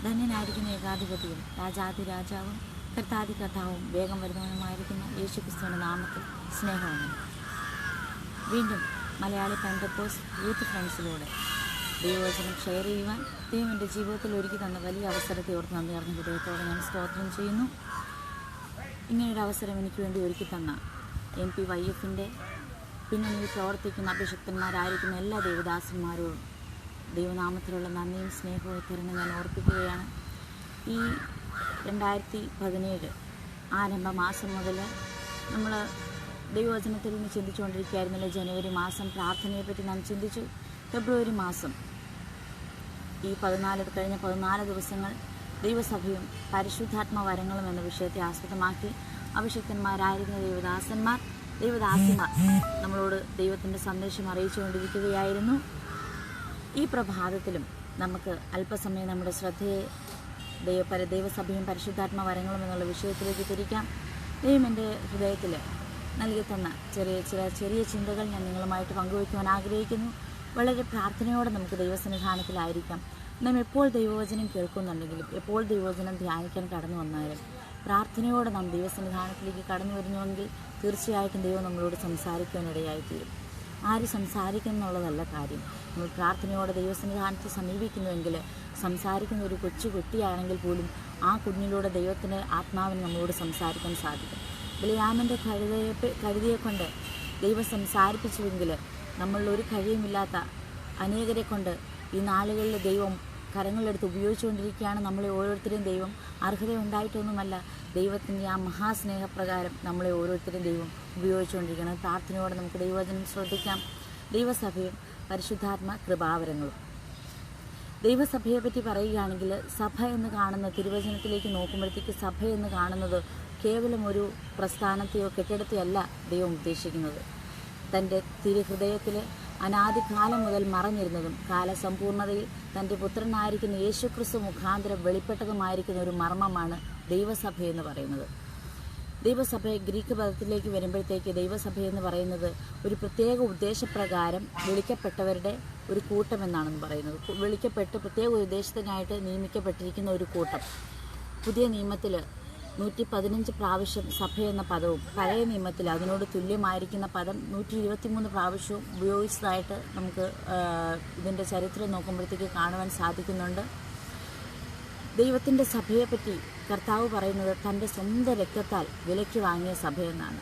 ധന്യനായിരിക്കുന്ന ഏകാധിപതിയും രാജാതിരാജാവും കർത്താതികർത്താവും വേഗം വരുന്നവനുമായിരിക്കുന്ന യേശുക്രിസ്തുവിൻ്റെ നാമത്തിൽ സ്നേഹമാണ്. വീണ്ടും മലയാളി പെന്തക്കോസ്റ്റ് യൂത്ത് ഫ്രണ്ട്സിലൂടെ ദൈവവചനം ഷെയർ ചെയ്യുവാൻ ദൈവം എൻ്റെ ജീവിതത്തിൽ ഒരുക്കി തന്ന വലിയ അവസരത്തെ ഓർത്ത് നന്ദി അറിഞ്ഞ ഹൃദയത്തോടെ ഞാൻ സ്തോത്രം ചെയ്യുന്നു. ഇങ്ങനൊരു അവസരം എനിക്ക് വേണ്ടി ഒരുക്കി തന്ന MPYF-ൻ്റെ പിന്നണിയിൽ പ്രവർത്തിക്കുന്ന അഭിഷിക്തന്മാരായിരിക്കുന്ന എല്ലാ ദൈവദാസന്മാരോടും ദൈവനാമത്തിലുള്ള നന്ദിയും സ്നേഹവും തരണം ഞാൻ ഓർപ്പിക്കുകയാണ്. ഈ 2017 ആരംഭ മാസം മുതൽ നമ്മൾ ദൈവവചനത്തിൽ നിന്ന് ചിന്തിച്ചുകൊണ്ടിരിക്കുകയായിരുന്നല്ലോ. ജനുവരി മാസം പ്രാർത്ഥനയെപ്പറ്റി നാം ചിന്തിച്ചു. ഫെബ്രുവരി മാസം ഈ കഴിഞ്ഞ 14 ദിവസങ്ങൾ ദൈവസഭയും പരിശുദ്ധാത്മ വരങ്ങളും എന്ന വിഷയത്തെ ആസ്പദമാക്കി അഭിഷിക്തന്മാരായിരുന്ന ദൈവദാസിമാർ നമ്മളോട് ദൈവത്തിൻ്റെ സന്ദേശം അറിയിച്ചുകൊണ്ടിരിക്കുകയായിരുന്നു. ഈ പ്രഭാതത്തിലും നമുക്ക് അല്പസമയം നമ്മുടെ ശ്രദ്ധയെ ദൈവസഭയും പരിശുദ്ധാത്മ വരങ്ങളും എന്നുള്ള വിഷയത്തിലേക്ക് തിരിക്കാം. ദൈവം എൻ്റെ ഹൃദയത്തിൽ നൽകി തന്ന ചെറിയ ചിന്തകൾ ഞാൻ നിങ്ങളുമായിട്ട് പങ്കുവയ്ക്കുവാൻ ആഗ്രഹിക്കുന്നു. വളരെ പ്രാർത്ഥനയോടെ നമുക്ക് ദൈവസന്നിധാനത്തിലായിരിക്കാം. നാം എപ്പോൾ ദൈവവചനം കേൾക്കുന്നുണ്ടെങ്കിലും എപ്പോൾ ദൈവവചനം ധ്യാനിക്കാൻ കടന്നു വന്നാലും പ്രാർത്ഥനയോടെ നാം ദൈവസന്നിധാനത്തിലേക്ക് കടന്നു വരുന്നുവെങ്കിൽ തീർച്ചയായിട്ടും ദൈവം നമ്മളോട് സംസാരിക്കാനിടയായിത്തീരും. ആര് സംസാരിക്കുന്നുള്ളതല്ല കാര്യം. നമ്മൾ പ്രാർത്ഥനയോടെ ദൈവസന്നിധാനത്തെ സമീപിക്കുന്നുവെങ്കിൽ സംസാരിക്കുന്ന ഒരു കൊച്ചു കുട്ടിയാണെങ്കിൽ പോലും ആ കുഞ്ഞിലൂടെ ദൈവത്തിൻ്റെ ആത്മാവിന് നമ്മളോട് സംസാരിക്കാൻ സാധിക്കും. ബിലയാമിൻ്റെ കഴുതയെ കൊണ്ട് ദൈവം സംസാരിപ്പിച്ചുവെങ്കിൽ നമ്മളിലൊരു കഴിയുമില്ലാത്ത അനേകരെ കൊണ്ട് ഈ നാളുകളിൽ ദൈവം കരങ്ങളെടുത്ത് ഉപയോഗിച്ചുകൊണ്ടിരിക്കുകയാണ്. നമ്മളെ ഓരോരുത്തരെയും ദൈവം അർഹതയുണ്ടായിട്ടൊന്നുമല്ല, ദൈവത്തിൻ്റെ ആ മഹാസ്നേഹപ്രകാരം നമ്മളെ ഓരോരുത്തരെയും ദൈവം ഉപയോഗിച്ചുകൊണ്ടിരിക്കുകയാണ്. പ്രാർത്ഥനയോടെ നമുക്ക് ദൈവവചനം ശ്രദ്ധിക്കാം. ദൈവസഭയും പരിശുദ്ധാത്മ കൃപാവരങ്ങളും. ദൈവസഭയെ പറ്റി പറയുകയാണെങ്കിൽ സഭ എന്ന് കാണുന്ന തിരുവചനത്തിലേക്ക് നോക്കുമ്പോഴത്തേക്ക് സഭ എന്ന് കാണുന്നത് കേവലം ഒരു പ്രസ്ഥാനത്തെയോ കെട്ടിടത്തെയോ അല്ല ദൈവം ഉദ്ദേശിക്കുന്നത്. തൻ്റെ തിരുഹൃദയത്തിൽ അനാദികാലം മുതൽ മറഞ്ഞിരുന്നതും കാലസമ്പൂർണതയിൽ തൻ്റെ പുത്രനായിരിക്കുന്ന യേശുക്രിസ്തു മുഖാന്തരം വെളിപ്പെട്ടതുമായിരിക്കുന്ന ഒരു മർമ്മമാണ് ദൈവസഭ എന്ന് പറയുന്നത്. ദൈവസഭ ഗ്രീക്ക് പദത്തിലേക്ക് വരുമ്പോഴത്തേക്ക് ദൈവസഭ എന്ന് പറയുന്നത് ഒരു പ്രത്യേക ഉദ്ദേശപ്രകാരം വിളിക്കപ്പെട്ടവരുടെ ഒരു കൂട്ടം എന്നാണെന്ന് പറയുന്നത്. വിളിക്കപ്പെട്ട് പ്രത്യേക ഉദ്ദേശത്തിനായിട്ട് നിയമിക്കപ്പെട്ടിരിക്കുന്ന ഒരു കൂട്ടം. പുതിയ നിയമത്തിൽ 115 പ്രാവശ്യം സഭ എന്ന പദവും പഴയ നിയമത്തിൽ അതിനോട് തുല്യമായിരിക്കുന്ന പദം 123 പ്രാവശ്യവും ഉപയോഗിച്ചതായിട്ട് നമുക്ക് ഇതിൻ്റെ ചരിത്രം നോക്കുമ്പോഴത്തേക്ക് കാണുവാൻ സാധിക്കുന്നുണ്ട്. ദൈവത്തിൻ്റെ സഭയെപ്പറ്റി കർത്താവ് പറയുന്നത് തൻ്റെ സ്വന്തം രക്തത്താൽ വിലയ്ക്ക് വാങ്ങിയ സഭയെന്നാണ്.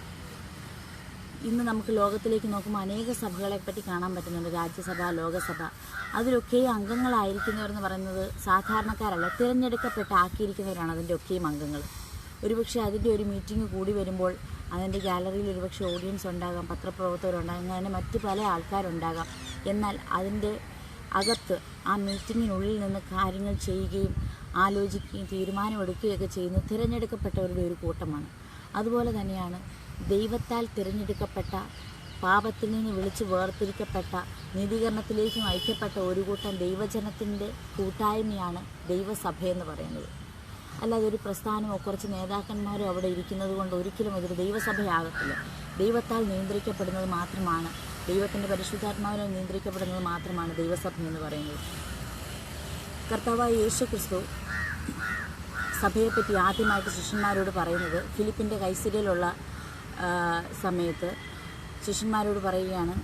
ഇന്ന് നമുക്ക് ലോകത്തിലേക്ക് നോക്കുമ്പോൾ അനേക സഭകളെപ്പറ്റി കാണാൻ പറ്റുന്നുണ്ട്. രാജ്യസഭ, ലോകസഭ, അതിലൊക്കെ അംഗങ്ങളായിരിക്കുന്നവരെന്ന് പറയുന്നത് സാധാരണക്കാരല്ല, ആക്കിയിരിക്കുന്നവരാണ് അതിൻ്റെ ഒക്കെയും അംഗങ്ങൾ. ഒരുപക്ഷെ അതിൻ്റെ ഒരു മീറ്റിംഗ് കൂടി വരുമ്പോൾ അതിൻ്റെ ഗാലറിയിൽ ഒരുപക്ഷെ ഓഡിയൻസ് ഉണ്ടാകാം, പത്രപ്രവർത്തകരുണ്ടാകാം, അങ്ങനെ മറ്റ് പല ആൾക്കാരുണ്ടാകാം. എന്നാൽ അതിൻ്റെ അകത്ത് ആ മീറ്റിങ്ങിനുള്ളിൽ നിന്ന് കാര്യങ്ങൾ ചെയ്യുകയും ആലോചിക്കുകയും തീരുമാനമെടുക്കുകയൊക്കെ ചെയ്യുന്ന തിരഞ്ഞെടുക്കപ്പെട്ടവരുടെ ഒരു കൂട്ടമാണ്. അതുപോലെ തന്നെയാണ് ദൈവത്താൽ തിരഞ്ഞെടുക്കപ്പെട്ട, പാപത്തിൽ നിന്ന് വിളിച്ച് വേർതിരിക്കപ്പെട്ട, നീതീകരണത്തിലേക്കും ഐക്യപ്പെട്ട ഒരു കൂട്ടം ദൈവജനത്തിൻ്റെ കൂട്ടായ്മയാണ് ദൈവസഭയെന്ന് പറയുന്നത്. അല്ലാതെ ഒരു പ്രസ്ഥാനമോ കുറച്ച് നേതാക്കന്മാരോ അവിടെ ഇരിക്കുന്നത് കൊണ്ട് ഒരിക്കലും അതൊരു ദൈവസഭയാകത്തില്ല. ദൈവത്താൽ നിയന്ത്രിക്കപ്പെടുന്നത് മാത്രമാണ്, ദൈവത്തിൻ്റെ പരിശുദ്ധാത്മാവിനെ നിയന്ത്രിക്കപ്പെടുന്നത് മാത്രമാണ് ദൈവസഭ എന്ന് പറയുന്നത്. കർത്താവായ യേശുക്രിസ്തു സഭയെപ്പറ്റി ആദ്യമായിട്ട് ശിഷ്യന്മാരോട് പറയുന്നത് ഫിലിപ്പിൻ്റെ കൈസര്യയിലുള്ള സമയത്ത് ശിഷ്യന്മാരോട് പറയുകയാണ്.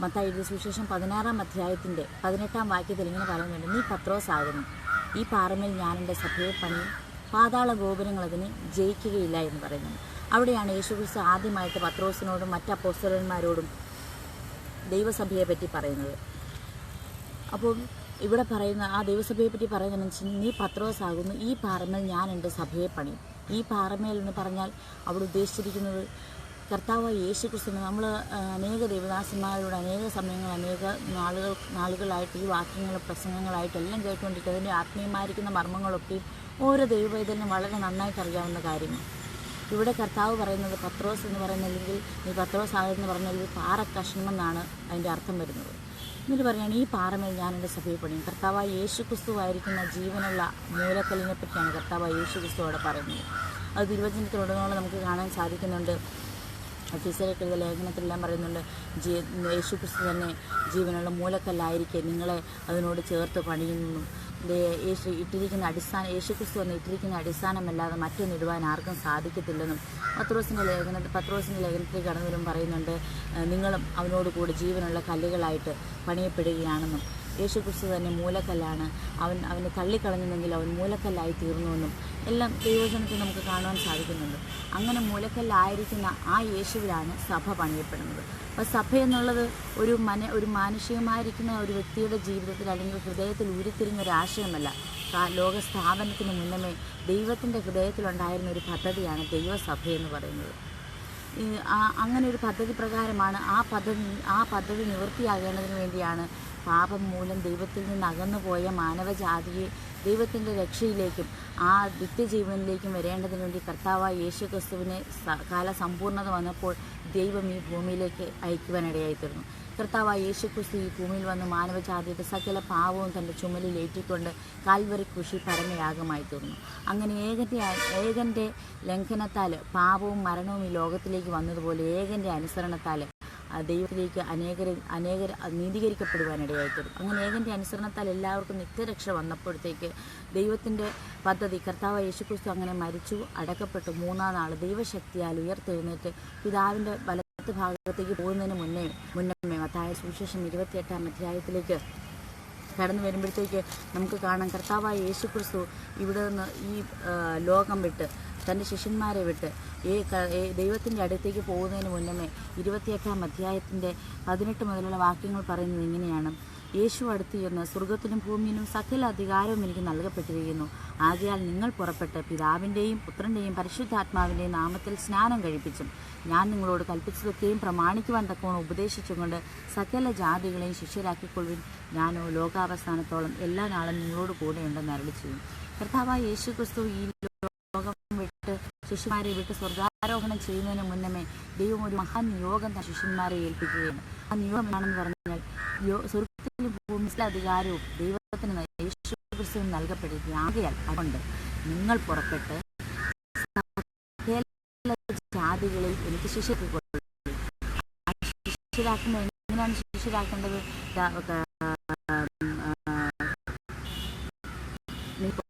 മത്തായി എഴുതിയ സുവിശേഷം 16-ാം അധ്യായത്തിൻ്റെ 18-ാം വാക്യത്തിൽ ഇങ്ങനെ പറയുന്നുണ്ട്: നീ പത്രോസാകുന്നു, ഈ പാറമേൽ ഞാൻ എൻ്റെ സഭയെ പണിയും, പാതാള ഗോപുരങ്ങൾ അതിനെ ജയിക്കുകയില്ല എന്ന് പറയുന്നത്. അവിടെയാണ് യേശുക്രിസ്തു ആദ്യമായിട്ട് പത്രോസിനോടും മറ്റ് അപ്പോസ്തലന്മാരോടും ദൈവസഭയെ പറ്റി പറയുന്നത്. അപ്പോൾ ഇവിടെ പറയുന്ന ആ ദൈവസഭയെ പറ്റി പറയുന്നതെന്ന് നീ പത്രോസാകുന്നു, ഈ പാറമേൽ ഞാൻ എൻ്റെ സഭയെ പണിയും. ഈ പാറമേൽ എന്ന് പറഞ്ഞാൽ അവിടെ ഉദ്ദേശിച്ചിരിക്കുന്നത് കർത്താവായ യേശുക്രിസ്തുവിനെ. നമ്മൾ അനേക ദൈവദാസന്മാരോട് അനേക സമയങ്ങൾ നാളുകളായിട്ട് ഈ വാക്യങ്ങളും പ്രസംഗങ്ങളായിട്ടെല്ലാം കേട്ടുകൊണ്ടിരിക്കുക. അതിൻ്റെ ആത്മീയമായിരിക്കുന്ന മർമ്മങ്ങളൊക്കെയും ഓരോ ദൈവവേദനും വളരെ നന്നായിട്ട് അറിയാവുന്ന കാര്യമാണ്. ഇവിടെ കർത്താവ് പറയുന്നത് പത്രോസ് എന്ന് പറയുന്ന, അല്ലെങ്കിൽ നീ പത്രോസ് ആകുമെന്ന് പറഞ്ഞാൽ ഒരു പാറക്കഷ്ണമെന്നാണ് അതിൻ്റെ അർത്ഥം വരുന്നത്. എന്നിട്ട് പറയുകയാണ് ഈ പാറമേൽ ഞാൻ എൻ്റെ സഭയെ പണിയും. കർത്താവായ യേശുക്രിസ്തുവായിരിക്കുന്ന ജീവനുള്ള മൂലക്കല്ലിനെ പറ്റിയാണ് കർത്താവായ യേശുക്രിസ്തു അവിടെ പറയുന്നത്. അത് തിരുവചനത്തിലുടനീളം നമുക്ക് കാണാൻ സാധിക്കുന്നുണ്ട്. എഫെസ്യർക്കെഴുതിയ ലേഖനത്തിലെല്ലാം പറയുന്നുണ്ട്, യേശുക്രിസ്തു തന്നെ ജീവനുള്ള മൂലക്കല്ലായിരിക്കെ നിങ്ങളെ അതിനോട് ചേർത്ത് പണിയുന്നു. യേശു ഇട്ടിരിക്കുന്ന അടിസ്ഥാനം, യേശുക്രിസ്തു എന്ന് ഇട്ടിരിക്കുന്ന അടിസ്ഥാനമല്ലാതെ മറ്റൊന്നിടുവാൻ ആർക്കും സാധിക്കത്തില്ലെന്നും പത്രോസിൻ്റെ ലേഖനത്തിൽ കടന്നു വരും പറയുന്നുണ്ട്. നിങ്ങളും അവനോട് കൂടി ജീവനുള്ള കല്ലുകളായിട്ട് പണിയപ്പെടുകയാണെന്നും യേശുക്രിസ്തു തന്നെ മൂലക്കല്ലാണ്, അവനെ തള്ളിക്കളഞ്ഞെങ്കിൽ അവൻ മൂലക്കല്ലായി തീർന്നുവെന്നും എല്ലാം ദൈവവചനത്തിൽ നമുക്ക് കാണുവാൻ സാധിക്കുന്നുണ്ട്. അങ്ങനെ മൂലക്കല്ലായിരിക്കുന്ന ആ യേശുവിലാണ് സഭ പണിയപ്പെടുന്നത്. അപ്പോൾ സഭ എന്നുള്ളത് ഒരു മാനുഷികമായിരിക്കുന്ന ഒരു വ്യക്തിയുടെ ജീവിതത്തിൽ അല്ലെങ്കിൽ ഹൃദയത്തിൽ ഉരുത്തിരിഞ്ഞ ഒരു ആശയമല്ല. ലോക സ്ഥാപനത്തിന് മുന്നമേ ദൈവത്തിൻ്റെ ഹൃദയത്തിലുണ്ടായിരുന്ന ഒരു പദ്ധതിയാണ് ദൈവസഭ എന്ന് പറയുന്നത്. അങ്ങനെ ഒരു പദ്ധതി പ്രകാരമാണ് ആ പദ്ധതി നിവൃത്തിയാകേണ്ടതിന് വേണ്ടിയാണ് പാപം മൂലം ദൈവത്തിൽ നിന്ന് അകന്നുപോയ മാനവജാതിയെ ദൈവത്തിൻ്റെ രക്ഷയിലേക്കും ആ നിത്യജീവനിലേക്കും വരേണ്ടതിന് വേണ്ടി കർത്താവായ യേശു ക്രിസ്തുവിനെ കാലസമ്പൂർണ്ണത വന്നപ്പോൾ ദൈവം ഈ ഭൂമിയിലേക്ക് അയക്കുവാനിടയായിത്തീർന്നു. കർത്താവായ യേശു ക്രിസ്തു ഈ ഭൂമിയിൽ വന്ന് മാനവജാതിയുടെ സകല പാവവും തൻ്റെ ചുമലിൽ ഏറ്റിക്കൊണ്ട് കാൽവരി ക്രൂശിൽ പരമയാഗമായി തീർന്നു. അങ്ങനെ ഏകൻ്റെ ലംഘനത്താൽ പാപവും മരണവും ഈ ലോകത്തിലേക്ക് വന്നതുപോലെ ഏകൻ്റെ അനുസരണത്താൽ ദൈവത്തിലേക്ക് അനേകർ നീതീകരിക്കപ്പെടുവാനിടയായിത്തീരും. അങ്ങനെ ഏകൻ്റെ അനുസരണത്താൽ എല്ലാവർക്കും നിത്യരക്ഷ വന്നപ്പോഴത്തേക്ക് ദൈവത്തിൻ്റെ പദ്ധതി കർത്താവ് യേശുക്രിസ്തു അങ്ങനെ മരിച്ചു, അടക്കപ്പെട്ടു, മൂന്നാം നാൾ ദൈവശക്തിയാൽ ഉയർത്തെഴുന്നേറ്റ് പിതാവിൻ്റെ വലത്ത് ഭാഗത്തേക്ക് പോകുന്നതിന് മുന്നേ മത്തായി സുവിശേഷം 28-ാം അധ്യായത്തിലേക്ക് കടന്നു വരുമ്പോഴത്തേക്ക് നമുക്ക് കാണാം, കർത്താവായ യേശുക്രിസ്തു ഇവിടെ നിന്ന് ഈ ലോകം വിട്ട് തൻ്റെ ശിഷ്യന്മാരെ വിട്ട് ദൈവത്തിൻ്റെ അടുത്തേക്ക് പോകുന്നതിന് മുന്നമേ 28-ാം അധ്യായത്തിൻ്റെ 18 മുതലുള്ള വാക്യങ്ങൾ പറയുന്നത് ഇങ്ങനെയാണ്. യേശു അടുത്ത് ചെന്ന് സ്വർഗത്തിനും ഭൂമിയിലും സകല അധികാരവും എനിക്ക് നൽകപ്പെട്ടിരിക്കുന്നു. ആകയാൽ നിങ്ങൾ പുറപ്പെട്ട് പിതാവിൻ്റെയും പുത്രൻ്റെയും പരിശുദ്ധാത്മാവിൻ്റെയും നാമത്തിൽ സ്നാനം കഴിപ്പിച്ചും ഞാൻ നിങ്ങളോട് കൽപ്പിച്ചതൊക്കെയും പ്രമാണിക്കുവാൻ തക്കവണ്ണം ഉപദേശിച്ചുകൊണ്ട് സകല ജാതികളെയും ശിഷ്യരാക്കിക്കൊള്ളുവിൻ. ഞാനോ ലോകാവസാനത്തോളം എല്ലാ നാളും നിങ്ങളോട് കൂടെയുണ്ടെന്ന് അരുളി ചെയ്യും. കർത്താവായ യേശു ക്രിസ്തു ഈ ലോകം വിട്ട് ശിഷ്യന്മാരെ വിട്ട് സ്വർഗാരോഹണം ചെയ്യുന്നതിന് മുന്നമേ ദൈവം ഒരു മഹാനിയോഗം ശിഷ്യന്മാരെ ഏൽപ്പിക്കുകയാണ്. ആ നിയോഗം എന്താണെന്ന് പറഞ്ഞാൽ സ്വർഗത്തിലും ഭൂമിയിലെ അധികാരവും ദൈവത്തിന് യേശു ക്രിസ്തുവിന് നൽകപ്പെട്ടിരിക്കുക. ആകയാൽ അതുകൊണ്ട് നിങ്ങൾ പുറപ്പെട്ട് ജാതികളിൽ എനിക്ക് ശിഷ്യരാക്കിക്കൊള്ളു. ശിഷ്യരാക്കുമ്പോൾ എങ്ങനെയാണ് ശിഷ്യരാക്കേണ്ടത്?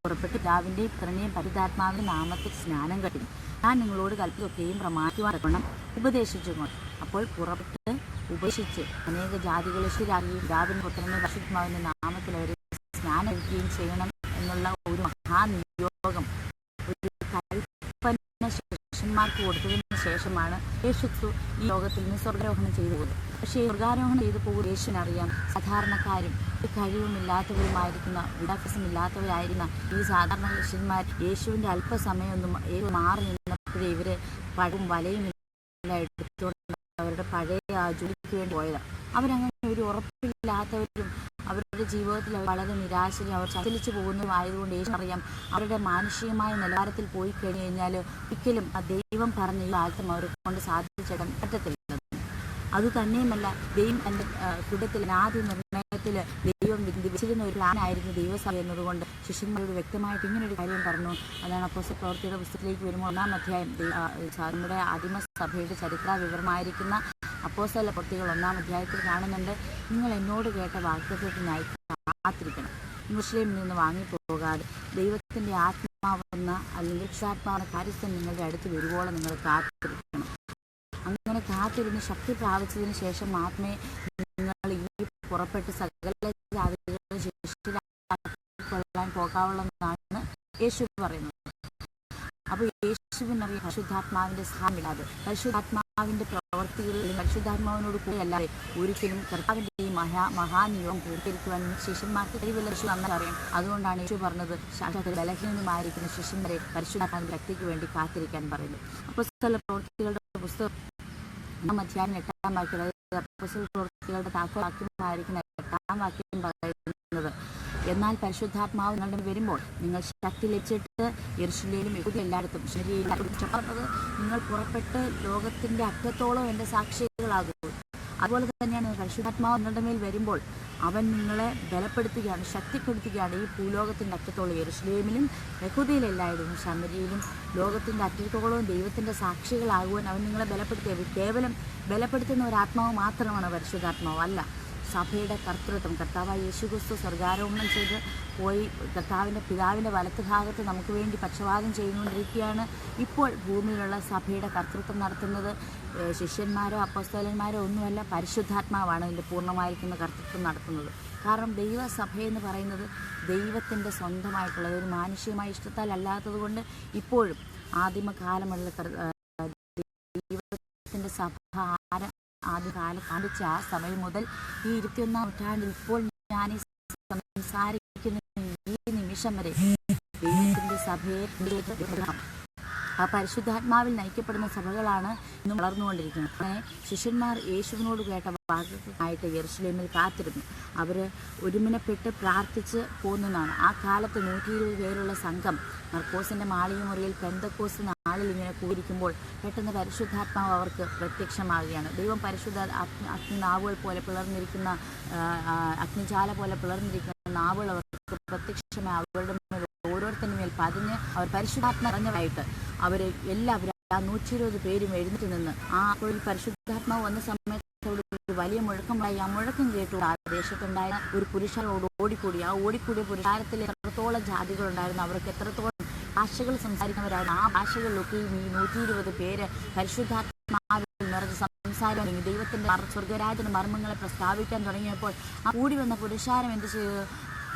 പുറപ്പെട്ട് പിതാവിൻ്റെയും പുത്രൻ്റെയും പരിശുദ്ധാത്മാവിൻ്റെ നാമത്തിൽ സ്നാനം കഴിക്കും. ഞാൻ നിങ്ങളോട് കൽപ്പിക്കുകയും പ്രമാണിക്കുവാൻ ഉപദേശിച്ചുകൊണ്ട്. അപ്പോൾ പുറപ്പെട്ട് ഉപദേശിച്ച് അനേക ജാതികളെ ശിഷ്യരാക്കുകയും പിതാവിൻ്റെ പുത്രൻ്റെയും പരിശുദ്ധാത്മാവിൻ്റെ നാമത്തിൽ അവരെ സ്നാനം കഴിക്കുകയും ചെയ്യണം എന്നുള്ള ഒരു മഹാനിയോഗം ഒരു കൽപ്പന ശിഷ്യന്മാർക്ക് കൊടുത്തതിന് ശേഷമാണ് യേശു ഈ ലോകത്തിൽ നിന്ന് സ്വർഗാരോഹണം ചെയ്തു പോകുന്നത്. പക്ഷേ സ്വർഗാരോഹണം ചെയ്തു പോകുന്ന യേശുവിനറിയാം, സാധാരണക്കാരും കഴിവുമില്ലാത്തവരുമായിരിക്കുന്ന വിദ്യാഭ്യാസമില്ലാത്തവരായിരുന്ന ഈ സാധാരണ ശിഷ്യന്മാർ യേശുവിൻ്റെ അല്പസമയമൊന്നും മാറി നിന്നപ്പോഴേ ഇവർ പഴവും വലയും എടുത്തുകൊണ്ട് അവരുടെ പഴയ ജോലിക്ക് വേണ്ടി പോയതാണ്. അവരങ്ങനെ ഒരു ഉറപ്പില്ലാത്തവരും അവരുടെ ജീവിതത്തിൽ വളരെ നിരാശരും അവർ ചലിച്ചു പോകുന്നതുമായതുകൊണ്ട് യേശു അറിയാം അവരുടെ മാനുഷികമായ നിലവാരത്തിൽ പോയി കഴിഞ്ഞു കഴിഞ്ഞാൽ ഒരിക്കലും ആ ദൈവം പറഞ്ഞ ഈ ആഴ്ത്തം അവരെ കൊണ്ട് സാധിച്ചിടാൻ പറ്റത്തില്ല. അതുതന്നെയുമല്ല, ദൈവം എൻ്റെ ഹൃദയത്തിൽ ആദ്യ നിർണയത്തിൽ ദൈവം വിധിച്ചിരുന്ന ഒരു പ്ലാനായിരുന്നു ദൈവസഭ എന്നതുകൊണ്ട് ശിഷ്യന്മാരോട് വ്യക്തമായിട്ട് ഇങ്ങനൊരു കാര്യം പറഞ്ഞു. അതാണ് അപ്പോസ്തല പ്രവൃത്തിയുടെ പുസ്തകത്തിലേക്ക് വരുമ്പോൾ 1-ാം അധ്യായം നമ്മുടെ ആദിമസഭയുടെ ചരിത്ര വിവരമായിരിക്കുന്ന അപ്പോസ്തല പ്രവൃത്തികൾ 1-ാം അധ്യായത്തിൽ കാണുന്നുണ്ട്. നിങ്ങൾ എന്നോട് കേട്ട വാഗ്ദത്തത്തിനായി കാത്തിരിക്കണം. മുസ്ലിമിൽ നിന്ന് വാങ്ങിപ്പോകാതെ ദൈവത്തിൻ്റെ ആത്മാവെന്ന അല്ലെങ്കിൽ രക്ഷാത്മാവെന്ന കാര്യസ്ഥൻ നിങ്ങളുടെ അടുത്ത് വരുവോളം നിങ്ങൾ കാത്തിരിക്കണം. അങ്ങനെ കാത്തിരുന്ന് ശക്തി പ്രാപിച്ചതിന് ശേഷം മാത്രമേ നിങ്ങൾ ഈ പുറപ്പെട്ട് സകല ജാതികളെ ശിഷ്യരാക്കിക്കൊള്ളാൻ പോകാവുള്ളതെന്നാണ് യേശു പറയുന്നത്. അപ്പോൾ യേശുവിനറിയാം പരിശുദ്ധാത്മാവിൻ്റെ സഹായമില്ലാതെ പരിശുദ്ധാത്മാവിൻ്റെ പ്രവർത്തികളിൽ പരിശുദ്ധാത്മാവിനോട് കൂടെ അല്ലാതെ ഒരിക്കലും കർത്താവിൻ്റെ ഈ മഹാനിയോഗം പൂർത്തീകരിക്കുവാൻ ശിഷ്യന്മാർക്ക് കഴിവില്ല. യേശു നന്നറിയാം. അതുകൊണ്ടാണ് യേശു പറഞ്ഞത് ബലഹീനമായിരിക്കുന്ന ശിഷ്യന്മാരെ പരിശുദ്ധാത്മാവിൻ്റെ ശക്തിക്ക് വേണ്ടി കാത്തിരിക്കാൻ പറയുന്നത്. അപ്പോസ്തല പ്രവൃത്തികളുടെ പുസ്തകം 1-ാം അധ്യായം 8-ാം വാക്യം, അതായത് അപ്പോസ്തല പ്രവൃത്തികളുടെ താക്കോൽവാക്യമായിരിക്കുന്ന 8-ാം വാക്യം പറയുന്നത്, എന്നാൽ പരിശുദ്ധാത്മാവ് നിങ്ങളുടെ വരുമ്പോൾ നിങ്ങൾ ശക്തി ലഭിച്ചിട്ട് യെരൂശലേമിലും യഹൂദയിൽ എല്ലായിടത്തും പറഞ്ഞത് നിങ്ങൾ പുറപ്പെട്ട് ലോകത്തിൻ്റെ അറ്റത്തോളം എൻ്റെ സാക്ഷികളാകും. അതുപോലെ തന്നെയാണ് പരിശുദ്ധാത്മാവ് നിങ്ങളുടെ മേൽ വരുമ്പോൾ അവൻ നിങ്ങളെ ബലപ്പെടുത്തുകയാണ്, ശക്തിപ്പെടുത്തുകയാണ്. ഈ ഭൂലോകത്തിൻ്റെ അറ്റത്തോളം യെരൂശലേമിലും യഹൂദയിൽ എല്ലായിടത്തും ശമര്യയിലും ലോകത്തിൻ്റെ അറ്റത്തോളവും ദൈവത്തിൻ്റെ സാക്ഷികളാകുവാൻ അവൻ നിങ്ങളെ ബലപ്പെടുത്തിയത്. കേവലം ബലപ്പെടുത്തുന്ന ഒരു ആത്മാവ് മാത്രമാണ് പരിശുദ്ധാത്മാവ് അല്ല. സഭയുടെ കർത്തൃത്വം കർത്താവായ യേശുക്രിസ്തു സ്വർഗ്ഗാരോഹണം ചെയ്ത് പോയി പിതാവിൻ്റെ വലത്ത് ഭാഗത്ത് നമുക്ക് വേണ്ടി പക്ഷപാതം ചെയ്തുകൊണ്ടിരിക്കുകയാണ്. ഇപ്പോൾ ഭൂമിയിലുള്ള സഭയുടെ കർത്തൃത്വം നടത്തുന്നത് ശിഷ്യന്മാരോ അപ്പോസ്തലന്മാരോ ഒന്നുമല്ല, പരിശുദ്ധാത്മാവാണ് ഇതിൻ്റെ പൂർണ്ണമായിരിക്കുന്ന കർത്തൃത്വം നടത്തുന്നത്. കാരണം ദൈവസഭയെന്ന് പറയുന്നത് ദൈവത്തിൻ്റെ സ്വന്തമായിട്ടുള്ള ഒരു മാനുഷികമായ ഇഷ്ടത്താൽ അല്ലാത്തത് കൊണ്ട് ഇപ്പോഴും ആദിമകാലമുള്ള ദൈവത്തിൻ്റെ സഭ ആദ്യകാലം ആരംഭിച്ച ആ സമയം മുതൽ ഈ 21-ാം നൂറ്റാണ്ടിൽ ഇപ്പോൾ ഞാൻ ഈ സംസാരിക്കുന്ന ഈ നിമിഷം വരെ ദൈവത്തിൻ്റെ സഭയെ ആ പരിശുദ്ധാത്മാവിൽ നയിക്കപ്പെടുന്ന സഭകളാണ് ഇന്നും വളർന്നുകൊണ്ടിരിക്കുന്നത്. അങ്ങനെ ശിഷ്യന്മാർ യേശുവിനോട് കേട്ട വാക്കുകൾക്കായിട്ട് യെരുശലേമിൽ കാത്തിരുന്നു. അവർ ഒരുമനപ്പെട്ട് പ്രാർത്ഥിച്ച് പോകുന്നതാണ്. ആ കാലത്ത് 120 പേരുള്ള സംഘം മർക്കോസിൻ്റെ മാളികമുറിയിൽ പെന്തക്കോസ്ത് നാളിൽ ഇങ്ങനെ കൂടിയിരിക്കുമ്പോൾ പെട്ടെന്ന് പരിശുദ്ധാത്മാവ് അവർക്ക് പ്രത്യക്ഷമാവുകയാണ്. ദൈവം അഗ്നിനാവുകൾ പോലെ പിളർന്നിരിക്കുന്ന അഗ്നിജാല പോലെ പിളർന്നിരിക്കുന്ന നാവുകൾ അവർക്ക് പ്രത്യക്ഷമായി അവരുടെ ഓരോരുത്തരുടെ മേൽ പതിഞ്ഞ് അവർ പരിശുദ്ധാത്മ നിറഞ്ഞതായിട്ട് അവർ എല്ലാവരും ആ 120 പേരും എഴുന്നേറ്റ് നിന്ന് അപ്പോൾ പരിശുദ്ധാത്മാവ് വന്ന സമയത്ത് ഒരു വലിയ മുഴക്കമുണ്ടായി. ആ മുഴക്കം കേട്ടു ആ ദേശത്തുണ്ടായ ഒരു പുരുഷനോട് ഓടിക്കൂടി. ആ ഓടിക്കൂടിയ പുരുഷാരത്തിൽ എത്രത്തോളം ജാതികളുണ്ടായിരുന്നു, അവർക്ക് എത്രത്തോളം ഭാഷകൾ സംസാരിക്കുന്നവരായിരുന്നു. ആ ഭാഷകളിലൊക്കെ ഈ 120 പേര് പരിശുദ്ധാത്മാവിൽ നിറഞ്ഞ് സംസാരം ദൈവത്തിൻ്റെ സ്വർഗരാജന്റെ മർമ്മങ്ങളെ പ്രസ്താവിക്കാൻ തുടങ്ങിയപ്പോൾ ആ കൂടി വന്ന പുരുഷാരം എന്ത് ചെയ്തു?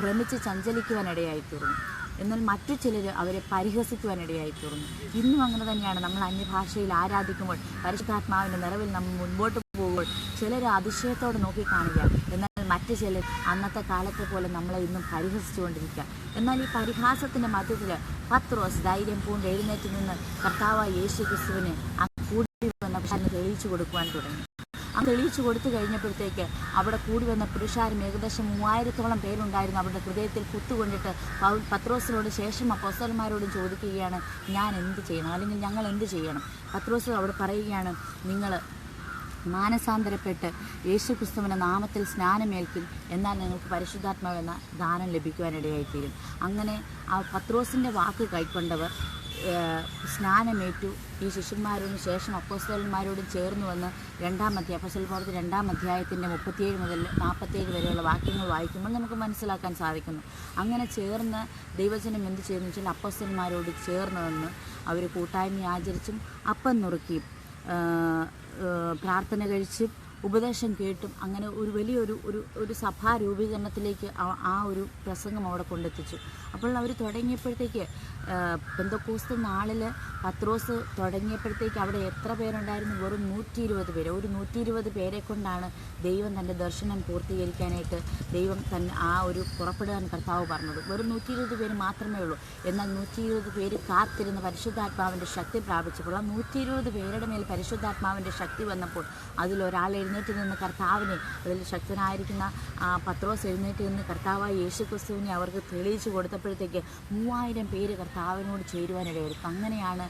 ഭ്രമിച്ച് ചഞ്ചലിക്കുവാനിടയായിത്തീർന്നു. എന്നാൽ മറ്റു ചിലർ അവരെ പരിഹസിക്കുവാനിടയായിത്തീർന്നു. ഇന്നും അങ്ങനെ തന്നെയാണ്. നമ്മൾ അന്യഭാഷയിൽ ആരാധിക്കുമ്പോൾ പരിശുദ്ധാത്മാവിൻ്റെ നിറവിൽ നമ്മൾ മുൻപോട്ട് പോകുമ്പോൾ ചിലർ അതിശയത്തോടെ നോക്കിക്കാണുക, എന്നാൽ മറ്റു ചിലർ അന്നത്തെ കാലത്തെ പോലെ നമ്മളെ ഇന്നും പരിഹസിച്ചുകൊണ്ടിരിക്കുക. എന്നാൽ ഈ പരിഹാസത്തിൻ്റെ മധ്യത്തിൽ പത്രോസ് ധൈര്യം പൂണ്ട് എഴുന്നേറ്റ് നിന്ന് കർത്താവായ യേശുക്രിസ്തുവിന് ആ കൂടി വന്ന തെളിയിച്ചു കൊടുക്കുവാൻ തുടങ്ങി. ആ തെളിയിച്ചു കൊടുത്തു കഴിഞ്ഞപ്പോഴത്തേക്ക് അവിടെ കൂടി വന്ന പുരുഷാരം ഏകദേശം 3000-ഓളം പേരുണ്ടായിരുന്നു. അവരുടെ ഹൃദയത്തിൽ കുത്തുകൊണ്ടിട്ട് പത്രോസിനോട് ശേഷം അപ്പോസ്തലന്മാരോടും ചോദിക്കുകയാണ്, ഞാൻ എന്ത് ചെയ്യണം, അല്ലെങ്കിൽ ഞങ്ങൾ എന്ത് ചെയ്യണം? പത്രോസ് അവിടെ പറയുകയാണ്, നിങ്ങൾ മാനസാന്തരപ്പെട്ട് യേശുക്രിസ്തുവിൻ്റെ നാമത്തിൽ സ്നാനമേൽക്കും, എന്നാൽ നിങ്ങൾക്ക് പരിശുദ്ധാത്മാവ് എന്ന ദാനം ലഭിക്കുവാനിടയായിത്തീരും. അങ്ങനെ ആ പത്രോസിൻ്റെ വാക്ക് കൈക്കൊണ്ടവർ സ്നാനമേറ്റു. ഈ ശിഷ്യന്മാരോടും ശേഷം അപ്പോസ്തലന്മാരോടും ചേർന്ന് വന്ന് അപ്പോസ്തലപ്രവൃത്തി 2-ാം അധ്യായത്തിൻ്റെ 37 മുതൽ 47 വരെയുള്ള വാക്യങ്ങൾ വായിക്കുമ്പോൾ നമുക്ക് മനസ്സിലാക്കാൻ സാധിക്കുന്നു. അങ്ങനെ ചേർന്ന് ദൈവജനം എന്ത് ചെയ്യുന്നു വെച്ചാൽ അപ്പോസ്തലന്മാരോട് ചേർന്ന് വന്ന് അവർ കൂട്ടായ്മ ആചരിച്ചും അപ്പം നുറുക്കിയും പ്രാർത്ഥന കഴിച്ചും ഉപദേശം കേട്ടും അങ്ങനെ ഒരു വലിയൊരു ഒരു സഭാ രൂപീകരണത്തിലേക്ക് ആ ഒരു പ്രസംഗം അവിടെ കൊണ്ടെത്തിച്ചു. അപ്പോൾ അവർ തുടങ്ങിയപ്പോഴത്തേക്ക് പെന്തക്കോസ്ത് നാളിൽ പത്രോസ് തുടങ്ങിയപ്പോഴത്തേക്ക് അവിടെ എത്ര പേരുണ്ടായിരുന്നു? വെറും 120 പേര്. ഒരു 120 പേരെ കൊണ്ടാണ് ദൈവം തൻ്റെ ദർശനം പൂർത്തീകരിക്കാനായിട്ട് ദൈവം ആ ഒരു പുറപ്പെടാൻ കർത്താവ് പറഞ്ഞത്. വെറും 120 പേര് മാത്രമേ ഉള്ളൂ. എന്നാൽ 120 പേര് കാത്തിരുന്ന് പരിശുദ്ധാത്മാവിൻ്റെ ശക്തി പ്രാപിച്ചപ്പോൾ ആ 120 പേരുടെ മേൽ പരിശുദ്ധാത്മാവിൻ്റെ ശക്തി വന്നപ്പോൾ അതിലൊരാൾ എഴുന്നേറ്റ് നിന്ന് കർത്താവിനെ, അതിൽ ശക്തനായിരിക്കുന്ന പത്രോസ് എഴുന്നേറ്റ് നിന്ന് കർത്താവായ യേശുക്രിസ്തുവിനെ അവർക്ക് തെളിയിച്ചു കൊടുത്തപ്പോഴത്തേക്ക് 3000 പേര് കർത്താവിനോട് ചേരുവാനിടയായി. അങ്ങനെയാണ്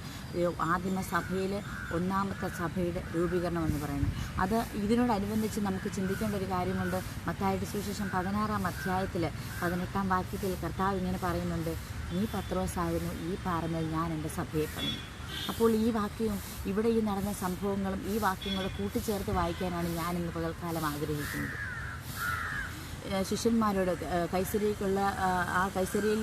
ആദിമ സഭയിൽ 1-ാമത്തെ സഭയുടെ രൂപീകരണം എന്ന് പറയുന്നത്. അത് ഇതിനോടനുബന്ധിച്ച് നമുക്ക് ചിന്തിക്കേണ്ട ഒരു കാര്യമുണ്ട്. മത്തായിയുടെ സുവിശേഷം 16-ാം അധ്യായത്തിൽ 18-ാം വാക്യത്തിൽ കർത്താവ് ഇങ്ങനെ പറയുന്നുണ്ട്, നീ പത്രോസായിരുന്നു, ഈ പാറമേൽ ഞാൻ എൻ്റെ സഭയെ പണിയും. അപ്പോൾ ഈ വാക്യവും ഇവിടെ ഈ നടന്ന സംഭവങ്ങളും ഈ വാക്യങ്ങളും കൂട്ടിച്ചേർത്ത് വായിക്കാനാണ് ഞാൻ ഇന്ന് പകൽക്കാലം ആഗ്രഹിക്കുന്നത്. ശിഷ്യന്മാരോട് കൈസരിക്കുള്ള ആ കൈസരിയിൽ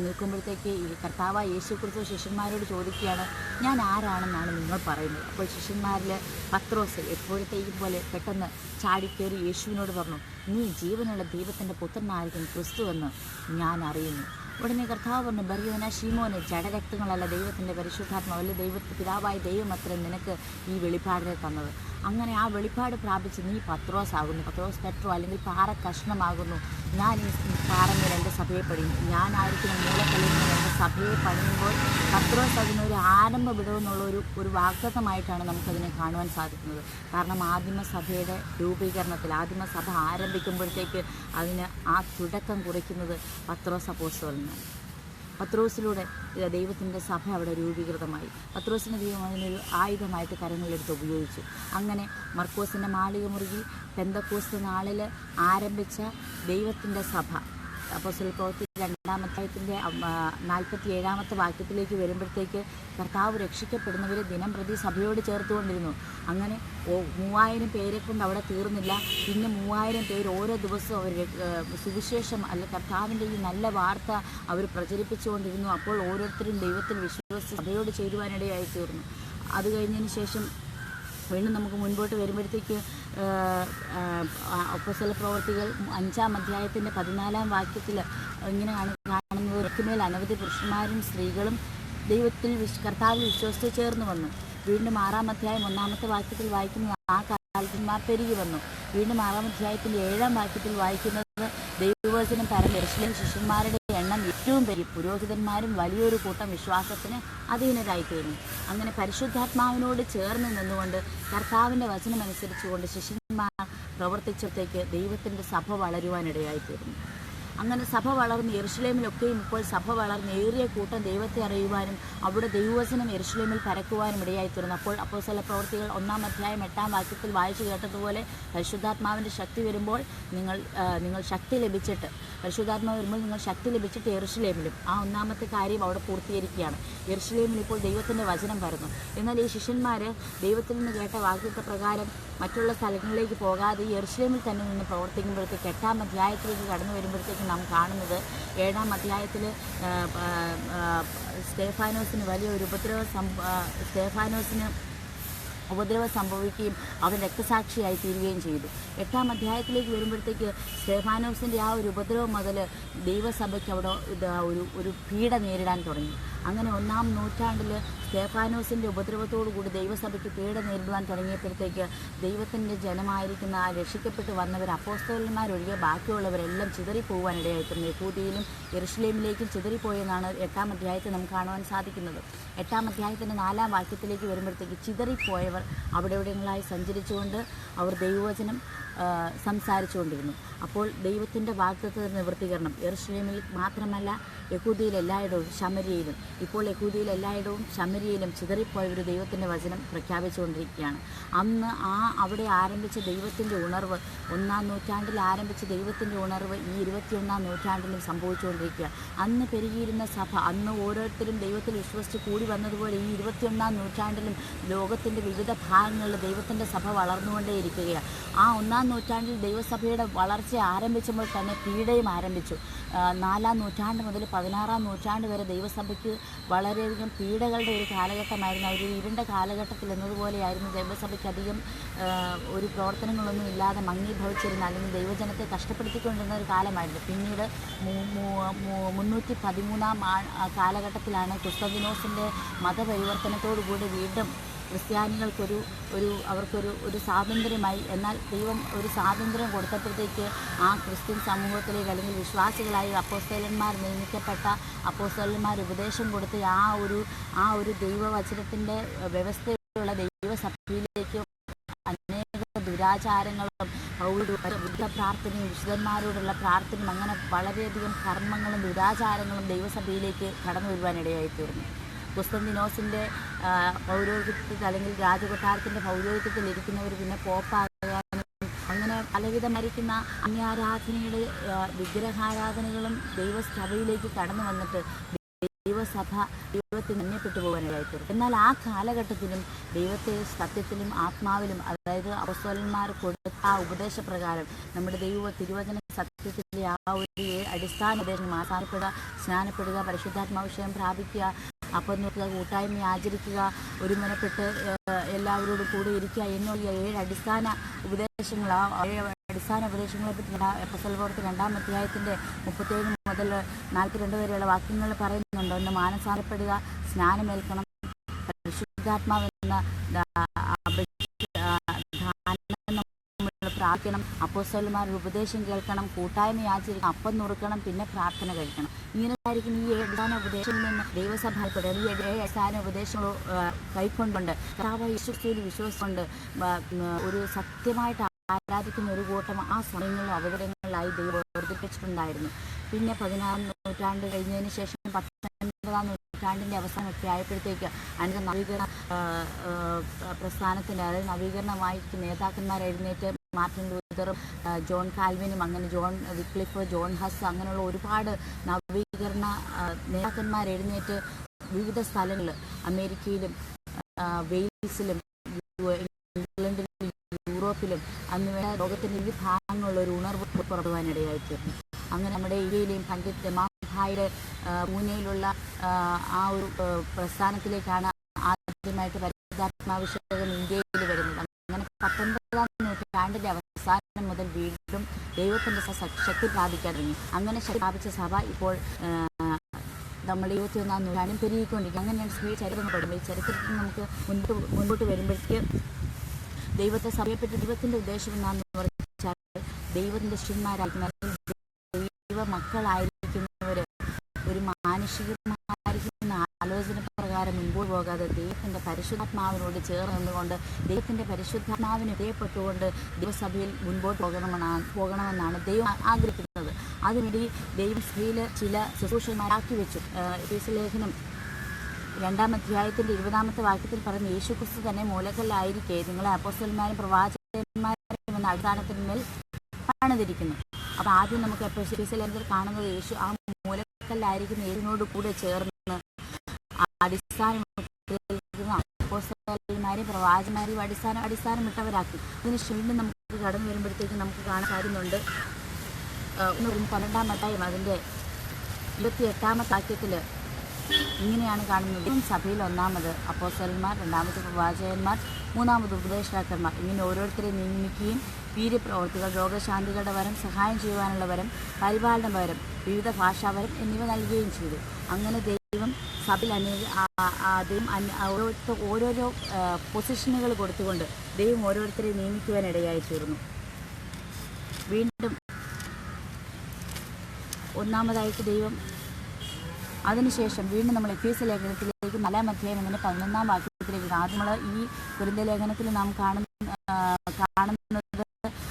നിൽക്കുമ്പോഴത്തേക്ക് ഈ കർത്താവായ യേശുക്രിസ്തു ശിഷ്യന്മാരോട് ചോദിക്കുകയാണ്, ഞാൻ ആരാണെന്നാണ് നിങ്ങൾ പറയുന്നത്? അപ്പോൾ ശിഷ്യന്മാരിൽ പത്രോസ് എപ്പോഴത്തേക്കും പോലെ പെട്ടെന്ന് ചാടിക്കേറി യേശുവിനോട് പറഞ്ഞു, നീ ജീവനുള്ള ദൈവത്തിൻ്റെ പുത്രനായിരിക്കും ക്രിസ്തു എന്ന് ഞാൻ അറിയുന്നു. ഉടനെ കർത്താവ് പറഞ്ഞു, ബർയോന ശീമോനെ, ജഡരക്തങ്ങളല്ല ദൈവത്തിൻ്റെ പരിശുദ്ധാത്മാവല്ല പിതാവായ ദൈവം അത്ര നിനക്ക് ഈ വെളിപ്പാടിനെ തന്നത്. അങ്ങനെ ആ വെളിപ്പാട് പ്രാപിച്ച് നീ പത്രോസ് ആകുന്നു, പത്രോസ് പെട്രോ അല്ലെങ്കിൽ പാറ കഷ്ണമാകുന്നു. ഞാൻ ഈ പാറമേൽ എൻ്റെ സഭയെ പണിയും, ഞാനായിരിക്കുന്ന മൂലക്കല്ലിൽ എൻ്റെ സഭയെ പണിയുമ്പോൾ പത്രോസ് അതിനൊരു ആരംഭ വിടവെന്നുള്ള ഒരു വാഗ്ദത്തമായിട്ടാണ് നമുക്കതിനെ കാണുവാൻ സാധിക്കുന്നത്. കാരണം ആദിമസഭയുടെ രൂപീകരണത്തിൽ ആദിമസഭ ആരംഭിക്കുമ്പോഴത്തേക്ക് അതിന് ആ തുടക്കം കുറിക്കുന്നത് പത്രോസ് അപ്പോസ്തലനാണ്. പത്രോസിലൂടെ ദൈവത്തിൻ്റെ സഭ അവിടെ രൂപീകൃതമായി. പത്രോസിൻ്റെ ദൈവം അതിനൊരു ആയുധമായിട്ട് കരങ്ങളിലെടുത്ത് ഉപയോഗിച്ചു. അങ്ങനെ മർക്കോസിൻ്റെ മാളികമുറിയിൽ പെന്തക്കോസ്ത് നാളിൽ ആരംഭിച്ച ദൈവത്തിൻ്റെ സഭ അപ്പോസ്തല പ്രവൃത്തി 2-ാം അധ്യായത്തിൻ്റെ 47-ാമത്തെ വാക്യത്തിലേക്ക് വരുമ്പോഴത്തേക്ക് കർത്താവ് രക്ഷിക്കപ്പെടുന്നവരെ ദിനം പ്രതി സഭയോട് ചേർത്തുകൊണ്ടിരുന്നു. അങ്ങനെ 3000 പേരെ കൊണ്ട് അവിടെ തീർന്നില്ല. പിന്നെ 3000 പേര് ഓരോ ദിവസവും അവർ സുവിശേഷം കർത്താവിൻ്റെ ഈ നല്ല വാർത്ത അവർ പ്രചരിപ്പിച്ചുകൊണ്ടിരുന്നു. അപ്പോൾ ഓരോരുത്തരും ദൈവത്തിൽ വിശ്വസിച്ച് സഭയോട് ചേരുവാനിടയായി തീർന്നു. അത് കഴിഞ്ഞതിന് ശേഷം വീണ്ടും നമുക്ക് മുൻപോട്ട് വരുമ്പോഴത്തേക്ക് അപ്പോസ്തല പ്രവൃത്തികൾ 5-ാം അധ്യായത്തിൻ്റെ 14-ാം വാക്യത്തിൽ ഇങ്ങനെയാണ് കാണുന്നത്. ഇവയ്ക്കുമേൽ അനവധി പുരുഷന്മാരും സ്ത്രീകളും ദൈവത്തിൽ കർത്താവിൽ വിശ്വസിച്ച് ചേർന്ന് വന്നു. വീണ്ടും 6-ാം അധ്യായം 1-ാമത്തെ വാക്യത്തിൽ വായിക്കുന്നത് ആ കാലന്മാർ പെരുകി വന്നു. വീണ്ടും 6-ാം അധ്യായത്തിൻ്റെ 7-ാം വാക്യത്തിൽ വായിക്കുന്നത് ദൈവവചനം പരന്ന യെരൂശലേം ശിഷ്യന്മാരുടെ എണ്ണം ഏറ്റവും പെരുകി, പുരോഹിതന്മാരും വലിയൊരു കൂട്ടം വിശ്വാസത്തിന് അധീനരായിത്തീർന്നു. അങ്ങനെ പരിശുദ്ധാത്മാവിനോട് ചേർന്ന് നിന്നുകൊണ്ട് കർത്താവിൻ്റെ വചനമനുസരിച്ചുകൊണ്ട് ശിഷ്യന്മാർ പ്രവർത്തിച്ചത്തേക്ക് ദൈവത്തിൻ്റെ സഭ വളരുവാനിടയായിത്തീർന്നു. അങ്ങനെ സഭ വളർന്ന് യെരൂശലേമിലൊക്കെയും ഇപ്പോൾ സഭ വളർന്ന് ഏറിയ കൂട്ടം ദൈവത്തെ അറിയുവാനും അവിടെ ദൈവവചനം യെരൂശലേമിൽ പരക്കുവാനും ഇടയായിത്തീർന്നു. അപ്പോൾ അപ്പോസ്തല പ്രവൃത്തികൾ 1-ാം അധ്യായം 8-ാം വാക്യത്തിൽ വായിച്ചു കേട്ടതുപോലെ പരിശുദ്ധാത്മാവിൻ്റെ ശക്തി വരുമ്പോൾ നിങ്ങൾ ശക്തി ലഭിച്ചിട്ട് പരിശുദ്ധാത്മാവ് വരുമ്പോൾ നിങ്ങൾ ശക്തി ലഭിച്ചിട്ട് യെരൂശലേമിലും ആ 1-ാമത്തെ കാര്യം അവിടെ പൂർത്തീകരിക്കുകയാണ്. യെരൂശലേമിൽ ഇപ്പോൾ ദൈവത്തിൻ്റെ വചനം പരന്നു. എന്നാൽ ഈ ശിഷ്യന്മാർ ദൈവത്തിൽ നിന്ന് കേട്ട വാക്യത്തെ പ്രകാരം മറ്റുള്ള സ്ഥലങ്ങളിലേക്ക് പോകാതെ യെരൂശലേമിൽ തന്നെ നിന്ന് പ്രവർത്തിക്കുമ്പോഴത്തേക്ക് 8-ാം അധ്യായത്തിലേക്ക് കടന്നു വരുമ്പോഴത്തേക്ക് നാം കാണുന്നത് 7-ാം അധ്യായത്തിൽ സ്തേഫാനോസിന് വലിയൊരു ഉപദ്രവം സംഭവിക്കുകയും അവൻ രക്തസാക്ഷിയായി തീരുകയും ചെയ്തു. 8-ാം അധ്യായത്തിലേക്ക് വരുമ്പോഴത്തേക്ക് സ്തേഫാനോസിൻ്റെ ആ ഒരു ഉപദ്രവം മുതൽ ദൈവസഭയ്ക്ക് അവിടെ ഒരു പീഡ നേരിടാൻ തുടങ്ങി. അങ്ങനെ 1-ാം നൂറ്റാണ്ടിൽ സ്തേഫാനോസിൻ്റെ ഉപദ്രവത്തോടു കൂടി ദൈവസഭയ്ക്ക് പീഡ നേരിടുവാൻ തുടങ്ങിയപ്പോഴത്തേക്ക് ദൈവത്തിൻ്റെ ജനമായിരിക്കുന്ന ആ രക്ഷിക്കപ്പെട്ട് വന്നവർ അപ്പോസ്തലന്മാരൊഴികെ ബാക്കിയുള്ളവരെല്ലാം ചിതറിപ്പോവാനിടയായിട്ടുണ്ട്. യഹൂദിയിലും യെരൂശലേമിലേക്കും ചിതറിപ്പോയെന്നാണ് 8-ാം അധ്യായത്തിൽ നമുക്ക് കാണുവാൻ സാധിക്കുന്നത്. 8-ാം അധ്യായത്തിൻ്റെ 4-ാം വാക്യത്തിലേക്ക് വരുമ്പോഴത്തേക്ക് ചിതറിപ്പോയവർ അവിടെ എവിടെയെങ്കിലായി സഞ്ചരിച്ചുകൊണ്ട് അവർ ദൈവവചനം സംസാരിച്ചുകൊണ്ടിരുന്നു. അപ്പോൾ ദൈവത്തിൻ്റെ വാഗ്ദത്ത നിവൃത്തീകരണം യെരൂശലേമിൽ മാത്രമല്ല യഹൂദിയിൽ എല്ലായിടവും ശമര്യയിലും ഇപ്പോൾ യഹൂദിയിൽ എല്ലായിടവും ശമര്യയിലും ചിതറിപ്പോയവർ ദൈവത്തിൻ്റെ വചനം പ്രഖ്യാപിച്ചുകൊണ്ടിരിക്കുകയാണ്. അന്ന് അവിടെ ആരംഭിച്ച ദൈവത്തിൻ്റെ ഉണർവ് 1-ാം നൂറ്റാണ്ടിൽ ആരംഭിച്ച ദൈവത്തിൻ്റെ ഉണർവ് ഈ 21-ാം നൂറ്റാണ്ടിലും സംഭവിച്ചുകൊണ്ടിരിക്കുക. അന്ന് പെരുകിയിരുന്ന സഭ അന്ന് ഓരോരുത്തരും ദൈവത്തിൽ വിശ്വസിച്ച് കൂടി വന്നതുപോലെ ഈ 21-ാം നൂറ്റാണ്ടിലും ലോകത്തിൻ്റെ വിവിധ ഭാഗങ്ങളിൽ ദൈവത്തിൻ്റെ സഭ വളർന്നുകൊണ്ടേയിരിക്കുകയാണ്. ആ 1-ാം നൂറ്റാണ്ടിൽ ദൈവസഭയുടെ വളർച്ച ആരംഭിച്ചപ്പോൾ തന്നെ പീഡയും ആരംഭിച്ചു. 4-ാം നൂറ്റാണ്ട് മുതൽ 16-ാം നൂറ്റാണ്ട് വരെ ദൈവസഭയ്ക്ക് വളരെയധികം പീഡകളുടെ ഒരു കാലഘട്ടമായിരുന്നു. ഒരു ഇരുണ്ട കാലഘട്ടത്തിൽ എന്നതുപോലെയായിരുന്നു. ദൈവസഭയ്ക്ക് അധികം ഒരു പ്രവർത്തനങ്ങളൊന്നും ഇല്ലാതെ മങ്ങീഭവിച്ചിരുന്ന അല്ലെങ്കിൽ ദൈവജനത്തെ കഷ്ടപ്പെടുത്തിക്കൊണ്ടിരുന്ന ഒരു കാലമായിരുന്നു. പിന്നീട് 313-ാം കാലഘട്ടത്തിലാണ് കുസ്തന്തിനോസിൻ്റെ മതപരിവർത്തനത്തോടുകൂടി വീണ്ടും ക്രിസ്ത്യാനികൾക്കൊരു സ്വാതന്ത്ര്യമായി. എന്നാൽ ദൈവം ഒരു സ്വാതന്ത്ര്യം കൊടുത്തപ്പോഴത്തേക്ക് ആ ക്രിസ്ത്യൻ സമൂഹത്തിലേക്ക് അല്ലെങ്കിൽ വിശ്വാസികളായി അപ്പോസ്തലന്മാർ നിയമിക്കപ്പെട്ട അപ്പോസ്തലന്മാർ ഉപദേശം കൊടുത്ത് ആ ഒരു ദൈവവചനത്തിൻ്റെ വ്യവസ്ഥയുള്ള ദൈവസഭയിലേക്ക് അനേക ദുരാചാരങ്ങളും ബുദ്ധ പ്രാർത്ഥനയും വിശുദ്ധന്മാരോടുള്ള പ്രാർത്ഥനയും അങ്ങനെ വളരെയധികം കർമ്മങ്ങളും ദുരാചാരങ്ങളും ദൈവസഭയിലേക്ക് കടന്നു വരുവാനിടയായി തീർന്നു. കുസ്തന്തിനോസിൻ്റെ പൗരോഹിത്യത്തിൽ അല്ലെങ്കിൽ രാജകൊട്ടാരത്തിൻ്റെ പൗരോഹിത്യത്തിൽ ഇരിക്കുന്നവർ പിന്നെ പോപ്പാകാനും അങ്ങനെ പലവിധമായിരിക്കുന്ന അന്യാരാധനയുടെ വിഗ്രഹാരാധനകളും ദൈവസഭയിലേക്ക് കടന്നു വന്നിട്ട് ദൈവസഭ ദൈവത്തിൽ നിന്നപ്പെട്ടു പോകാനിടയായിത്തീർന്നു. എന്നാൽ ആ കാലഘട്ടത്തിലും ദൈവത്തെ സത്യത്തിലും ആത്മാവിലും അതായത് അപ്പോസ്തലന്മാർ കൊടുത്ത ആ ഉപദേശപ്രകാരം നമ്മുടെ തിരുവചന സത്യത്തിലെ ആ ഒരു അടിസ്ഥാന ഉപദേശം സ്നാനപ്പെടുക, പരിശുദ്ധാത്മാവിഷയം പ്രാപിക്കുക, അപ്പം നോക്കുക, കൂട്ടായ്മ ആചരിക്കുക, ഒരുമനപ്പെട്ട് എല്ലാവരോടും കൂടി ഇരിക്കുക എന്നുള്ള 7 അടിസ്ഥാന ഉപദേശങ്ങൾ അടിസ്ഥാന ഉപദേശങ്ങളെ പറ്റി അപ്പോസ്തല പ്രവൃത്തി 2-ാം അധ്യായത്തിൻ്റെ 37 മുതൽ 42 വരെയുള്ള വാക്യങ്ങൾ പറയുന്നുണ്ട്. ഒന്ന് മാനസാന്തരപ്പെടുക, സ്നാനമേൽക്കണം, പരിശുദ്ധാത്മാവെന്ന പ്രാർത്ഥിക്കണം, അപ്പോസ്തലന്മാരുടെ ഉപദേശം കേൾക്കണം, കൂട്ടായ്മ ആചരിക്കണം, അപ്പം നുറുക്കണം, പിന്നെ പ്രാർത്ഥന കഴിക്കണം. ഇങ്ങനെയായിരിക്കും ഈ അടിസ്ഥാന ഉപദേശങ്ങളിൽ നിന്ന് ദൈവസഭപ്പെടുക. ഈ അടിസ്ഥാന ഉപദേശങ്ങൾ കൈക്കൊണ്ടുകൊണ്ട് യേശുക്രിസ്തുവിൽ വിശ്വസിച്ചുകൊണ്ട് ഒരു സത്യമായിട്ട് ആരാധിക്കുന്ന ഒരു കൂട്ടം ആ സമയങ്ങളിലും അവതരങ്ങളിലായി ദൈവം വർദ്ധിപ്പിച്ചിട്ടുണ്ടായിരുന്നു. പിന്നെ 16-ാം നൂറ്റാണ്ട് കഴിഞ്ഞതിന് ശേഷം 19-ാം നൂറ്റാണ്ടിൻ്റെ അവസാനമൊക്കെ ആയപ്പോഴത്തേക്ക് അതിൻ്റെ നവീകരണ പ്രസ്ഥാനത്തിൻ്റെ അതായത് നവീകരണമായി നേതാക്കന്മാർ എഴുന്നേറ്റ് മാർട്ടിൻ ലൂഥർ, ലൂതറും ജോൺ കാൽവിനും അങ്ങനെ ജോൺ വിക്ലിഫ്, ജോൺ ഹസ് അങ്ങനെയുള്ള ഒരുപാട് നവീകരണ നേതാക്കന്മാർ എഴുന്നേറ്റ് വിവിധ സ്ഥലങ്ങളിൽ അമേരിക്കയിലും വെയിൽസിലും ഇംഗ്ലണ്ടിലും യൂറോപ്പിലും അന്ന് വേണ്ട ലോകത്തിൻ്റെ വിവിധ ഭാഗങ്ങളുള്ള ഒരു ഉണർവ് പുറത്തുവാനിടയായിത്തീർന്നു. അങ്ങനെ നമ്മുടെ ഇന്ത്യയിലെയും പണ്ഡിറ്റ് രമാഭായിയുടെ പൂനെയിലുള്ള ആ ഒരു പ്രസ്ഥാനത്തിലേക്കാണ് ആദ്യമായിട്ട് പരിശുദ്ധാത്മാഭിഷേകം ഇന്ത്യയിൽ വരുന്നത്. അങ്ങനെ 19-ാം നൂറ്റാണ്ടിൻ്റെ അവസാനം മുതൽ വീണ്ടും ദൈവത്തിൻ്റെ ശക്തി പ്രാപിക്കാൻ തുടങ്ങി. അങ്ങനെ ശക്തി പ്രാപിച്ച സഭ ഇപ്പോൾ നമ്മൾ 21-ാം നൂറ്റാണ്ടും പെരുകിക്കൊണ്ടിരിക്കും. അങ്ങനെയാണ് ചരിത്രം പഠിക്കുന്നത്. ഈ ചരിത്രത്തിൽ നമുക്ക് മുൻപോട്ട് വരുമ്പോഴേക്ക് ദൈവത്തെ സഭയെപ്പറ്റി ദൈവത്തിൻ്റെ ഉദ്ദേശം എന്താണെന്ന് പറഞ്ഞാൽ ദൈവത്തിൻ്റെ ശിഷ്യന്മാരായിരിക്കുന്ന ദൈവ മക്കളായിരിക്കുന്നവർ ഒരു മാനുഷികമായിരിക്കുന്ന ആലോചന പ്രകാരം മുൻപോട്ട് പോകാതെ ദൈവത്തിൻ്റെ പരിശുദ്ധാത്മാവിനോട് ചേർന്ന് നിന്നുകൊണ്ട് ദൈവത്തിൻ്റെ പരിശുദ്ധാത്മാവിന് ഇതയപ്പെട്ടുകൊണ്ട് ദൈവസഭയിൽ മുൻപോട്ട് പോകണമെന്നാണ് ദൈവം ആഗ്രഹിക്കുന്നത്. അതിനുവേണ്ടി ദൈവം സഭയിൽ ചില ശുശ്രൂഷന്മാരാക്കി വെച്ചു. എഫേസ്യ ലേഖനം 2-ാം അധ്യായത്തിൻ്റെ 20-ാമത്തെ വാക്യത്തിൽ പറയുന്ന യേശുക്രിസ്തു തന്നെ മൂലക്കല്ലായിരിക്കെ നിങ്ങളെ അപ്പോസ്തലന്മാരും പ്രവാചകന്മാരും എന്ന അടിസ്ഥാനത്തിന്മേൽ പണിതിരിക്കുന്നു. അപ്പോൾ ആദ്യം നമുക്ക് എഫേസ്യ ലേഖനത്തിൽ കാണുന്നത് യേശു ആ മൂലക്കല്ലായിരിക്കുന്ന യേശുവിനോട് കൂടെ ചേർന്ന് അടിസ്ഥാനം അപ്പോസ്തലന്മാരെയും പ്രവാചകന്മാരെയും അടിസ്ഥാനമിട്ടവരാക്കി. അതിന് വീണ്ടും നമുക്ക് കടന്നു വരുമ്പോഴത്തേക്കും നമുക്ക് കാണാൻ സാധിക്കുന്നുണ്ട്. 12-ാം അധ്യായം അതിൻ്റെ 28-ാമത്തെ വാക്യത്തിൽ ഇങ്ങനെയാണ് കാണുന്നത്. സഭയിൽ 1-ാമത് അപ്പോസ്തലന്മാർ, 2-ാമത് പ്രവാചകന്മാർ, 3-ാമത് ഉപദേഷ്ടാക്കന്മാർ, ഇങ്ങനെ ഓരോരുത്തരെ നിയമിക്കുകയും വീര്യപ്രവർത്തികൾ, രോഗശാന്തികളുടെ വരം, സഹായം ചെയ്യുവാനുള്ള വരം, പരിപാലന വരം, വിവിധ ഭാഷാവരം എന്നിവ നൽകുകയും ചെയ്തു. അങ്ങനെ ദൈവം സഭയിൽ ഓരോരോ പൊസിഷനുകൾ കൊടുത്തുകൊണ്ട് ദൈവം ഓരോരുത്തരെ നിയമിക്കുവാനിടയായി തീർന്നു. വീണ്ടും ഒന്നാമതായിട്ട് ദൈവം അതിനുശേഷം വീണ്ടും നമ്മൾ എഫേസ്യ ലേഖനത്തിലേക്ക് 4-ാം അധ്യായം 11-ാം വാക്യത്തിലേക്ക് ആദ്യം നമ്മൾ ഈ കൊരിന്ത്യ ലേഖനത്തിൽ നാം കാണുന്നത്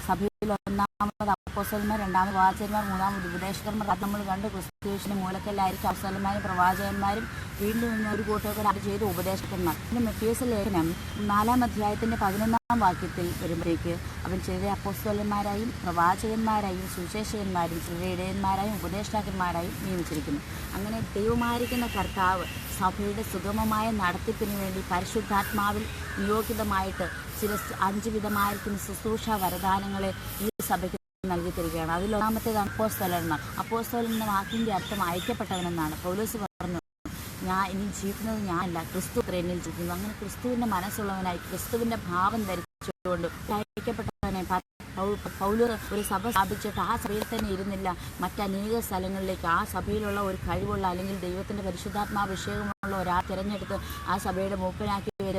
സഭയിൽ 1-ാമത് അപ്പോസ്തലന്മാർ, 2-ാമത് പ്രവാചകന്മാർ, 3-ാമത് ഉപദേശകന്മാർ. അത് നമ്മൾ കണ്ട് ക്രിസ്തുവിന്റെ മൂലക്കല്ലായിരിക്കും അപ്പോസ്തലന്മാരും പ്രവാചകന്മാരും വീണ്ടും ഒരു കൂട്ടമൊക്കെ അത് ചെയ്ത് ഉപദേശകന്മാർ. പിന്നെ എഫേസ്യ ലേഖനം 4-ാം അധ്യായത്തിൻ്റെ 11-ാം വാക്യത്തിൽ വരുമ്പോഴേക്ക് അവൻ ചിലരെ അപ്പോസ്തലന്മാരായും പ്രവാചകന്മാരായും സുവിശേഷകന്മാരും ചിലരെ ഇടയന്മാരായും ഉപദേഷ്ടാക്കന്മാരായും നിയമിച്ചിരിക്കുന്നു. അങ്ങനെ ദൈവമായിരിക്കുന്ന കർത്താവ് സഭയുടെ സുഗമമായ നടത്തിപ്പിന് വേണ്ടി പരിശുദ്ധാത്മാവിൽ നിയോഗിതമായിട്ട് ചില 5 വിധമായിരിക്കുന്ന ശുശ്രൂഷ വരദാനങ്ങളെ ഈ സഭയ്ക്ക് നൽകി തരികയാണ്. അതിൽ ഒന്നാമത്തേതാണ് അപ്പോസ്തലന്മാർ. അപ്പോസ്തലൻ എന്ന വാക്കിൻ്റെ അർത്ഥം അയക്കപ്പെട്ടവനെന്നാണ്. പൗലോസ് പറഞ്ഞു, ഞാൻ ഇനി ജീവിക്കുന്നത് ഞാനല്ല, ക്രിസ്തു എന്നിൽ ജീവിക്കുന്നു. അങ്ങനെ ക്രിസ്തുവിൻ്റെ മനസ്സുള്ളവനായി ക്രിസ്തുവിൻ്റെ ഭാവം ധരിച്ചുകൊണ്ട് അയക്കപ്പെട്ടവനെ പൗലോസ് ഒരു സഭ സ്ഥാപിച്ചിട്ട് ആ സഭയിൽ തന്നെ ഇരുന്നില്ല, മറ്റനേക സ്ഥലങ്ങളിലേക്ക് ആ സഭയിലുള്ള ഒരു കഴിവുള്ള അല്ലെങ്കിൽ ദൈവത്തിൻ്റെ പരിശുദ്ധാത്മാഭിഷേകമുള്ള ഒരാൾ തിരഞ്ഞെടുത്ത് ആ സഭയുടെ മൂപ്പനാക്കിയവർ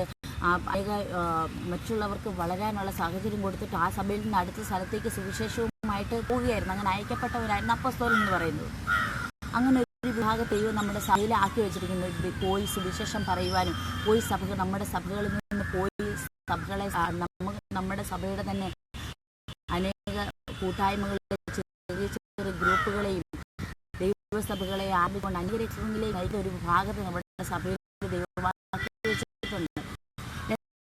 മറ്റുള്ളവർക്ക് വളരാനുള്ള സാഹചര്യം കൊടുത്തിട്ട് ആ സഭയിൽ നിന്ന് അടുത്ത സ്ഥലത്തേക്ക് സുവിശേഷവുമായിട്ട് പോവുകയായിരുന്നു. അങ്ങനെ അയക്കപ്പെട്ടവരായിരുന്നു അപ്പോസ്തലൻ എന്ന് പറയുന്നത്. അങ്ങനെ ഒരു വിഭാഗത്തെ ദൈവം നമ്മുടെ സഭയിൽ ആക്കി വെച്ചിരിക്കുന്നത് പോയി സുവിശേഷം പറയുവാനും പോയി നമ്മുടെ സഭകളിൽ നിന്ന് പോയി സഭകളെ നമ്മുടെ സഭയുടെ തന്നെ അനേക കൂട്ടായ്മകളെ ചെറിയ ചെറിയ ഗ്രൂപ്പുകളെയും ദൈവസഭകളെ ആദ്യകൊണ്ട് അന്യരക്ഷങ്ങളിലേക്ക് നയിക്കുന്ന ഒരു വിഭാഗത്തെ നമ്മുടെ സഭയിൽ ദൈവമാക്കി വെച്ചിട്ടുണ്ട്.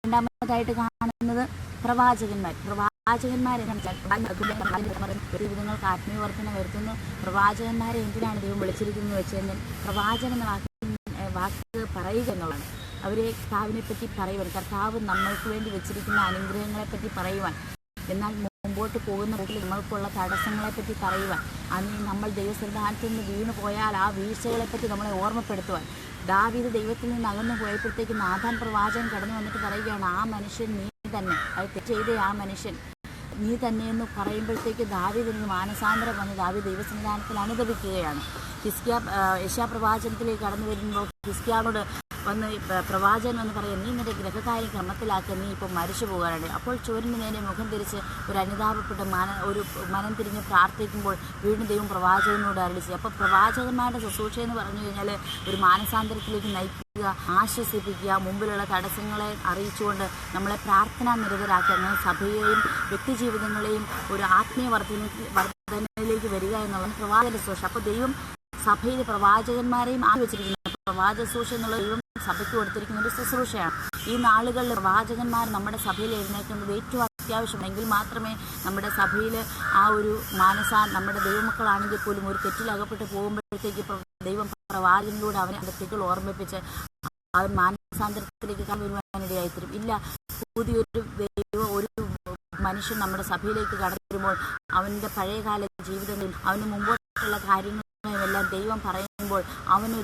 രണ്ടാമതായിട്ട് കാണുന്നത് പ്രവാചകന്മാരെ വിധങ്ങൾക്ക് ആത്മീയവർദ്ധന വരുത്തുന്നു. പ്രവാചകന്മാരെ എന്തിനാണ് ദൈവം വിളിച്ചിരിക്കുന്നത് വെച്ച് കഴിഞ്ഞാൽ പ്രവാചകൻ എന്ന വാക്ക് പറയുക എന്നുള്ളതാണ്. അവരെ കർത്താവിനെപ്പറ്റി പറയുവാൻ, കർത്താവ് നമ്മൾക്ക് വേണ്ടി വെച്ചിരിക്കുന്ന അനുഗ്രഹങ്ങളെപ്പറ്റി പറയുവാൻ, എന്നാൽ മുമ്പോട്ട് പോകുന്ന വഴിയിൽ നമ്മൾക്കുള്ള തടസ്സങ്ങളെപ്പറ്റി പറയുവാൻ, നമ്മൾ ദൈവസന്നിധാനത്തിൽ നിന്ന് വീണു പോയാൽ ആ വീഴ്ചകളെപ്പറ്റി നമ്മളെ ഓർമ്മപ്പെടുത്തുവാൻ. ദാവീദ് ദൈവത്തിൽ നിന്ന് അകന്നു പോയപ്പോഴത്തേക്ക് നാഥാൻ പ്രവാചകൻ കടന്നു വന്നിട്ട് പറയുകയാണ്, ആ മനുഷ്യൻ നീ തന്നെ, അത് തെറ്റ് ചെയ്ത ആ മനുഷ്യൻ നീ തന്നെ എന്ന് പറയുമ്പോഴത്തേക്ക് ദാവീദിന് മാനസാന്തരം വന്ന് ദാവീദ് ദൈവസന്നിധാനത്തിൽ അനുദപിക്കുകയാണ്. യെശയ്യാ പ്രവാചനത്തിലേക്ക് കടന്നു വരുമ്പോൾ ഹിസ്കിയാവോട് വന്ന് പ്രവാചകൻ എന്ന് പറയാം, നീ നിന്റെ ഗ്രഹകാര്യം ക്രമത്തിലാക്കുക, നീ ഇപ്പോൾ മരിച്ചു പോകാനാണ്. അപ്പോൾ ചുവരിന് നേരെ മുഖം തിരിച്ച് ഒരു അനുതാപപ്പെട്ട് മനം തിരിഞ്ഞ് പ്രാർത്ഥിക്കുമ്പോൾ വീണ്ടും ദൈവം പ്രവാചകനോട് അരുളിച്ചു. അപ്പോൾ പ്രവാചകന്മാരുടെ ശുശ്രൂഷ എന്ന് പറഞ്ഞു കഴിഞ്ഞാൽ ഒരു മാനസാന്തരത്തിലേക്ക് നയിക്കുക, ആശ്വസിപ്പിക്കുക, മുമ്പിലുള്ള തടസ്സങ്ങളെ അറിയിച്ചുകൊണ്ട് നമ്മളെ പ്രാർത്ഥനാ നിരതരാക്കുക, അങ്ങനെ സഭയെയും വ്യക്തിജീവിതങ്ങളെയും ഒരു ആത്മീയ വർധനയിലേക്ക് വരിക എന്നുള്ളത് പ്രവാചക ശുശ്രൂഷ. അപ്പോൾ ദൈവം സഭയിൽ പ്രവാചകന്മാരെയും ആക്കി വെച്ചിരിക്കുന്നു. പ്രവാചക ശുശ്രൂഷ എന്നുള്ള ദൈവം സഭയ്ക്ക് കൊടുത്തിരിക്കുന്ന ഒരു ശുശ്രൂഷയാണ്. ഈ നാളുകളിൽ പ്രവാചകന്മാർ നമ്മുടെ സഭയിൽ എഴുന്നേൽക്കുന്നത് ഏറ്റവും അത്യാവശ്യമെങ്കിൽ മാത്രമേ നമ്മുടെ സഭയിൽ ആ ഒരു നമ്മുടെ ദൈവമക്കളാണെങ്കിൽ പോലും ഒരു തെറ്റിലകപ്പെട്ട് പോകുമ്പോഴത്തേക്ക് ദൈവം പ്രവാചകനിലൂടെ അവനെ അതിൻ്റെ തെറ്റുകൾ ഓർമ്മിപ്പിച്ച് അവൻ മാനസാന്തരത്തിലേക്ക് വരുവാനിടയായിത്തരും. ഇല്ല, പുതിയൊരു ഒരു മനുഷ്യൻ നമ്മുടെ സഭയിലേക്ക് കടന്നു വരുമ്പോൾ അവൻ്റെ പഴയകാല ജീവിതങ്ങളിൽ അവന് മുമ്പോട്ടുള്ള കാര്യങ്ങളെല്ലാം ദൈവം പറയുമ്പോൾ അങ്ങനെ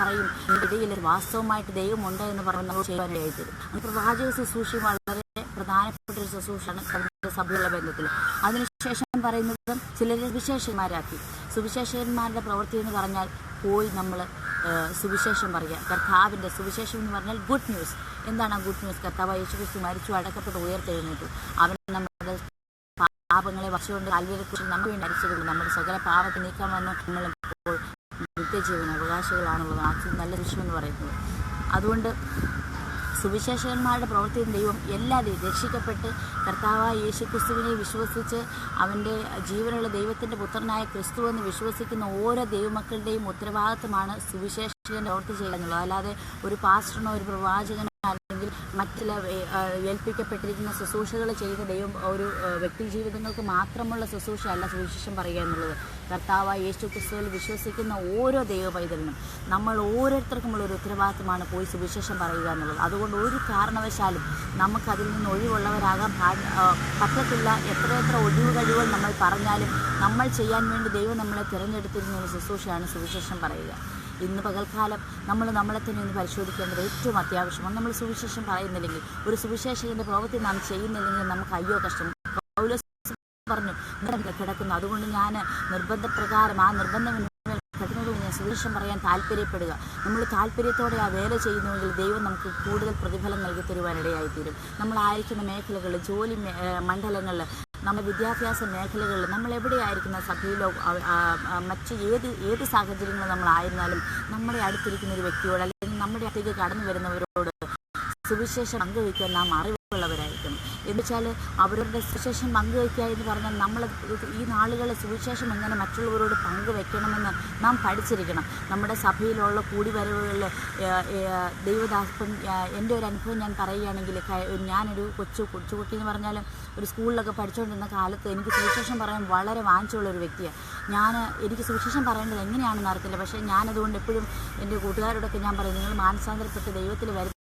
പറയും, ഇടയിൽ വാസ്തവമായിട്ട് ദൈവമുണ്ട് എന്ന് പറഞ്ഞ് നമ്മൾ ചെയ്യാനിടയായിത്തരും. പ്രവാചക ശുശ്രൂഷ വളരെ പ്രധാനപ്പെട്ട ഒരു ശുശ്രൂഷയാണ് സഭയുള്ള ബന്ധത്തിൽ. അതിനുശേഷം പറയുന്നത് ചിലരെ സുവിശേഷന്മാരാക്കി. സുവിശേഷന്മാരുടെ പ്രവൃത്തി എന്ന് പറഞ്ഞാൽ പോയി നമ്മൾ സുവിശേഷം പറയുക. കർത്താവിൻ്റെ സുവിശേഷം എന്ന് പറഞ്ഞാൽ ഗുഡ് ന്യൂസ്. എന്താണ് ആ ഗുഡ് ന്യൂസ്? കർത്താവ് യേശുക്രിസ്തു മരിച്ചു, അടക്കപ്പെട്ട്, ഉയർത്തെഴുന്നേറ്റു. അവൻ നമ്മുടെ പാപങ്ങളെ വശമുണ്ട് കാൽവരിക്കുറിച്ച് നമുക്ക് വേണ്ടി മരിച്ചതുള്ളൂ. നമ്മുടെ സകല പാപത്തെ നീക്കാൻ വന്ന് നമ്മളിപ്പോൾ നിത്യജീവന അവകാശികളാണുള്ളത്. നല്ല വിഷയം എന്ന് പറയുന്നത്. അതുകൊണ്ട് സുവിശേഷകന്മാരുടെ പ്രവൃത്തിയും ദൈവം എല്ലാവരും രക്ഷിക്കപ്പെട്ട് കർത്താവായ യേശുക്രിസ്തുവിനെ വിശ്വസിച്ച് അവൻ്റെ ജീവനുള്ള ദൈവത്തിൻ്റെ പുത്രനായ ക്രിസ്തു എന്ന് വിശ്വസിക്കുന്ന ഓരോ ദൈവമക്കളുടെയും ഉത്തരവാദിത്തമാണ് സുവിശേഷകൻ്റെ പ്രവൃത്തി ചെയ്യുക എന്നുള്ളത്. അല്ലാതെ ഒരു പാസ്റ്ററിനോ ഒരു പ്രവാചകനോ അല്ലെങ്കിൽ മറ്റുള്ള ഏൽപ്പിക്കപ്പെട്ടിരിക്കുന്ന ശുശ്രൂഷകൾ ചെയ്യുന്ന ഒരു വ്യക്തി ജീവിതങ്ങൾക്ക് മാത്രമുള്ള ശുശ്രൂഷയല്ല സുവിശേഷം പറയുക എന്നുള്ളത്. കർത്താവായ യേശുക്രിസ്തുവിൽ വിശ്വസിക്കുന്ന ഓരോ ദൈവ പൈതലിനും നമ്മൾ ഓരോരുത്തർക്കുമുള്ള ഒരു ഉത്തരവാദിത്തമാണ് പോയി സുവിശേഷം പറയുക എന്നുള്ളത്. അതുകൊണ്ട് ഒരു കാരണവശാലും നമുക്കതിൽ നിന്ന് ഒഴിവുള്ളവരാകാൻ പറ്റത്തില്ല. എത്രയെത്ര ഒഴിവ് കഴിവുകൾ നമ്മൾ പറഞ്ഞാലും നമ്മൾ ചെയ്യാൻ വേണ്ടി ദൈവം നമ്മളെ തിരഞ്ഞെടുത്തിരുന്ന ഒരു ശുശ്രൂഷയാണ് സുവിശേഷം പറയുക. ഇന്ന് പകൽക്കാലം നമ്മളെ തന്നെ ഒന്ന് പരിശോധിക്കേണ്ടത് ഏറ്റവും അത്യാവശ്യമാണ്. നമ്മൾ സുവിശേഷം പറയുന്നില്ലെങ്കിൽ, ഒരു സുവിശേഷകൻ്റെ പ്രവൃത്തി നാം ചെയ്യുന്നില്ലെങ്കിൽ നമുക്ക് അയ്യോ കഷ്ടം. പൗലോസ് പറഞ്ഞു കിടക്കുന്നു, അതുകൊണ്ട് ഞാൻ നിർബന്ധപ്രകാരം ആ നിർബന്ധം കിടന്നതുകൊണ്ട് ഞാൻ സുവിശേഷം പറയാൻ താല്പര്യപ്പെടുക. നമ്മൾ താല്പര്യത്തോടെ ആ വേല ചെയ്യുന്നുവെങ്കിൽ ദൈവം നമുക്ക് കൂടുതൽ പ്രതിഫലം നൽകി തരുവാനിടയായിത്തീരും. നമ്മളായിരിക്കുന്ന മേഖലകളിൽ, ജോലി മണ്ഡലങ്ങളിൽ, നമ്മുടെ വിദ്യാഭ്യാസ മേഖലകളിൽ, നമ്മൾ എവിടെയായിരിക്കുന്ന സഭയിലോ മറ്റ് ഏത് സാഹചര്യങ്ങളും നമ്മളായിരുന്നാലും നമ്മുടെ അടുത്തിരിക്കുന്ന ഒരു വ്യക്തിയോട് അല്ലെങ്കിൽ നമ്മുടെ അടുത്തേക്ക് കടന്നു വരുന്നവരോട് സുവിശേഷം പങ്കുവയ്ക്കാൻ നാം അറിവുള്ളവരായിരിക്കണം. എന്നുവെച്ചാൽ അവരുടെ സുവിശേഷം പങ്കുവയ്ക്കുക എന്ന് പറഞ്ഞാൽ നമ്മൾ ഈ നാളുകളിൽ സുവിശേഷം എങ്ങനെ മറ്റുള്ളവരോട് പങ്കുവെക്കണമെന്ന് നാം പഠിച്ചിരിക്കണം. നമ്മുടെ സഭയിലുള്ള കൂടിവരവുകളിൽ ദൈവദാസം എൻ്റെ ഒരു അനുഭവം ഞാൻ പറയുകയാണെങ്കിൽ, ഞാനൊരു കൊച്ചുകുട്ടി എന്ന് പറഞ്ഞാൽ ഒരു സ്കൂളിലൊക്കെ പഠിച്ചുകൊണ്ടിരുന്ന കാലത്ത് എനിക്ക് സുവിശേഷം പറയാൻ വളരെ വാഞ്ചുള്ളൊരു വ്യക്തിയാണ്. എനിക്ക് സുവിശേഷം പറയേണ്ടത് എങ്ങനെയാണെന്ന് അറിയത്തില്ല. പക്ഷേ ഞാനതുകൊണ്ട് എപ്പോഴും എൻ്റെ കൂട്ടുകാരോടൊക്കെ ഞാൻ പറയും, നിങ്ങൾ മാനസാന്തരപ്പെട്ട് ദൈവത്തിൽ വരുന്നില്ലെങ്കിൽ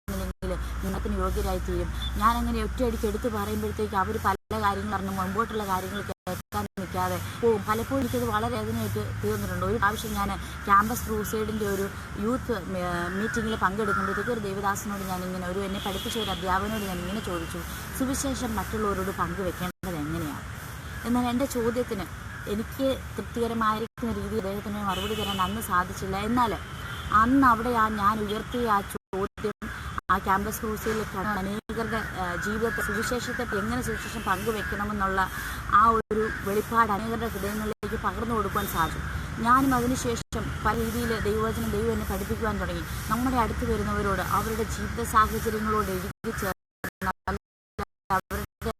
നിങ്ങൾക്ക് യോഗ്യരായിത്തീരും. ഞാനങ്ങനെ ഒറ്റയടിക്ക് എടുത്ത് പറയുമ്പോഴത്തേക്ക് അവർ പല കാര്യങ്ങൾ പറഞ്ഞു മുൻപോട്ടുള്ള കാര്യങ്ങൾ കേൾക്കാൻ നിൽക്കാതെ പോകും. പലപ്പോഴും എനിക്കത് വളരെ വേദനയായിട്ട് തീർന്നിട്ടുണ്ട്. ഒരു പ്രാവശ്യം ഞാൻ ക്യാമ്പസ് ക്രൂസൈഡിൻ്റെ ഒരു യൂത്ത് മീറ്റിങ്ങിൽ പങ്കെടുക്കുമ്പോഴത്തേക്ക് ഒരു ദേവദാസനോട് ഞാനിങ്ങനെ എന്നെ പഠിപ്പിച്ച ഒരു അധ്യാപകനോട് ഞാൻ ഇങ്ങനെ ചോദിച്ചു, സുവിശേഷം മറ്റുള്ളവരോട് പങ്കുവെക്കേണ്ടത് എങ്ങനെയാണ്? എന്നാൽ എൻ്റെ ചോദ്യത്തിന് എനിക്ക് തൃപ്തികരമായിരിക്കുന്ന രീതിയിൽ അദ്ദേഹത്തിന് മറുപടി തരാൻ അന്ന് സാധിച്ചില്ല. എന്നാൽ അന്ന് അവിടെ ഞാൻ ഉയർത്തിയ ആ ചോദ്യം ആ ക്യാമ്പസ് ക്രൂസിൽ അനേകരുടെ ജീവിതത്തെ സുവിശേഷത്തെ എങ്ങനെ സുവിശേഷം പങ്കുവെക്കണമെന്നുള്ള ആ ഒരു വെളിപ്പാട് അനേകരുടെ ഹൃദയങ്ങളിലേക്ക് പകർന്നു കൊടുക്കുവാൻ സാധിച്ചു. ഞാനും അതിനുശേഷം പല രീതിയിൽ ദൈവം എന്നെ പഠിപ്പിക്കുവാൻ തുടങ്ങി. നമ്മുടെ അടുത്ത് വരുന്നവരോട് അവരുടെ ജീവിത സാഹചര്യങ്ങളോട് എഴുതി ചേർന്ന് അവരുടെ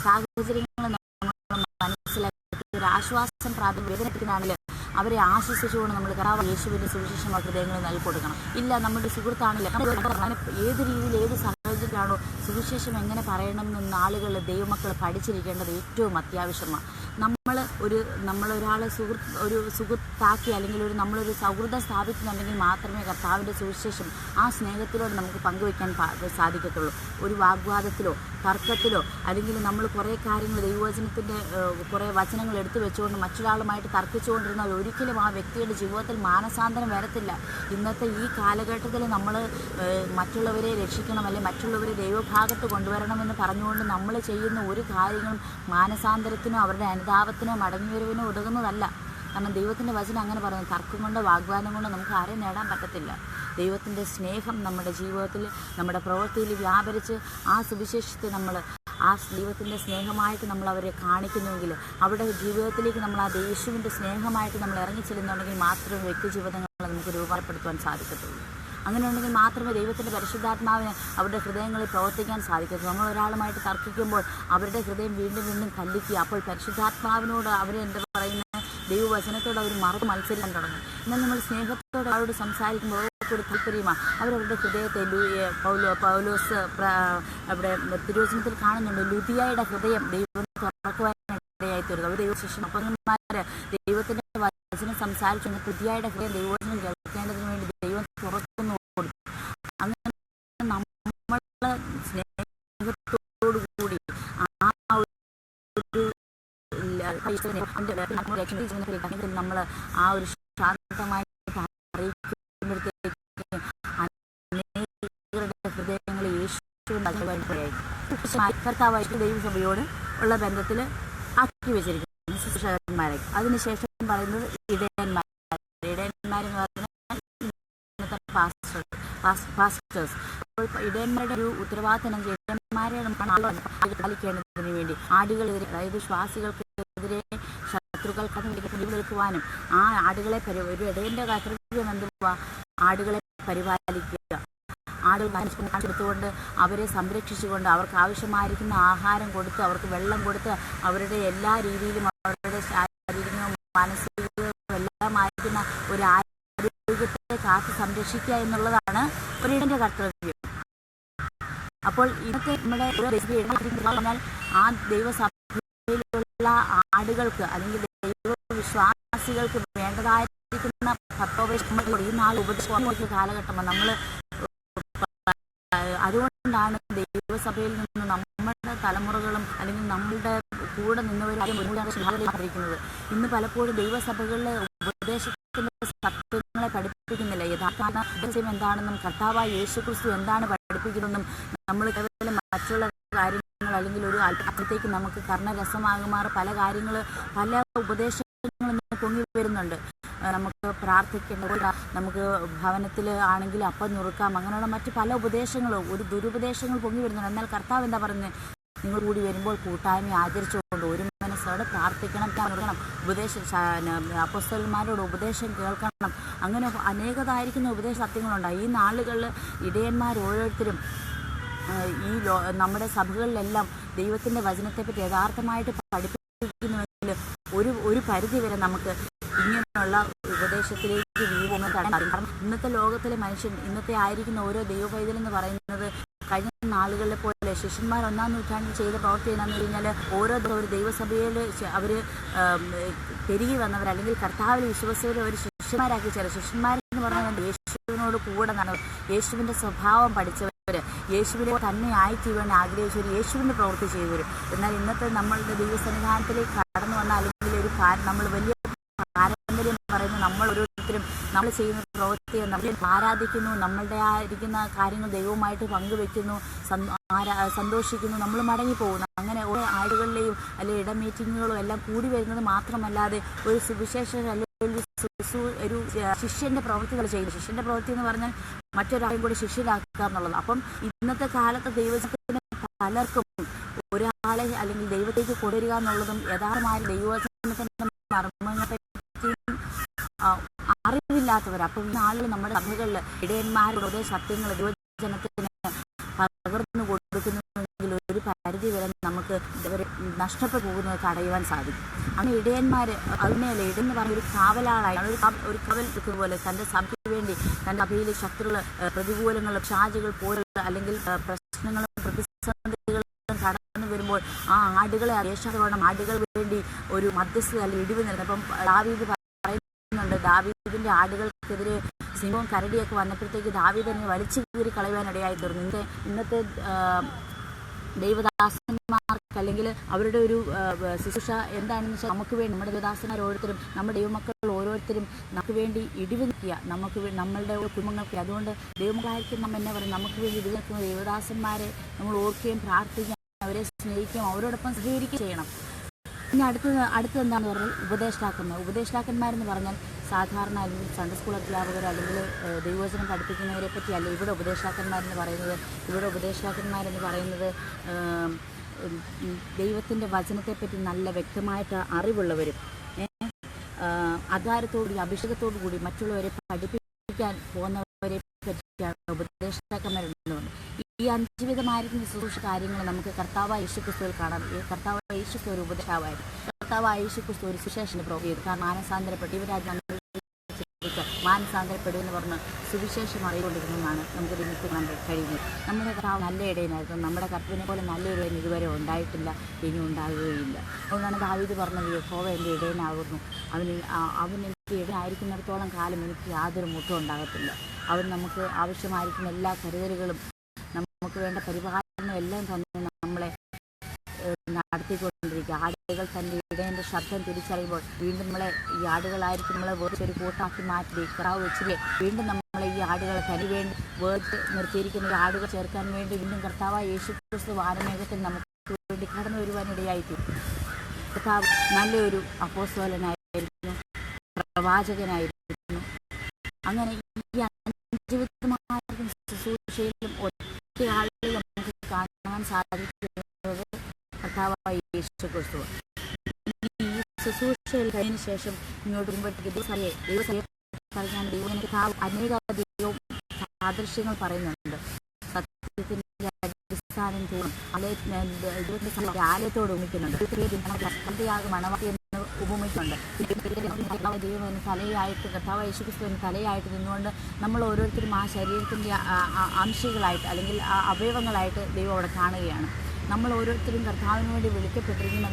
സാഹചര്യങ്ങൾ നമ്മൾ മനസ്സിലാക്കി ഒരു ആശ്വാസം വേദനത്തിനാണെങ്കിൽ അവരെ ആശ്വസിച്ചുകൊണ്ട് നമ്മൾ കർത്താവ് യേശുവിൻ്റെ സുവിശേഷം ഹൃദയങ്ങൾ നൽകി കൊടുക്കണം. ഇല്ല, നമ്മുടെ സുഹൃത്താണില്ല, ഏത് രീതിയിൽ ഏത് സാഹചര്യത്തിലാണോ സുവിശേഷം എങ്ങനെ പറയണമെന്ന് ആളുകൾ ദൈവമക്കൾ പഠിച്ചിരിക്കേണ്ടത് ഏറ്റവും അത്യാവശ്യമാണ്. നമ്മളൊരാളെ സുഹൃത്താക്കി അല്ലെങ്കിൽ നമ്മളൊരു സൗഹൃദം സ്ഥാപിക്കുന്നുണ്ടെങ്കിൽ മാത്രമേ കർത്താവിൻ്റെ സുവിശേഷം ആ സ്നേഹത്തിലൂടെ നമുക്ക് പങ്കുവയ്ക്കാൻ സാധിക്കത്തുള്ളൂ. ഒരു വാഗ്വാദത്തിലോ തർക്കത്തിലോ അല്ലെങ്കിൽ നമ്മൾ കുറേ കാര്യങ്ങൾ ദൈവവചനത്തിൻ്റെ കുറേ വചനങ്ങൾ എടുത്തു വെച്ചുകൊണ്ട് മറ്റൊരാളുമായിട്ട് തർക്കിച്ചുകൊണ്ടിരുന്നാൽ ഒരിക്കലും ആ വ്യക്തിയുടെ ജീവിതത്തിൽ മാനസാന്തരം വരത്തില്ല. ഇന്നത്തെ ഈ കാലഘട്ടത്തിൽ നമ്മൾ മറ്റുള്ളവരെ രക്ഷിക്കണം അല്ലെങ്കിൽ മറ്റുള്ളവരെ ദൈവഭാഗത്ത് കൊണ്ടുവരണമെന്ന് പറഞ്ഞുകൊണ്ട് നമ്മൾ ചെയ്യുന്ന ഒരു കാര്യങ്ങളും മാനസാന്തരത്തിനോ അവരുടെ അനുതാപത്തിനോ മടങ്ങിവരവിനോ ഉതകുന്നതല്ല. കാരണം ദൈവത്തിൻ്റെ വചനം അങ്ങനെ പറയുന്നു, തർക്കം കൊണ്ട് വാഗ്വാദം കൊണ്ട് നമുക്ക് ആരെയും നേടാൻ പറ്റത്തില്ല. ദൈവത്തിൻ്റെ സ്നേഹം നമ്മുടെ ജീവിതത്തിൽ നമ്മുടെ പ്രവൃത്തിയിൽ വ്യാപരിച്ച് ആ സുവിശേഷത്തെ നമ്മൾ ആ ദൈവത്തിൻ്റെ സ്നേഹമായിട്ട് നമ്മൾ അവരെ കാണിക്കുന്നുവെങ്കിൽ അവരുടെ ജീവിതത്തിലേക്ക് നമ്മൾ ആ യേശുവിൻ്റെ സ്നേഹമായിട്ട് നമ്മൾ ഇറങ്ങിച്ചെല്ലുന്നുണ്ടെങ്കിൽ മാത്രമേ വ്യക്തി ജീവിതങ്ങളെ നമുക്ക് രൂപപ്പെടുത്തുവാൻ സാധിക്കത്തുള്ളൂ. അങ്ങനെ ഉണ്ടെങ്കിൽ മാത്രമേ ദൈവത്തിൻ്റെ പരിശുദ്ധാത്മാവിന് അവരുടെ ഹൃദയങ്ങളിൽ പ്രവർത്തിക്കാൻ സാധിക്കത്തുള്ളൂ. നമ്മൾ ഒരാളുമായിട്ട് തർക്കിക്കുമ്പോൾ അവരുടെ ഹൃദയം വീണ്ടും വീണ്ടും കല്ലിക്കുക. അപ്പോൾ പരിശുദ്ധാത്മാവിനോട് അവരെ എന്താ പറയുന്നത്, ദൈവവചനത്തോട് അവർ മത്സരിക്കാൻ തുടങ്ങും. എന്നാൽ നമ്മൾ സ്നേഹത്തോട് അവരോട് സംസാരിക്കുമ്പോൾ അവർക്കൊരു താല്പര്യമാണ്. അവരവരുടെ ഹൃദയത്തെ പൗലോസ് അവിടെ തിരുവചനത്തിൽ കാണുന്നുണ്ട്, ലുദിയയുടെ ഹൃദയം ദൈവം തുറക്കുവാനിടയായി തീർന്നു. അവർ ദൈവശിഷ്യൻ അപ്പന്മാർ ദൈവത്തിൻ്റെ വചനം സംസാരിച്ചു. ലുദിയയുടെ ഹൃദയം ദൈവവചനം കേൾക്കേണ്ടതിന് വേണ്ടി ദൈവം തുറക്കുന്നു കൊടുത്തു. അങ്ങനെ നമ്മൾ സ്നേഹത്തോടുകൂടി നമ്മൾ ആ ഒരു ശാന്തമായി അറിയിക്കുമ്പോഴത്തേക്ക് അനേകരുടെ ഹൃദയങ്ങൾ യേശുവിൻ്റെ കർത്താവായ ദൈവസഭയോട് ഉള്ള ബന്ധത്തിൽ ആക്കി വെച്ചിരിക്കുന്നു ശുശ്രൂഷകന്മാരെ. അതിനുശേഷം പറയുന്നത് ഇടയന്മാരെന്ന് പറഞ്ഞാൽ പാസ്റ്റേഴ്സ്. അപ്പോൾ ഇടയന്മാരുടെ ഒരു ഉത്തരവാദിത്തം ഇടയന്മാരെ പാലിക്കേണ്ടതിന് വേണ്ടി ആടുകളെതിരെ, അതായത് ശ്വാസികൾക്കെതിരെ ശത്രുക്കൾക്ക് വെടിവെക്കുവാനും ആ ആടുകളെ ഒരു ഇടയൻ്റെ കർത്തവ്യം എന്തുവാ? ആടുകളെ പരിപാലിക്കുക, ആടുകൾ കൊടുത്തുകൊണ്ട് അവരെ സംരക്ഷിച്ചുകൊണ്ട് അവർക്ക് ആവശ്യമായിരിക്കുന്ന ആഹാരം കൊടുത്ത് അവർക്ക് വെള്ളം കൊടുത്ത് അവരുടെ എല്ലാ രീതിയിലും അവരുടെ ശാരീരികവും മാനസികവും എല്ലാമായിരിക്കുന്ന ഒരു ആരോഗ്യത്തെ കാത്ത് സംരക്ഷിക്കുക എന്നുള്ളതാണ് ഒരിടൻ്റെ കർത്തവ്യം. അപ്പോൾ ഇന്നത്തെ നമ്മുടെ പറഞ്ഞാൽ ആ ദൈവസഭയിലുള്ള ആടുകൾക്ക് അല്ലെങ്കിൽ ദൈവവിശ്വാസികൾക്ക് വേണ്ടതായിരിക്കുന്ന ഭക്തോപദേശം ഈ നാൾ ഉപദേശ കാലഘട്ടമാണ്. നമ്മൾ അതുകൊണ്ടാണ് ദൈവസഭയിൽ നിന്ന് നമ്മുടെ തലമുറകളും അല്ലെങ്കിൽ നമ്മളുടെ കൂടെ നിന്നവരായിരിക്കുന്നത്. ഇന്ന് പലപ്പോഴും ദൈവസഭകളിലെ ഉപദേശത്തിൻ്റെ സത്യങ്ങളെ പഠിപ്പിക്കുന്നില്ല. യഥാർത്ഥ ഉപദേശം എന്താണെന്നും കർത്താവായ യേശുക്രിസ്തു എന്താണ് പഠിപ്പിക്കുന്നതെന്നും നമ്മൾ കേവലം മറ്റുള്ള കാര്യങ്ങൾ അല്ലെങ്കിൽ ഒരു അല്പത്തേക്ക് നമുക്ക് കർണരസമാകുമാറ് പല ഉപദേശങ്ങളും പൊങ്ങി വരുന്നുണ്ട്. നമുക്ക് പ്രാർത്ഥിക്കേണ്ട, നമുക്ക് ഭവനത്തിൽ ആണെങ്കിൽ അപ്പം ഞുറുക്കാം, അങ്ങനെയുള്ള മറ്റ് പല ഉപദേശങ്ങളും ഒരു ദുരുപദേശങ്ങൾ പൊങ്ങി വരുന്നുണ്ട്. എന്നാൽ കർത്താവ് എന്താ പറയുന്നത്? നിങ്ങൾ കൂടി വരുമ്പോൾ കൂട്ടായ്മ ആചരിച്ചുകൊണ്ട് ഒരു മനസ്സോടെ പ്രാർത്ഥിക്കണം, അപ്പോസ്തലന്മാരോട് ഉപദേശം കേൾക്കണം. അങ്ങനെ അനേകതായിരിക്കുന്ന ഉപദേശ സത്യങ്ങളുണ്ടായി. ഈ നാളുകളിൽ ഇടയന്മാർ ഓരോരുത്തരും ഈ നമ്മുടെ സഭകളിലെല്ലാം ദൈവത്തിൻ്റെ വചനത്തെപ്പറ്റി യഥാർത്ഥമായിട്ട് പഠിപ്പിക്കുന്നുവെങ്കിൽ ഒരു പരിധി വരെ നമുക്ക് ഇങ്ങനെയുള്ള ഉപദേശത്തിലേക്ക് വീഴുമെന്ന് തടയാൻ. കാരണം ഇന്നത്തെ ലോകത്തിലെ മനുഷ്യൻ, ഇന്നത്തെ ആയിരിക്കുന്ന ഓരോ ദൈവപൈതലെന്ന് പറയുന്നത് കഴിഞ്ഞ നാളുകളിലെ പോലെ ശിഷ്യന്മാർ 1-ാം നൂറ്റാണ്ടിൽ ചെയ്ത പ്രവൃത്തി എന്താണെന്ന് കഴിഞ്ഞാൽ ഓരോ ഒരു ദൈവസഭയിൽ അവർ പെരുകി വന്നവർ അല്ലെങ്കിൽ കർത്താവിൽ വിശ്വസിച്ചവർ ഒരു ശിഷ്യന്മാരാക്കി ചേർന്നു. ശിഷ്യന്മാരെന്ന് പറഞ്ഞാൽ യേശുവിനോട് കൂടെ നടന്നവർ, യേശുവിൻ്റെ സ്വഭാവം പഠിച്ചവർ, യേശുവിനെ തന്നെ ആയിത്തീരുവാൻ ആഗ്രഹിച്ചവർ, യേശുവിൻ്റെ പ്രവൃത്തി ചെയ്തവർ. എന്നാൽ ഇന്നത്തെ നമ്മളുടെ ദൈവസന്നിധാനത്തിലേക്ക് കടന്നു വന്ന അല്ലെങ്കിൽ ഒരു നമ്മൾ വലിയ പാരമ്പര്യം പറയുന്ന നമ്മൾ ഓരോരുത്തരും നമ്മൾ ചെയ്യുന്ന പ്രവൃത്തിയെ നമ്മൾ ആരാധിക്കുന്നു, നമ്മളുടെ ആയിരിക്കുന്ന കാര്യങ്ങൾ ദൈവവുമായിട്ട് പങ്കുവെക്കുന്നു, സന്തോഷിക്കുന്നു, നമ്മൾ മടങ്ങിപ്പോകുന്നു. അങ്ങനെ ഓരോ ആടുകളിലെയും അല്ലെങ്കിൽ ഇട മീറ്റിങ്ങുകളും എല്ലാം കൂടി വരുന്നത് മാത്രമല്ലാതെ ഒരു സുവിശേഷ ഒരു ശിഷ്യൻ്റെ പ്രവൃത്തികൾ ചെയ്യുന്നു. ശിഷ്യൻ്റെ പ്രവൃത്തി എന്ന് പറഞ്ഞാൽ മറ്റൊരാളെയും കൂടി ശിഷ്യരാക്കുക എന്നുള്ളത്. അപ്പം ഇന്നത്തെ കാലത്ത് ദൈവത്തിന് പലർക്കും ഒരാളെ അല്ലെങ്കിൽ ദൈവത്തേക്ക് കൊണ്ടുവരിക എന്നുള്ളതും യഥാർത്ഥമായ ദൈവവചനത്തിൻ്റെ മർമ്മങ്ങളെ അറിവില്ലാത്തവർ. അപ്പം ഈ ആളുകൾ നമ്മുടെ സഭകളിൽ ഇടയന്മാരുടെ സത്യങ്ങൾ ദൈവജനത്തിന് പകർന്നു കൊടുക്കുന്നുവെങ്കിൽ ഒരു പരിധി വരെ നമുക്ക് ഇവരെ നഷ്ടപ്പെട്ടു പോകുന്നത് തടയുവാൻ സാധിക്കും. അങ്ങനെ ഇടയന്മാർ അതിനെയല്ല, ഇടയെന്ന് പറഞ്ഞ ഒരു കാവലാളായാണ്, ഒരു കവൽ പോലെ തൻ്റെ സഭയ്ക്ക് വേണ്ടി തൻ്റെ സഭയിലെ ശത്രുക്കൾ, പ്രതികൂലങ്ങൾ, ഷാജുകൾ പോലുള്ള അല്ലെങ്കിൽ പ്രശ്നങ്ങളും പ്രതിസന്ധികളും കടന്നു വരുമ്പോൾ ആ ആടുകളെ അറിയിച്ചാൽ ആടുകൾക്ക് വേണ്ടി ഒരു മധ്യസ്ഥ അല്ലെങ്കിൽ ഇടിവ് നൽകുന്നത്. അപ്പം ദാവീദ് പറയുന്നുണ്ട്, ദാവീദിൻ്റെ ആടുകൾക്കെതിരെ സിംഹവും കരടിയൊക്കെ വന്നപ്പോഴത്തേക്ക് ദാവീദ് തന്നെ വലിച്ചു കീറി കളയുവാനിടയായി തീർന്നു. ഇന്നത്തെ ദൈവദാസന്മാർക്ക് അല്ലെങ്കിൽ അവരുടെ ഒരു ശുശ്രൂഷ എന്താണെന്ന് വെച്ചാൽ നമുക്ക് വേണ്ടി നമ്മുടെ ദൈവദാസന്മാർ ഓരോരുത്തരും നമ്മുടെ ദൈവമക്കൾ ഓരോരുത്തരും നമുക്ക് വേണ്ടി ഇടിവ് നിൽക്കുക, നമ്മളുടെ കുടുംബങ്ങൾക്ക്. അതുകൊണ്ട് ദൈവമക്കളായിരിക്കും നമ്മൾ എന്നാ പറയും, നമുക്ക് വേണ്ടി ഇടിവ് നിൽക്കുന്ന ദൈവദാസന്മാരെ നമ്മൾ ഓർക്കുകയും പ്രാർത്ഥിക്കുകയും അവരെ സ്നേഹിക്കുകയും അവരോടൊപ്പം സഹകരിക്കുകയും ചെയ്യണം. ഇനി അടുത്തത് എന്താണെന്ന് പറഞ്ഞാൽ ഉപദേഷ്ടാക്കന്മാരെന്ന് പറഞ്ഞാൽ സാധാരണ അല്ലെങ്കിൽ സൺഡേ സ്കൂൾ അധ്യാപകർ അല്ലെങ്കിൽ ദൈവവചനം പഠിപ്പിക്കുന്നവരെ പറ്റിയല്ല ഇവിടെ ഉപദേഷ്ടാക്കന്മാരെന്ന് പറയുന്നത്. ഇവിടെ ഉപദേഷ്ടാക്കന്മാരെന്ന് പറയുന്നത് ദൈവത്തിൻ്റെ വചനത്തെപ്പറ്റി നല്ല വ്യക്തമായിട്ട് അറിവുള്ളവരും അധികാരത്തോടുകൂടി അഭിഷേകത്തോടു കൂടി മറ്റുള്ളവരെ പഠിപ്പിക്കാൻ പോകുന്നവരെ പറ്റിയാണ് ഉപദേഷ്ടാക്കന്മാരുള്ളത്. ഈ 5 വിധമായിരിക്കുന്ന ശുശ്രൂഷ കാര്യങ്ങൾ നമുക്ക് കർത്താവായ യേശുക്രിസ്തുവിൽ കാണാം. കർത്താവായ യേശുക്രിസ്തു ഒരു ഉപദേഷ്ടാവായിരുന്നു. കർത്താവായ യേശുക്രിസ്തു ഒരു സുവിശേഷന്റെ പ്രവൃത്തി ചെയ്തു. കാരണം മാനസാന്തരപ്പെട്ടു ഇവരാജ്യം മാനസാന്തരപ്പെടുമെന്ന് പറഞ്ഞ് സുവിശേഷം അറിയിക്കൊണ്ടിരുന്നതാണ് നമുക്ക് ഇന്നത്തെ കാണാൻ കഴിയുന്നത്. നമ്മുടെ കർത്താവ് നല്ല ഇടയനായിരുന്നു. നമ്മുടെ കർത്താവിനെ പോലെ നല്ലൊരു ഇടയൻ ഇതുവരെ ഉണ്ടായിട്ടില്ല, ഇനി ഉണ്ടാകുകയില്ല. അതുകൊണ്ടാണ് ദാവീദ് പറഞ്ഞത്, യഹോവ എൻ്റെ ഇടയനാകുന്നു, അവൻ എനിക്ക് ഇടയനായിരിക്കുന്നിടത്തോളം കാലം എനിക്ക് യാതൊരു മുട്ടും ഉണ്ടാകത്തില്ല. അവൻ നമുക്ക് ആവശ്യമായിരിക്കുന്ന എല്ലാ കരുതലുകളും നമുക്ക് വേണ്ട പരിപാലനം എല്ലാം തന്നെ നമ്മളെ നടത്തിക്കൊണ്ടിരിക്കുക. ആടുകൾ തൻ്റെ ഇടയൻ്റെ ശബ്ദം തിരിച്ചറിയുമ്പോൾ വീണ്ടും നമ്മളെ ഈ ആടുകളായിരിക്കും നമ്മളെ വേറൊരു കൂട്ടാക്കി മാറ്റി കറാവ് വെച്ചില്ലേ, വീണ്ടും നമ്മളെ ഈ ആടുകളെ തനി വേണ്ടി വേർത്ത് നിർത്തിയിരിക്കുന്ന ഈ ആടുകൾ ചേർക്കാൻ വേണ്ടി വീണ്ടും കർത്താവായ യേശുക്രിസ്തു വാനമേഘത്തിൽ നമുക്ക് വേണ്ടി കടന്നു വരുവാനിടയായിത്തീരും. കർത്താവ് നല്ലൊരു അപ്പോസ്തലനായിരുന്നു, പ്രവാചകനായിരുന്നു. അങ്ങനെ ഈ അഞ്ചുവിധമായ ശുശ്രൂഷയിലും ഒറ്റ ആളുകൾ നമുക്ക് കാണാൻ സാധിക്കുന്നത് കർത്താവായ യേശുക്രിസ്തു. ഈ ശുശ്രൂഷയിൽ കഴിഞ്ഞ ശേഷം ഇങ്ങോട്ട് വരുമ്പോഴത്തേക്ക് ദൈവസഭയെ പറഞ്ഞാൽ ദൈവം അനേക ദൈവവും സാദൃശ്യങ്ങൾ പറയുന്നുണ്ട്. സത്യത്തിന്റെ അടിസ്ഥാനം തോന്നും ആലയത്തോട് ഉപമിക്കുന്നുണ്ട്, മണവാട്ടി എന്ന് ഉപമിക്കുന്നുണ്ട്. ദൈവം തലയായിട്ട് കർത്താവായ യേശുക്രിസ്തുവിന് തലയായിട്ട് നിന്നുകൊണ്ട് നമ്മൾ ഓരോരുത്തരും ആ ശരീരത്തിൻ്റെ അംശങ്ങളായിട്ട് അല്ലെങ്കിൽ ആ അവയവങ്ങളായിട്ട് ദൈവം അവിടെ കാണുകയാണ്. നമ്മൾ ഓരോരുത്തരും കർത്താവിന് വേണ്ടി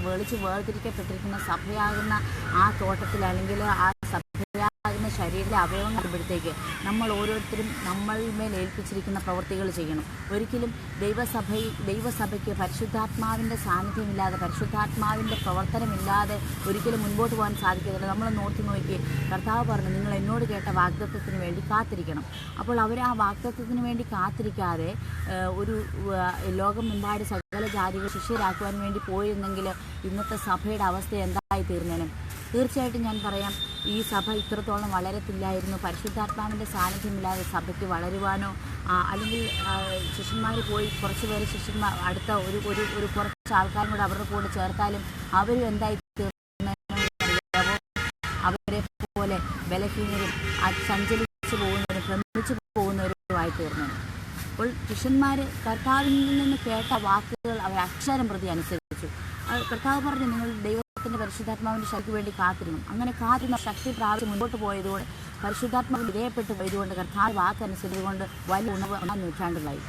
വിളിച്ച് വേർതിരിക്കപ്പെട്ടിരിക്കുന്ന സഭയാകുന്ന ആ തോട്ടത്തിൽ അല്ലെങ്കിൽ ആ സഭയാകുന്ന ശരീരത്തിലെ അവയവങ്ങൾ വരുമ്പോഴത്തേക്ക് നമ്മൾ ഓരോരുത്തരും നമ്മളിന്മേൽ ഏൽപ്പിച്ചിരിക്കുന്ന പ്രവൃത്തികൾ ചെയ്യണം. ഒരിക്കലും ദൈവസഭയ്ക്ക് പരിശുദ്ധാത്മാവിൻ്റെ സാന്നിധ്യമില്ലാതെ, പരിശുദ്ധാത്മാവിൻ്റെ പ്രവർത്തനമില്ലാതെ ഒരിക്കലും മുൻപോട്ട് പോകാൻ സാധിക്കത്തില്ല. നമ്മൾ നോക്കി കർത്താവ് പറഞ്ഞു, നിങ്ങൾ എന്നോട് കേട്ട വാഗ്ദത്തത്തിന് വേണ്ടി കാത്തിരിക്കണം. അപ്പോൾ അവർ ആ വാഗ്ദത്തത്തിന് വേണ്ടി കാത്തിരിക്കാതെ ഒരു ലോകമെമ്പാട് സകല ജാതികൾ ശിഷ്യരാക്കുവാൻ വേണ്ടി പോയിരുന്നെങ്കിൽ ഇന്നത്തെ സഭയുടെ അവസ്ഥ എന്തായി തീർന്നേനും? തീർച്ചയായിട്ടും ഞാൻ പറയാം, ഈ സഭ ഇത്രത്തോളം വളരത്തില്ലായിരുന്നു. പരിശുദ്ധാത്മാവിൻ്റെ സാന്നിധ്യമില്ലാതെ സഭയ്ക്ക് വളരുവാനോ അല്ലെങ്കിൽ ശിഷ്യന്മാർ പോയി കുറച്ച് പേര് ശിഷ്യന്മാർ അടുത്ത ഒരു കുറച്ച് ആൾക്കാരും കൂടെ അവരുടെ കൂടെ ചേർത്താലും അവരും എന്തായി തീർന്നേനോ? അവരെ പോലെ ബലഹീനരും സഞ്ചരിച്ച് പോകുന്നവരും ഭ്രമിച്ചു പോകുന്നവരുമായി തീർന്നേനും. അപ്പോൾ ശിഷ്യന്മാർ കർത്താവിൽ നിന്ന് കേട്ട വാക്കുകൾ അവർ അക്ഷരം പ്രതി അനുസരിച്ചു. കർത്താവ് പറഞ്ഞു, നിങ്ങൾ ദൈവത്തിൻ്റെ പരിശുദ്ധാത്മാവിൻ്റെ ശക്തിക്ക് വേണ്ടി കാത്തിരുന്നു. അങ്ങനെ കാത്തിരുന്ന ശക്തി പ്രാപിച്ച് മുൻപോട്ട് പോയതുകൊണ്ട്, പരിശുദ്ധാത്മാവിന് വിധേയപ്പെട്ടു പോയതുകൊണ്ട്, കർത്താവ് വാക്കനുസരിച്ചുകൊണ്ട് വലിയ ഉണർവ് 1-ാം നൂറ്റാണ്ടിലായി.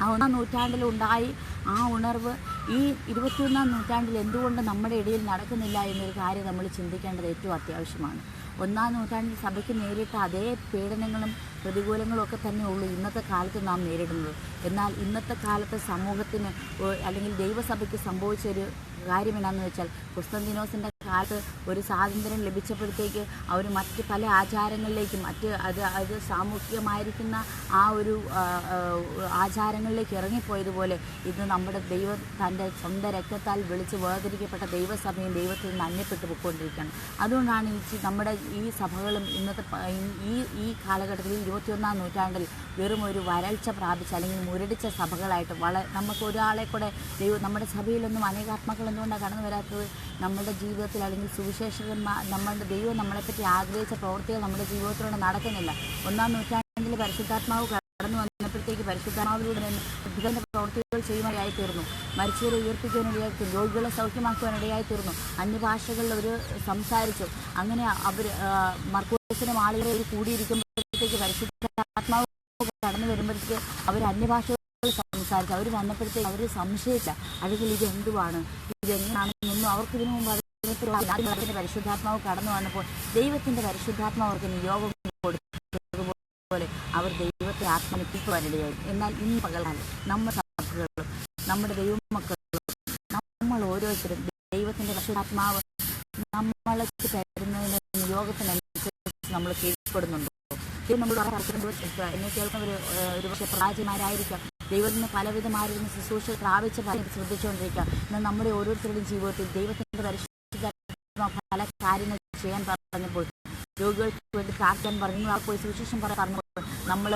ആ 1-ാം നൂറ്റാണ്ടിലുണ്ടായി. ആ ഉണർവ് ഈ 21-ാം നൂറ്റാണ്ടിൽ എന്തുകൊണ്ട് നമ്മുടെ ഇടയിൽ നടക്കുന്നില്ല എന്നൊരു കാര്യം നമ്മൾ ചിന്തിക്കേണ്ടത് ഏറ്റവും അത്യാവശ്യമാണ്. 1-ാം നൂറ്റാണ്ടിൽ സഭയ്ക്ക് നേരിട്ട അതേ പീഡനങ്ങളും പ്രതികൂലങ്ങളും ഒക്കെ തന്നെ ഉള്ളൂ ഇന്നത്തെ കാലത്ത് നാം നേരിടുന്നത്. എന്നാൽ ഇന്നത്തെ കാലത്ത് സമൂഹത്തിന് അല്ലെങ്കിൽ ദൈവസഭയ്ക്ക് സംഭവിച്ചൊരു കാര്യം എന്താണെന്ന് വെച്ചാൽ, കുസ്തന്തീനോസിൻ്റെ കാലത്ത് ഒരു സ്വാതന്ത്ര്യം ലഭിച്ചപ്പോഴത്തേക്ക് അവർ മറ്റ് പല ആചാരങ്ങളിലേക്കും അത് സാമൂഹികമായിരിക്കുന്ന ആ ഒരു ആചാരങ്ങളിലേക്ക് ഇറങ്ങിപ്പോയതുപോലെ ഇന്ന് നമ്മുടെ ദൈവം തൻ്റെ സ്വന്തം രക്തത്താൽ വിളിച്ച് വേർതിരിക്കപ്പെട്ട ദൈവസഭയും ദൈവത്തിൽ നിന്ന് അന്യപ്പെട്ടു പോയിക്കൊണ്ടിരിക്കുകയാണ്. അതുകൊണ്ടാണ് നമ്മുടെ ഈ സഭകളും ഇന്നത്തെ ഈ കാലഘട്ടത്തിൽ 21-ാം നൂറ്റാണ്ടിൽ വെറും ഒരു വരൾച്ച പ്രാപിച്ച അല്ലെങ്കിൽ മുരടിച്ച സഭകളായിട്ട് നമുക്ക് ഒരാളെ കൂടെ നമ്മുടെ സഭയിലൊന്നും അനേകാത്മാക്കൾ എന്തുകൊണ്ടാണ് കടന്നു വരാത്തത്? നമ്മുടെ ജീവിതത്തിൽ അല്ലെങ്കിൽ നമ്മളുടെ ദൈവം നമ്മളെപ്പറ്റി ആഗ്രഹിച്ച പ്രവൃത്തികൾ നമ്മുടെ ജീവിതത്തിലൂടെ നടക്കുന്നില്ല. 1-ാം നൂറ്റാണ്ടിൽ പരിശുദ്ധാത്മാവ് കടന്നു വന്നപ്പോഴത്തേക്ക് പരിശുദ്ധാത്മാവിലൂടെ അത്ഭുതന്റെ പ്രവൃത്തികൾ ചെയ്യുവാനിടയായി തീർന്നു. മരിച്ചവരെ ഉയർപ്പിക്കാനിടയായി തീർന്നു. രോഗികളെ സൗഖ്യമാക്കുവാനിടയായി തീർന്നു. അന്യഭാഷകളിൽ അവർ സംസാരിച്ചു. അങ്ങനെ അവർ മർക്കോസിനും ആളുകളെ കൂടിയിരിക്കുമ്പോഴത്തേക്ക് പരിശുദ്ധാത്മാവ് കടന്നു വരുമ്പോഴത്തേക്ക് അവർ അന്യഭാഷകൾ സംസാരിച്ചു. അവർ വന്നപ്പോഴത്തേക്ക് അവർ സംശയിച്ച അല്ലെങ്കിൽ ഇതെന്തുവാണ്, ഇതെങ്ങനെയാണെന്നൊന്നും അവർക്ക് ഇതിനു മുമ്പ് അതിന്റെ പരിശുദ്ധാത്മാവ് കടന്നു വന്നപ്പോൾ ദൈവത്തിന്റെ പരിശുദ്ധാത്മാവ് അവർക്ക് നിയോഗം കൊടുത്തതുപോലെ അവർ ദൈവത്തെ ആത്മനിപ്പിക്കുവാനിടയായി. എന്നാൽ ഇന്ന് പകലാണ് നമ്മുടെ സഭകളും നമ്മുടെ ദൈവമക്കളും നമ്മൾ ഓരോരുത്തരും ദൈവത്തിന്റെ പരിശുദ്ധാത്മാവ് നമ്മൾക്ക് തരുന്നതിന്റെ നിയോഗത്തിനനുസരിച്ച് നമ്മൾ കീഴ്പ്പെടുന്നുണ്ടോ? നമ്മൾ എന്നെ കേൾക്കുന്നവർ ഒരുപക്ഷെ പ്രാചീനമാരായിരിക്കാം. ദൈവത്തിന് പലവിധമായിരുന്ന ശുശ്രൂഷ പ്രാപിച്ച് ശ്രദ്ധിച്ചുകൊണ്ടിരിക്കുക. എന്നാൽ നമ്മുടെ ഓരോരുത്തരുടെയും ജീവിതത്തിൽ ദൈവത്തിന്റെ പരിശുദ്ധാത്മാവ് പല കാര്യങ്ങൾ ചെയ്യാൻ പറഞ്ഞപ്പോൾ, രോഗികൾക്ക് വേണ്ടി പ്രാർത്ഥിക്കാൻ പറഞ്ഞു, പോയി സുവിശേഷം പറഞ്ഞപ്പോൾ നമ്മൾ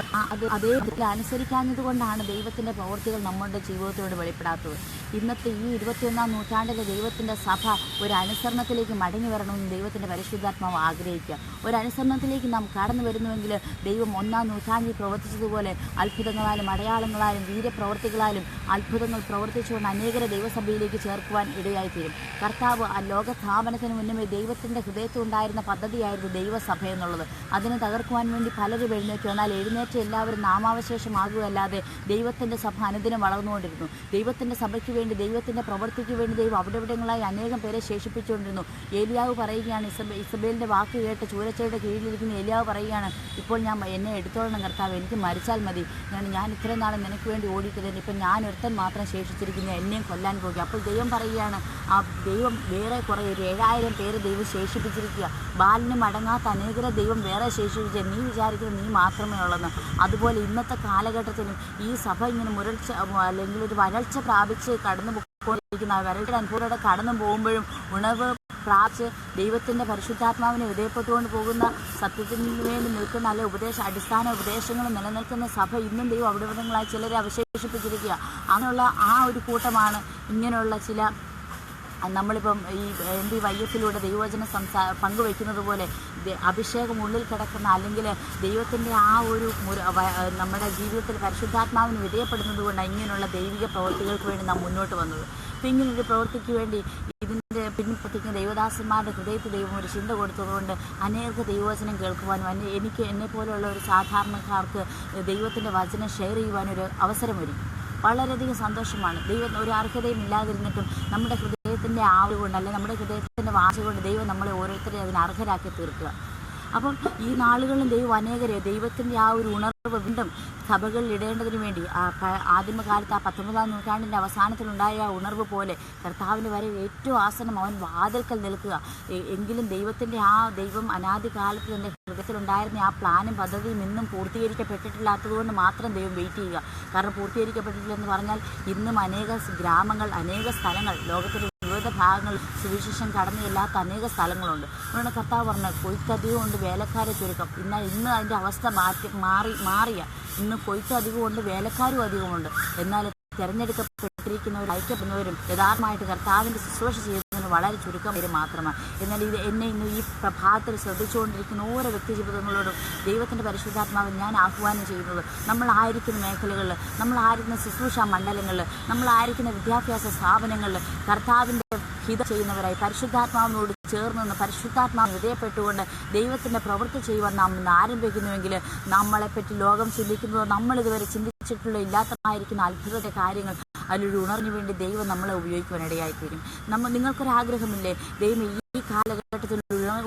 അതേ അനുസരിക്കാഞ്ഞത് കൊണ്ടാണ് ദൈവത്തിൻ്റെ പ്രവൃത്തികൾ നമ്മുടെ ജീവിതത്തോട് വെളിപ്പെടാത്തത്. ഇന്നത്തെ ഈ 21-ാം നൂറ്റാണ്ടിലെ ദൈവത്തിൻ്റെ സഭ ഒരു അനുസരണത്തിലേക്ക് മടങ്ങി വരണമെന്ന് ദൈവത്തിൻ്റെ പരിശുദ്ധാത്മാവ് ആഗ്രഹിക്കുക. ഒരു അനുസരണത്തിലേക്ക് നാം കടന്നു വരുന്നുവെങ്കിൽ ദൈവം 1-ാം നൂറ്റാണ്ടിൽ പ്രവർത്തിച്ചതുപോലെ അത്ഭുതങ്ങളാലും അടയാളങ്ങളാലും വീര്യപ്രവർത്തികളാലും അത്ഭുതങ്ങൾ പ്രവർത്തിച്ചുകൊണ്ട് അനേകരെ ദൈവസഭയിലേക്ക് ചേർക്കുവാൻ ഇടയായിത്തീരും. കർത്താവ് ആ ലോകസ്ഥാപനത്തിന് മുന്നമേ ദൈവത്തിൻ്റെ ഹൃദയത്തിലുണ്ടായിരുന്ന പദ്ധതിയായിരുന്നു ദൈവസഭ എന്നുള്ളത്. അതിനെ തകർക്കുവാൻ വേണ്ടി പലരും എഴുന്നേറ്റു. എന്നാൽ എഴുന്നേറ്റ് എല്ലാവരും നാമാവശേഷമാകുകയല്ലാതെ ദൈവത്തിൻ്റെ സഭ അനുദിനം വളർന്നുകൊണ്ടിരുന്നു. ദൈവത്തിൻ്റെ സഭയ്ക്ക് വേണ്ടി, ദൈവത്തിൻ്റെ പ്രവൃത്തിക്ക് വേണ്ടി ദൈവം അവിടെവിടങ്ങളായി അനേകം പേരെ ശേഷിപ്പിച്ചുകൊണ്ടിരുന്നു. ഏലിയാവ് പറയുകയാണ്, ഇസബേലിൻ്റെ വാക്ക് കേട്ട് ചൂരച്ചയുടെ കീഴിലിരിക്കുന്ന ഏലിയാവ് പറയുകയാണ്, ഇപ്പോൾ എന്നെ എടുത്തോളണം കർത്താവ്, എനിക്ക് മരിച്ചാൽ മതി. ഞാൻ ഇത്രയും നാളെ നിനക്ക് വേണ്ടി ഓടിയിട്ടതിന് ഇപ്പം ഞാൻ ഒരുത്തൻ മാത്രം ശേഷിച്ചിരിക്കുന്നു, എന്നെയും കൊല്ലാൻ പോകുക. അപ്പോൾ ദൈവം പറയുകയാണ്, ആ ദൈവം വേറെ കുറേ ഒരു 7000 പേര് ദൈവം ശേഷിപ്പിച്ചിരിക്കുക. ബാലിന് മടങ്ങാത്ത അനേകരെ ദൈവം വേറെ ശേഷിപ്പിച്ച, നീ വിചാരിക്കുന്നത് നീ മാത്രമേ ഉള്ളെന്ന്. അതുപോലെ ഇന്നത്തെ കാലഘട്ടത്തിലും ഈ സഭ ഇങ്ങനെ മുരൾച്ച അല്ലെങ്കിൽ ഒരു വരൾച്ച പ്രാപിച്ച് കടന്നു പോയിക്കൊണ്ടിരിക്കുന്ന വരൾച്ച അനുഭവത്തോടെ കടന്നു പോകുമ്പോഴും ഉണർവ് പ്രാപിച്ച് ദൈവത്തിൻ്റെ പരിശുദ്ധാത്മാവിനെ വിധേയപ്പെട്ടുകൊണ്ട് പോകുന്ന, സത്യത്തിന് വേണ്ടി നിൽക്കുന്ന അടിസ്ഥാന ഉപദേശങ്ങൾ നിലനിൽക്കുന്ന സഭ ഇന്നും ദൈവം അവിടെവിടങ്ങളായി ചിലരെ അവശേഷിപ്പിച്ചിരിക്കുക. അങ്ങനെയുള്ള ആ ഒരു കൂട്ടമാണ് ഇങ്ങനെയുള്ള ചില നമ്മളിപ്പം ഈ MPYF-ലൂടെ ദൈവവചനം പങ്കുവയ്ക്കുന്നത് പോലെ അഭിഷേകം ഉള്ളിൽ കിടക്കുന്ന, അല്ലെങ്കിൽ ദൈവത്തിൻ്റെ ആ ഒരു നമ്മുടെ ജീവിതത്തിൽ പരിശുദ്ധാത്മാവിന് വിധേയപ്പെടുന്നത് കൊണ്ടാണ് ഇങ്ങനെയുള്ള ദൈവിക പ്രവൃത്തികൾക്ക് വേണ്ടി നാം മുന്നോട്ട് വന്നത്. അപ്പോൾ ഇങ്ങനൊരു പ്രവൃത്തിക്ക് വേണ്ടി ഇതിൻ്റെ പിൻപ്രതിക്കുന്ന ദൈവദാസന്മാരുടെ ഹൃദയത്തിൽ ദൈവം ഒരു ചിന്ത കൊടുത്തതുകൊണ്ട് അനേക ദൈവവചനം കേൾക്കുവാനും എന്നെപ്പോലെയുള്ള ഒരു സാധാരണക്കാർക്ക് ദൈവത്തിൻ്റെ വചനം ഷെയർ ചെയ്യുവാനൊരു അവസരമൊരുക്കി. വളരെയധികം സന്തോഷമാണ്. ദൈവം ഒരു അർഹതയും ഇല്ലാതിരുന്നിട്ടും നമ്മുടെ ഹൃദയത്തിൻ്റെ ആവ് കൊണ്ട്, അല്ലെങ്കിൽ നമ്മുടെ ഹൃദയത്തിൻ്റെ വാശ കൊണ്ട് ദൈവം നമ്മളെ ഓരോരുത്തരെയും അതിന് അർഹരാക്കി തീർക്കുക. അപ്പം ഈ നാളുകളിലും ദൈവം അനേകരെ ദൈവത്തിൻ്റെ ആ ഒരു ഉണർവ് വീണ്ടും സഭകളിൽ ഇടേണ്ടതിന് വേണ്ടി ആദിമകാലത്ത് ആ 19-ാം നൂറ്റാണ്ടിൻ്റെ അവസാനത്തിലുണ്ടായ ആ ഉണർവ് പോലെ കർത്താവിൻ്റെ വരെ ഏറ്റവും ആസനം അവൻ വാതിൽക്കൽ നിൽക്കുക. എങ്കിലും ദൈവത്തിൻ്റെ ആ ദൈവം അനാദികാലത്ത് തൻ്റെ ഹൃദയത്തിലുണ്ടായിരുന്ന ആ പ്ലാനും പദ്ധതിയും ഇന്നും പൂർത്തീകരിക്കപ്പെട്ടിട്ടില്ലാത്തതുകൊണ്ട് മാത്രം ദൈവം വെയിറ്റ് ചെയ്യുക. കാരണം പൂർത്തീകരിക്കപ്പെട്ടിട്ടില്ലെന്ന് പറഞ്ഞാൽ ഇന്നും അനേക ഗ്രാമങ്ങൾ, അനേക സ്ഥലങ്ങൾ, ലോകത്തിലെ വിവിധ ഭാഗങ്ങൾ സുവിശേഷം കടന്നു ചെല്ലാത്ത അനേക സ്ഥലങ്ങളുണ്ട്. അതുകൊണ്ട് കർത്താവ് പറഞ്ഞ കൊയ്ത്തധികം കൊണ്ട് വേലക്കാരെ ചുരുക്കം. ഇന്ന് അതിൻ്റെ അവസ്ഥ മാറിയ ഇന്ന് കൊയ്ത്ത് അധികമുണ്ട്, വേലക്കാരും അധികമുണ്ട്. എന്നാൽ തിരഞ്ഞെടുക്കപ്പെട്ടിരിക്കുന്നവരും ഐക്യപ്പെടുന്നവരും യഥാർത്ഥമായിട്ട് കർത്താവിൻ്റെ ശുശ്രൂഷ ചെയ്യുന്നതിന് വളരെ ചുരുക്കം പേര് മാത്രമാണ്. എന്നാൽ എന്നെ ഇന്ന് ഈ പ്രഭാതത്തിൽ ശ്രദ്ധിച്ചുകൊണ്ടിരിക്കുന്ന ഓരോ വ്യക്തി ജീവിതങ്ങളോടും ദൈവത്തിൻ്റെ പരിശുദ്ധാത്മാവിൽ ഞാൻ ആഹ്വാനം ചെയ്യുന്നത്, നമ്മളായിരിക്കുന്ന മേഖലകളിൽ, നമ്മളായിരിക്കുന്ന ശുശ്രൂഷ മണ്ഡലങ്ങളിൽ, നമ്മളായിരിക്കുന്ന വിദ്യാഭ്യാസ സ്ഥാപനങ്ങളിൽ കർത്താവിൻ്റെ ഹിതം ചെയ്യുന്നവരായി പരിശുദ്ധാത്മാവിനോട് ചേർന്ന് പരിശുദ്ധാത്മാവിന് വിധേയപ്പെട്ടുകൊണ്ട് ദൈവത്തിൻ്റെ പ്രവൃത്തി ചെയ്യുവാൻ നാം ഇന്ന് ആരംഭിക്കുന്നുവെങ്കിൽ നമ്മളെപ്പറ്റി ലോകം ചിന്തിക്കുന്നത്, നമ്മളിതുവരെ ചിന്തിച്ചിട്ടുള്ള ഇല്ലാത്തതായിരിക്കുന്ന അത്ഭുതത്തെ കാര്യങ്ങൾ അതിലൊരു ഉണർവിന് വേണ്ടി ദൈവം നമ്മളെ ഉപയോഗിക്കുവാനിടയായിത്തീരും. നിങ്ങൾക്കൊരാഗ്രഹമില്ലേ, ദൈവം ഈ കാലഘട്ടത്തിൽ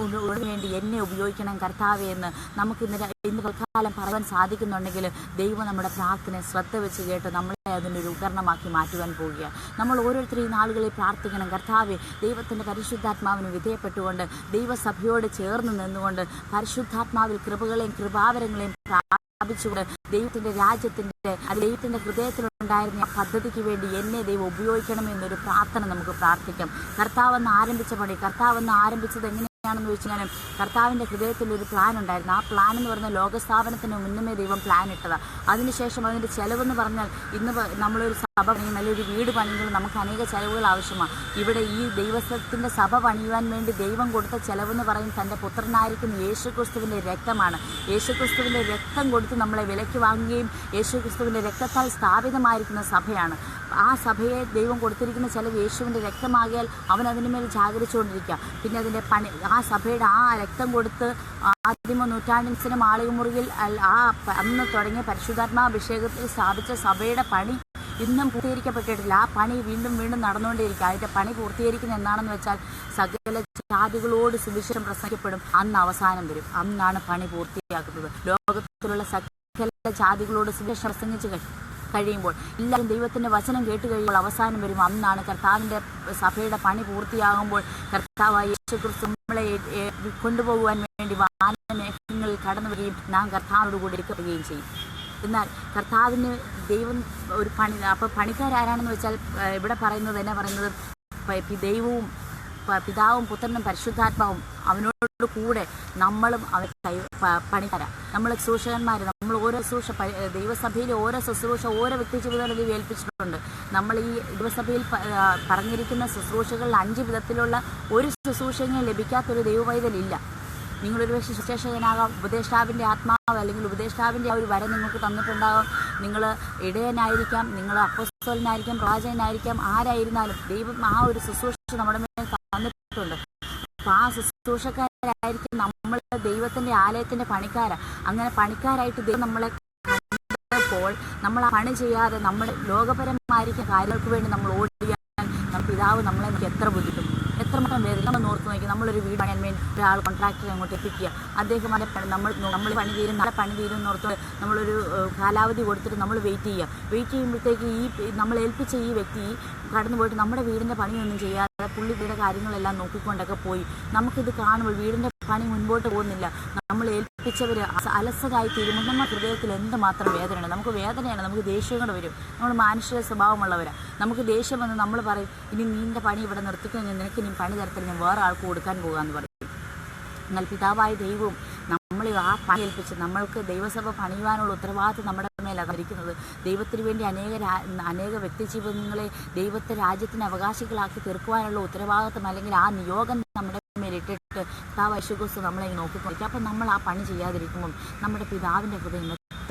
ഉണർവിന് വേണ്ടി എന്നെ ഉപയോഗിക്കണം കർത്താവേ എന്ന് നമുക്ക് ഇന്ന് തൽക്കാലം പറയാൻ സാധിക്കുന്നുണ്ടെങ്കിൽ ദൈവം നമ്മുടെ പ്രാർത്ഥനയെ ശ്രദ്ധ വെച്ച് കേട്ട് നമ്മളെ അതിൻ്റെ ഒരു ഉപകരണമാക്കി മാറ്റുവാൻ പോവുകയാണ്. നമ്മൾ ഓരോരുത്തരും ഈ നാളുകളിൽ പ്രാർത്ഥിക്കണം, കർത്താവേ ദൈവത്തിൻ്റെ പരിശുദ്ധാത്മാവിന് വിധേയപ്പെട്ടുകൊണ്ട് ദൈവസഭയോട് ചേർന്ന് നിന്നുകൊണ്ട് പരിശുദ്ധാത്മാവിൽ കൃപകളെയും കൃപാവരങ്ങളെയും സ്ഥാപിച്ചുകൊണ്ട് ദൈവത്തിൻ്റെ രാജ്യത്തിൻ്റെ ദൈവത്തിൻ്റെ ഹൃദയത്തിലുണ്ടായിരുന്ന പദ്ധതിക്ക് വേണ്ടി എന്നെ ദൈവം ഉപയോഗിക്കണമെന്നൊരു പ്രാർത്ഥന നമുക്ക് പ്രാർത്ഥിക്കാം. കർത്താവെന്ന് ആരംഭിച്ചത് എങ്ങനെയാണെന്ന് ചോദിച്ചാൽ കർത്താവിൻ്റെ ഹൃദയത്തിലൊരു പ്ലാൻ ഉണ്ടായിരുന്നു. ആ പ്ലാൻ എന്ന് പറഞ്ഞാൽ ലോകസ്ഥാപനത്തിന് മുന്നമേ ദൈവം പ്ലാൻ ഇട്ടതാണ്. അതിനുശേഷം അതിൻ്റെ ചിലവെന്ന് പറഞ്ഞാൽ ഇന്ന് നമ്മളൊരു സഭ പണിയും, നല്ലൊരു വീട് പണിയെങ്കിലും നമുക്ക് അനേക ചിലവുകൾ ആവശ്യമാണ്. ഇവിടെ ഈ ദൈവത്തിൻ്റെ സഭ പണിയുവാൻ വേണ്ടി ദൈവം കൊടുത്ത ചിലവെന്ന് പറയും തൻ്റെ പുത്രനായിരിക്കുന്ന യേശുക്രിസ്തുവിൻ്റെ രക്തമാണ്. യേശുക്രിസ്തുവിൻ്റെ രക്തം കൊടുത്ത് നമ്മളെ വിലയ്ക്ക് വാങ്ങുകയും യേശുക്രിസ്തുവിൻ്റെ രക്തത്താൽ സ്ഥാപിതമായിരിക്കുന്ന സഭയാണ്. ആ സഭയെ ദൈവം കൊടുത്തിരിക്കുന്ന ചിലവ് യേശുവിൻ്റെ രക്തമാകിയാൽ അവൻ അതിന് മേൽ ജാഗരിച്ചുകൊണ്ടിരിക്കുക. പിന്നെ അതിൻ്റെ പണി, ആ സഭയുടെ ആ രക്തം കൊടുത്ത് ആദിമ നൂറ്റാണ്ടിന് മാളികമുറിയിൽ അന്ന് തുടങ്ങിയ പരിശുദ്ധാത്മാഭിഷേകത്തിൽ സ്ഥാപിച്ച സഭയുടെ പണി ഇന്നും പൂർത്തീകരിക്കപ്പെട്ടിട്ടില്ല. ആ പണി വീണ്ടും നടന്നുകൊണ്ടേയിരിക്കുക. അതിൻ്റെ പണി പൂർത്തീകരിക്കുന്നത് എന്താണെന്ന് വെച്ചാൽ സകല ജാതികളോട് സുവിശേഷം പ്രസംഗിക്കപ്പെടും. അന്ന് അവസാനം വരും. അന്നാണ് പണി പൂർത്തിയാക്കുന്നത്. ലോകത്തിലുള്ള സകല ജാതികളോട് സുവിശേഷം പ്രസംഗിച്ച് കഴിയുമ്പോൾ, എല്ലാവരും ദൈവത്തിൻ്റെ വചനം കേട്ട് കഴിയുമ്പോൾ അവസാനം വരും. അന്നാണ് കർത്താവിൻ്റെ സഭയുടെ പണി പൂർത്തിയാകുമ്പോൾ കർത്താവായ യേശുക്രിസ്തു നമ്മളെ കൊണ്ടുപോകുവാൻ വേണ്ടി വാനമേഘങ്ങളിൽ കടന്നു വരികയും നാം കർത്താവിനോട് കൂടി ഇരിക്കുകയും ചെയ്യും. എന്നാൽ കർത്താവിന് ദൈവം ഒരു പണി, അപ്പോൾ പണിക്കാരാരാണെന്ന് വെച്ചാൽ ഇവിടെ പറയുന്നത് എന്നാ പറയുന്നത്, ദൈവവും പിതാവും പുത്രനും പരിശുദ്ധാത്മാവും അവനോട് കൂടെ നമ്മളും അവർ പണിക്കാരാണ്. നമ്മൾ ശുശ്രൂഷകന്മാർ, നമ്മൾ ഓരോ ശുശ്രൂഷ ദൈവസഭയിൽ ഓരോ ശുശ്രൂഷ ഓരോ വ്യക്തി ജീവിതത്തിൽ ദൈവം ഏൽപ്പിച്ചിട്ടുണ്ട്. നമ്മൾ ഈ ദൈവസഭയിൽ പറഞ്ഞിരിക്കുന്ന ശുശ്രൂഷകളിൽ 5 വിധത്തിലുള്ള ഒരു ശുശ്രൂഷയും ലഭിക്കാത്തൊരു ദൈവവൈതലില്ല. നിങ്ങളൊരു പക്ഷേ സുശേഷകനാകാം, ഉപദേഷ്ടാവിൻ്റെ ആത്മാവ് അല്ലെങ്കിൽ ഉപദേഷ്ടാവിൻ്റെ ആ ഒരു വരം നിങ്ങൾക്ക് തന്നിട്ടുണ്ടാകാം. നിങ്ങൾ ഇടയനായിരിക്കാം, നിങ്ങൾ അപ്പോസ്തലനായിരിക്കാം, പ്രവാചകനായിരിക്കാം, ആരായിരുന്നാലും ദൈവം ആ ഒരു ശുശ്രൂഷ നമ്മുടെ മേൽ തന്നിട്ടുണ്ട്. അപ്പോൾ ആ ശുശ്രൂഷക്കാരായിരിക്കും നമ്മൾ ദൈവത്തിൻ്റെ ആലയത്തിൻ്റെ പണിക്കാരാണ്. അങ്ങനെ പണിക്കാരായിട്ട് ദൈവം നമ്മളെ കണ്ടപ്പോൾ നമ്മൾ ആ പണി ചെയ്യാതെ നമ്മുടെ ലോകപരമായിരിക്കുന്ന കാര്യങ്ങൾക്ക് വേണ്ടി നമ്മൾ ഓടിയാൽ പിതാവ് നമ്മളെ എത്ര ബുദ്ധിമുട്ടും എത്രമാത്രം വേദന. നമ്മൾ ഓർത്ത് നോക്കി, നമ്മളൊരു വീട് പണിയാൻ വേണ്ടി ഒരാൾ കോൺട്രാക്ടറെ അങ്ങോട്ട് എത്തിക്കുക, അദ്ദേഹം നമ്മൾ പണി തീരും നാളെ പണി തീരും എന്നോർത്ത് നമ്മളൊരു കാലാവധി കൊടുത്തിട്ട് നമ്മൾ വെയിറ്റ് ചെയ്യുമ്പോഴത്തേക്ക് ഈ നമ്മൾ ഏൽപ്പിച്ച ഈ വ്യക്തി കടന്നു പോയിട്ട് നമ്മുടെ വീടിൻ്റെ പണിയൊന്നും ചെയ്യാതെ പുള്ളിയുടെ കാര്യങ്ങളെല്ലാം നോക്കിക്കൊണ്ടൊക്കെ പോയി. നമുക്കിത് കാണുമ്പോൾ വീടിൻ്റെ പണി മുൻപോട്ട് പോകുന്നില്ല, നമ്മൾ ഏൽപ്പിച്ചവർ അലസരായി തീരുമ്പോൾ നമ്മുടെ ഹൃദയത്തിൽ എന്തുമാത്രം വേദനയാണ്. നമുക്ക് വേദനയാണ്, നമുക്ക് ദേഷ്യം കൂടെ വരും. നമ്മൾ മാനുഷിക സ്വഭാവമുള്ളവരാണ്. നമുക്ക് ദേഷ്യം വന്ന് നമ്മൾ പറയും, ഇനി നിൻ്റെ പണി ഇവിടെ നിർത്തിക്കഴിഞ്ഞാൽ നിനക്ക് ഇനി പണി തരത്തിൽ ഞാൻ വേറെ ആൾക്ക് കൊടുക്കാൻ പോകാമെന്ന് പറയും. എന്നാൽ പിതാവായ ദൈവവും നമ്മൾ ആ പണി ഏൽപ്പിച്ച് നമ്മൾക്ക് ദൈവസഭ പണിയുവാനുള്ള ഉത്തരവാദിത്വം നമ്മുടെ മേലറിയിക്കുന്നത്. ദൈവത്തിന് വേണ്ടി അനേക വ്യക്തിജീവിതങ്ങളെ ദൈവത്തെ രാജ്യത്തിന് അവകാശികളാക്കി തീർക്കുവാനുള്ള ഉത്തരവാദിത്വം അല്ലെങ്കിൽ ആ നിയോഗം നമ്മുടെ മേലിട്ടിട്ട് പിതാവ് യേശുക്രിസ്തു നമ്മളെ നോക്കിക്കൊണ്ടിരിക്കും. അപ്പം നമ്മൾ ആ പണി ചെയ്യാതിരിക്കുമ്പം നമ്മുടെ പിതാവിൻ്റെ ഹൃദയം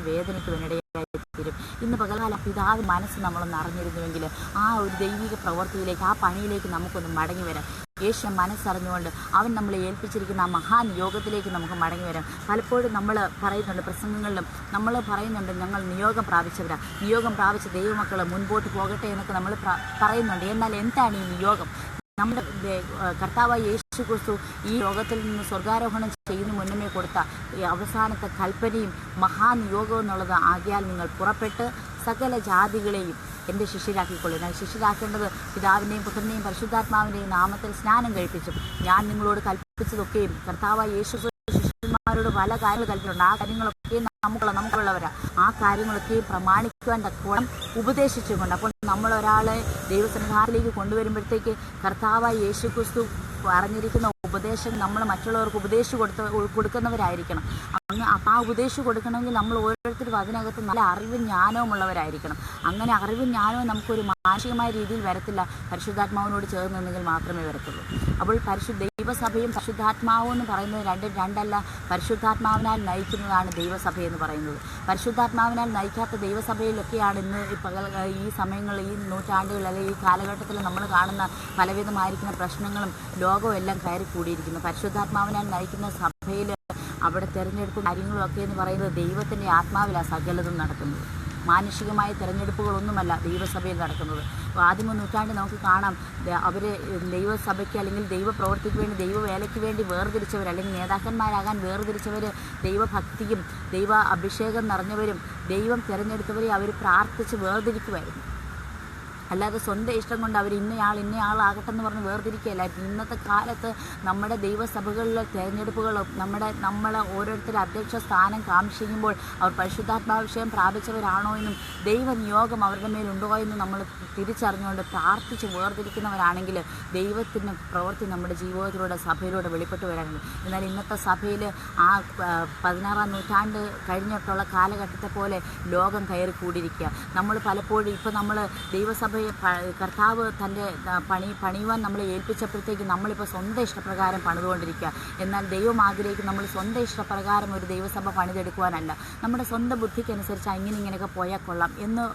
വേദനയ്ക്കുവാനിടയായി തീരും. ഇന്ന് പകൽക്കാലം പിതാവ് മനസ്സ് നമ്മളൊന്ന് അറിഞ്ഞിരുന്നുവെങ്കിൽ ആ ഒരു ദൈവിക പ്രവൃത്തിയിലേക്ക് ആ പണിയിലേക്ക് നമുക്കൊന്ന് മടങ്ങി വരാം. യേശു മനസ്സറിഞ്ഞുകൊണ്ട് അവൻ നമ്മളെ ഏൽപ്പിച്ചിരിക്കുന്ന ആ മഹാനിയോഗത്തിലേക്ക് നമുക്ക് മടങ്ങി വരാം. പലപ്പോഴും നമ്മൾ പറയുന്നുണ്ട്, പ്രസംഗങ്ങളിലും നമ്മൾ പറയുന്നുണ്ട്, ഞങ്ങൾ നിയോഗം പ്രാപിച്ച ദൈവമക്കൾ മുൻപോട്ട് പോകട്ടെ എന്നൊക്കെ നമ്മൾ പറയുന്നുണ്ട്. എന്നാൽ എന്താണ് ഈ നിയോഗം? നമ്മുടെ കർത്താവായ യേശു ക്രിസ്തു ഈ ലോകത്തിൽ നിന്ന് സ്വർഗാരോഹണം ചെയ്യുന്ന മുന്നമേ കൊടുത്ത ഈ അവസാനത്തെ കൽപ്പനയും മഹാനിയോഗം എന്നുള്ളത്, ആകിയാൽ നിങ്ങൾ പുറപ്പെട്ട് സകല ജാതികളെയും എൻ്റെ ശിഷ്യരാക്കിക്കൊള്ളുക. ശിഷ്യരാക്കേണ്ടത് പിതാവിൻ്റെയും പുത്രൻ്റെയും പരിശുദ്ധാത്മാവിൻ്റെയും നാമത്തിൽ സ്നാനം കഴിപ്പിച്ചു. ഞാൻ നിങ്ങളോട് കൽപ്പിച്ചതൊക്കെയും കർത്താവായ യേശു ശിഷ്യന്മാരോട് പല കാര്യങ്ങൾ കൽപ്പിച്ചിട്ടുണ്ട്. ആ കാര്യങ്ങളൊക്കെ നമുക്കുള്ളവരാണ്. ആ കാര്യങ്ങളൊക്കെ പ്രമാണിക്കുവാൻ തക്കോണം ഉപദേശിച്ചുകൊണ്ട്. അപ്പോൾ നമ്മളൊരാളെ ദൈവസന്നിധാനത്തിലേക്ക് കൊണ്ടുവരുമ്പോഴത്തേക്ക് കർത്താവായ യേശു ക്രിസ്തു പറഞ്ഞിരിക്കുന്ന ഉപദേശം നമ്മൾ മറ്റുള്ളവർക്ക് കൊടുക്കുന്നവരായിരിക്കണം. ആ ഉപദേശം കൊടുക്കണമെങ്കിൽ നമ്മൾ ഓരോരുത്തരും അതിനകത്ത് നല്ല അറിവും ജ്ഞാനവും ഉള്ളവരായിരിക്കണം. അങ്ങനെ അറിവും ജ്ഞാനവും നമുക്കൊരു മാനസികമായ രീതിയിൽ വരത്തില്ല, പരിശുദ്ധാത്മാവിനോട് ചേർന്നെങ്കിൽ മാത്രമേ വരത്തുള്ളൂ. അപ്പോൾ ദൈവസഭയും പരിശുദ്ധാത്മാവും എന്ന് പറയുന്നത് രണ്ടല്ല. പരിശുദ്ധാത്മാവിനാൽ നയിക്കുന്നതാണ് ദൈവസഭയെന്ന് പറയുന്നത്. പരിശുദ്ധാത്മാവിനാൽ നയിക്കാത്ത ദൈവസഭയിലൊക്കെയാണ് ഇന്ന് ഈ സമയങ്ങളിൽ, ഈ നൂറ്റാണ്ടുകളിൽ അല്ലെങ്കിൽ ഈ കാലഘട്ടത്തിൽ നമ്മൾ കാണുന്ന പലവിധമായിരിക്കുന്ന പ്രശ്നങ്ങളും ലോകവും എല്ലാം കയറി കൂടിയിരിക്കുന്നു. പരിശുദ്ധാത്മാവിനാൽ നയിക്കുന്ന സഭയിൽ അവിടെ തിരഞ്ഞെടുപ്പും കാര്യങ്ങളൊക്കെ എന്ന് പറയുന്നത് ദൈവത്തിൻ്റെ ആത്മാവിലാണ് സകലതും നടക്കുന്നത്. മാനുഷികമായ തിരഞ്ഞെടുപ്പുകളൊന്നുമല്ല ദൈവസഭയിൽ നടക്കുന്നത്. ആദിമ നൂറ്റാണ്ടിൽ നമുക്ക് കാണാം, അവർ ദൈവസഭയ്ക്ക് അല്ലെങ്കിൽ ദൈവപ്രവൃത്തിക്ക് വേണ്ടി ദൈവവേലയ്ക്ക് വേണ്ടി വേർതിരിച്ചവർ അല്ലെങ്കിൽ നേതാക്കന്മാരാകാൻ വേർതിരിച്ചവർ ദൈവഭക്തിയും ദൈവ അഭിഷേകം നിറഞ്ഞവരും ദൈവം തിരഞ്ഞെടുത്തവരെ അവർ പ്രാർത്ഥിച്ച് വേർതിരിക്കുമായിരുന്നു. അല്ലാതെ സ്വന്തം ഇഷ്ടം കൊണ്ട് അവർ ഇന്നയാളാകട്ടെ എന്ന് പറഞ്ഞ് വേർതിരിക്കുകയല്ലായിരുന്നു. ഇന്നത്തെ കാലത്ത് നമ്മുടെ ദൈവസഭകളിലെ തിരഞ്ഞെടുപ്പുകളും നമ്മൾ ഓരോരുത്തരും അധ്യക്ഷ സ്ഥാനം കാക്ഷിക്കുമ്പോൾ അവർ പരിശുദ്ധാത്മാഭിഷേകം പ്രാപിച്ചവരാണോ എന്നും ദൈവനിയോഗം അവരുടെ മേലുണ്ടോ എന്നും നമ്മൾ തിരിച്ചറിഞ്ഞുകൊണ്ട് പ്രാർത്ഥിച്ച് വേർതിരിക്കുന്നവരാണെങ്കിൽ ദൈവത്തിൻ്റെ പ്രവൃത്തി നമ്മുടെ ജീവിതത്തിലൂടെ സഭയിലൂടെ വെളിപ്പെട്ട് വരാനുണ്ട്. എന്നാൽ ഇന്നത്തെ സഭയിൽ ആ 16-ാം നൂറ്റാണ്ട് കഴിഞ്ഞിട്ടുള്ള കാലഘട്ടത്തെ പോലെ ലോകം കയറി കൂടിയിരിക്കുക. നമ്മൾ പലപ്പോഴും ഇപ്പം നമ്മൾ ദൈവസഭ കർത്താവ് തൻ്റെ പണിയുവാൻ നമ്മളെ ഏൽപ്പിച്ചപ്പോഴത്തേക്ക് നമ്മളിപ്പോൾ സ്വന്തം ഇഷ്ടപ്രകാരം പണിതുകൊണ്ടിരിക്കുക. എന്നാൽ ദൈവം ആഗ്രഹിക്കും നമ്മൾ സ്വന്തം ഇഷ്ടപ്രകാരം ഒരു ദൈവസഭ പണിതെടുക്കുവാനല്ല, നമ്മുടെ സ്വന്തം ബുദ്ധിക്കനുസരിച്ച് ഇങ്ങനെയൊക്കെ പോയാൽ കൊള്ളാം എന്ന്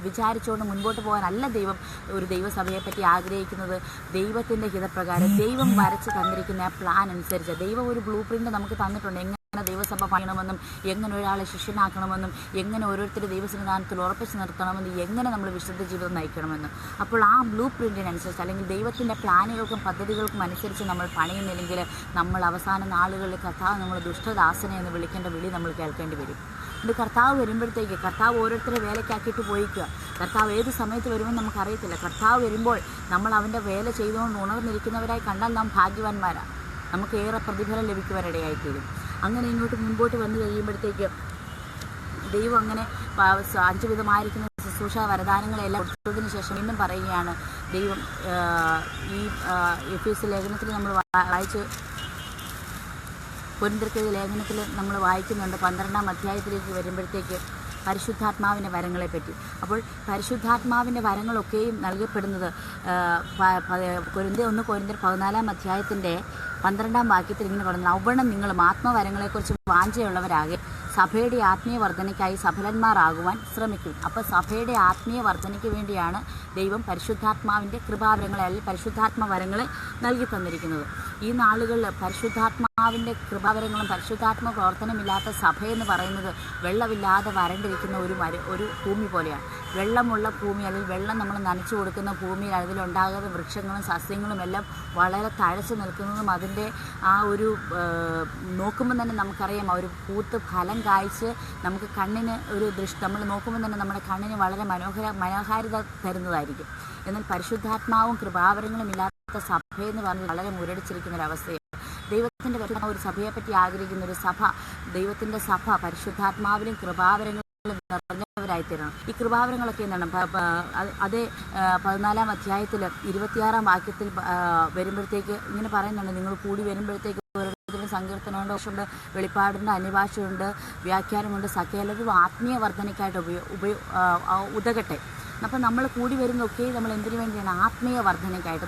വിചാരിച്ചുകൊണ്ട് മുൻപോട്ട് പോകാനല്ല ദൈവം ഒരു ദൈവസഭയെപ്പറ്റി ആഗ്രഹിക്കുന്നത്. ദൈവത്തിൻ്റെ ഹിതപ്രകാരം ദൈവം വരച്ച് തന്നിരിക്കുന്ന പ്ലാൻ അനുസരിച്ച് ദൈവം ഒരു ബ്ലൂ പ്രിൻ്റ് നമുക്ക് തന്നിട്ടുണ്ട്. എങ്ങനെ ദൈവസഭ പണിയണമെന്നും എങ്ങനെ ഒരാളെ ശിഷ്യനാക്കണമെന്നും എങ്ങനെ ഓരോരുത്തരുടെ ദൈവസന്നിധാനത്തിൽ ഉറപ്പിച്ച് നിർത്തണമെന്നും എങ്ങനെ നമ്മൾ വിശുദ്ധ ജീവിതം നയിക്കണമെന്നും. അപ്പോൾ ആ ബ്ലൂ പ്രിൻറ്റിനനുസരിച്ച് അല്ലെങ്കിൽ ദൈവത്തിൻ്റെ പ്ലാനുകൾക്കും പദ്ധതികൾക്കും അനുസരിച്ച് നമ്മൾ പണിയുന്നില്ലെങ്കിൽ നമ്മൾ അവസാന നാളുകളിൽ കർത്താവ് നമ്മൾ ദുഷ്ടദാസനെ എന്ന് വിളിക്കേണ്ട വിളി നമ്മൾ കേൾക്കേണ്ടി വരും. ഇത് കർത്താവ് വരുമ്പോഴത്തേക്ക് കർത്താവ് ഓരോരുത്തരെ വേലയ്ക്കാക്കിയിട്ട് പോയിക്കുക. കർത്താവ് ഏത് സമയത്ത് വരുമെന്ന് നമുക്കറിയത്തില്ല. കർത്താവ് വരുമ്പോൾ നമ്മൾ അവൻ്റെ വേല ചെയ്തുകൊണ്ട് ഉണർന്നിരിക്കുന്നവരായി കണ്ടാൽ നാം ഭാഗ്യവാന്മാരാണ്. നമുക്ക് ഏറെ പ്രതിഫലം ലഭിക്കുവാനിടയായിത്തീരും. അങ്ങനെ ഇങ്ങോട്ട് മുൻപോട്ട് വന്നു കഴിയുമ്പോഴത്തേക്ക് ദൈവം അങ്ങനെ 5 വിധമായിരിക്കുന്ന ശുശ്രൂഷ വരദാനങ്ങളെല്ലാം കൊടുത്തതിന് ശേഷം വീണ്ടും പറയുകയാണ് ദൈവം ഈ എഫേസ്യ ലേഖനത്തിൽ നമ്മൾ വായിച്ച് കൊരിന്ത്യർക്കെഴുതിയ ലേഖനത്തിൽ നമ്മൾ വായിക്കുന്നുണ്ട് 12-ാം അധ്യായത്തിലേക്ക് വരുമ്പോഴത്തേക്ക് പരിശുദ്ധാത്മാവിൻ്റെ വരങ്ങളെപ്പറ്റി. അപ്പോൾ പരിശുദ്ധാത്മാവിൻ്റെ വരങ്ങളൊക്കെയും നൽകപ്പെടുന്നത് കൊരിന്ത്യർ 14-ാം അധ്യായത്തിൻ്റെ 12-ാം വാക്യത്തിൽ ഇങ്ങനെ പറയുന്നത്, ഔവണ്ണം നിങ്ങളും ആത്മവരങ്ങളെക്കുറിച്ച് വാഞ്ചയുള്ളവരാകെ സഭയുടെ ആത്മീയ വർധനയ്ക്കായി സഫലന്മാരാകുവാൻ ശ്രമിക്കും. അപ്പോൾ സഭയുടെ ആത്മീയ വർധനയ്ക്ക് വേണ്ടിയാണ് ദൈവം പരിശുദ്ധാത്മാവിൻ്റെ കൃപാവരങ്ങളെ അല്ലെങ്കിൽ പരിശുദ്ധാത്മ വരങ്ങളെ നൽകി തന്നിരിക്കുന്നത്. ഈ നാളുകളിൽ പരിശുദ്ധാത്മാവിൻ്റെ കൃപാവരങ്ങളും പരിശുദ്ധാത്മ പ്രവർത്തനമില്ലാത്ത സഭയെന്ന് പറയുന്നത് വെള്ളമില്ലാതെ വരണ്ടിരിക്കുന്ന ഒരു ഭൂമി പോലെയാണ്. വെള്ളമുള്ള ഭൂമി അല്ലെങ്കിൽ വെള്ളം നമ്മൾ നനച്ചു കൊടുക്കുന്ന ഭൂമിയിൽ അതിലുണ്ടാകുന്ന വൃക്ഷങ്ങളും സസ്യങ്ങളും എല്ലാം വളരെ തഴച്ചു നിൽക്കുന്നതും അതിൻ്റെ ആ ഒരു നോക്കുമ്പോൾ തന്നെ നമുക്കറിയാം ഒരു പൂത്ത് ഫലം കായ്ച്ച് നമുക്ക് കണ്ണിന് ഒരു നമ്മൾ നോക്കുമ്പോൾ തന്നെ നമ്മുടെ കണ്ണിന് വളരെ മനോഹാരിത തരുന്നതായിരിക്കും. എന്നാൽ പരിശുദ്ധാത്മാവും കൃപാവരങ്ങളും ഇല്ലാത്ത സഭയെന്ന് പറഞ്ഞാൽ വളരെ മുരടിച്ചിരിക്കുന്ന ഒരവസ്ഥയാണ്. ദൈവത്തിൻ്റെ ഒരു സഭയെപ്പറ്റി ആഗ്രഹിക്കുന്ന ഒരു സഭ, ദൈവത്തിൻ്റെ സഭ പരിശുദ്ധാത്മാവിലും കൃപാവരങ്ങളും നിറഞ്ഞവരായിത്തീരണം. ഈ കൃപാവരങ്ങളൊക്കെ എന്താണ്? അതേ 14-ാം അധ്യായത്തിൽ 26-ാം വാക്യത്തിൽ വരുമ്പോഴത്തേക്ക് ഇങ്ങനെ പറയുന്നുണ്ട്, നിങ്ങൾ കൂടി വരുമ്പോഴത്തേക്ക് ഓരോരുത്തരും സങ്കീർത്തനമുണ്ട്, ദോഷമുണ്ട്, വെളിപ്പാടുണ്ട്, അന്യഭാഷയുണ്ട്, വ്യാഖ്യാനമുണ്ട്, സകലതും ആത്മീയ വർധനയ്ക്കായിട്ട് ഉതകട്ടെ. അപ്പോൾ നമ്മൾ കൂടി വരുന്നതൊക്കെ നമ്മൾ എന്തിനു വേണ്ടിയാണ്? ആത്മീയ വർധനയ്ക്കായിട്ട്.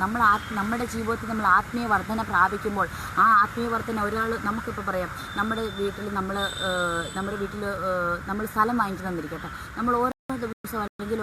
നമ്മുടെ ജീവിതത്തിൽ നമ്മൾ ആത്മീയ വർധന പ്രാപിക്കുമ്പോൾ ആ ആത്മീയ വർധന നമുക്കിപ്പോൾ പറയാം, നമ്മുടെ വീട്ടിൽ നമ്മൾ സ്ഥലം വാങ്ങിച്ചു തന്നിരിക്കട്ടെ, നമ്മൾ ഓരോ ദിവസം അല്ലെങ്കിൽ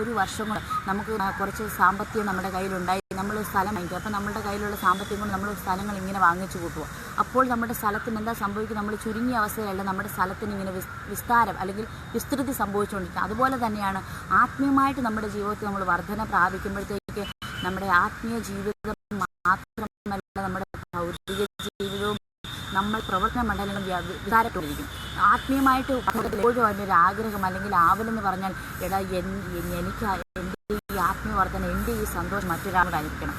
ഒരു വർഷം കൊണ്ട് നമുക്ക് കുറച്ച് സാമ്പത്തികം നമ്മുടെ കയ്യിലുണ്ടായി, നമ്മൾ സ്ഥലം വാങ്ങിക്കുക. അപ്പോൾ നമ്മുടെ കയ്യിലുള്ള സാമ്പത്തികം കൊണ്ട് നമ്മൾ സ്ഥലങ്ങൾ ഇങ്ങനെ വാങ്ങിച്ചു കൂട്ടുക. അപ്പോൾ നമ്മുടെ സ്ഥലത്തിന് എന്താ സംഭവിക്കുക? നമ്മൾ ചുരുങ്ങിയ അവസ്ഥയിലല്ല നമ്മുടെ സ്ഥലത്തിന് ഇങ്ങനെ വിസ്താരം അല്ലെങ്കിൽ വിസ്തൃതി സംഭവിച്ചുകൊണ്ടിരിക്കുക. അതുപോലെ തന്നെയാണ് ആത്മീയമായിട്ട് നമ്മുടെ ജീവിതത്തിൽ നമ്മൾ വർധന പ്രാപിക്കുമ്പോഴത്തേക്ക് നമ്മുടെ ആത്മീയ ജീവിതം മാത്രമല്ല നമ്മുടെ ഭൗതിക ജീവിതവും നമ്മൾ പ്രവർത്തന മണ്ഡലങ്ങളും വിസ്താരപ്പെട്ടിരിക്കും. ആത്മീയമായിട്ട് എപ്പോഴും അതിൻ്റെ ഒരു ആഗ്രഹം അല്ലെങ്കിൽ ആവലെന്ന് പറഞ്ഞാൽ, എനിക്ക് എൻ്റെ ഈ ആത്മീയവർദ്ധന, എൻ്റെ ഈ സന്തോഷം മറ്റൊരാളോടായിരിക്കണം.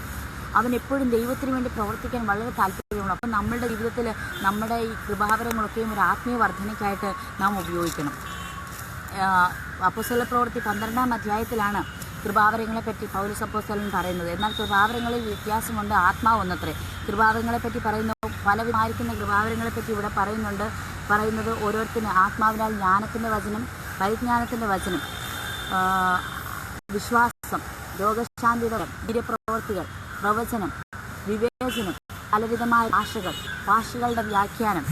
അവൻ എപ്പോഴും ദൈവത്തിന് വേണ്ടി പ്രവർത്തിക്കാൻ വളരെ താല്പര്യമുള്ളൂ. അപ്പം നമ്മളുടെ ജീവിതത്തിൽ നമ്മുടെ ഈ കൃപാവരങ്ങളൊക്കെയും ഒരു ആത്മീയ വർദ്ധനയ്ക്കായിട്ട് നാം ഉപയോഗിക്കണം. അപ്പോസ്തല പ്രവൃത്തി 12-ാം അധ്യായത്തിലാണ് കൃപാവരങ്ങളെപ്പറ്റി പൗലോസ് അപ്പോസ്തലൻ പറയുന്നത്. എന്നാൽ കൃപാവരങ്ങളിൽ വ്യത്യാസമുണ്ട്, ആത്മാവ് ഒന്നത്രേ. കൃപാവരങ്ങളെപ്പറ്റി പറയുന്നു, പലവിധമായിരിക്കുന്ന കൃപാവരങ്ങളെപ്പറ്റി ഇവിടെ പറയുന്നത് ഓരോരുത്തരും ആത്മാവിനാൽ ജ്ഞാനത്തിൻ്റെ വചനം, പരിജ്ഞാനത്തിൻ്റെ വചനം, വിശ്വാസം, രോഗശാന്തിയുടെ വീര്യപ്രവർത്തികൾ, പ്രവചനം, വിവേചനം, പലവിധമായ ഭാഷകളുടെ വ്യാഖ്യാനം,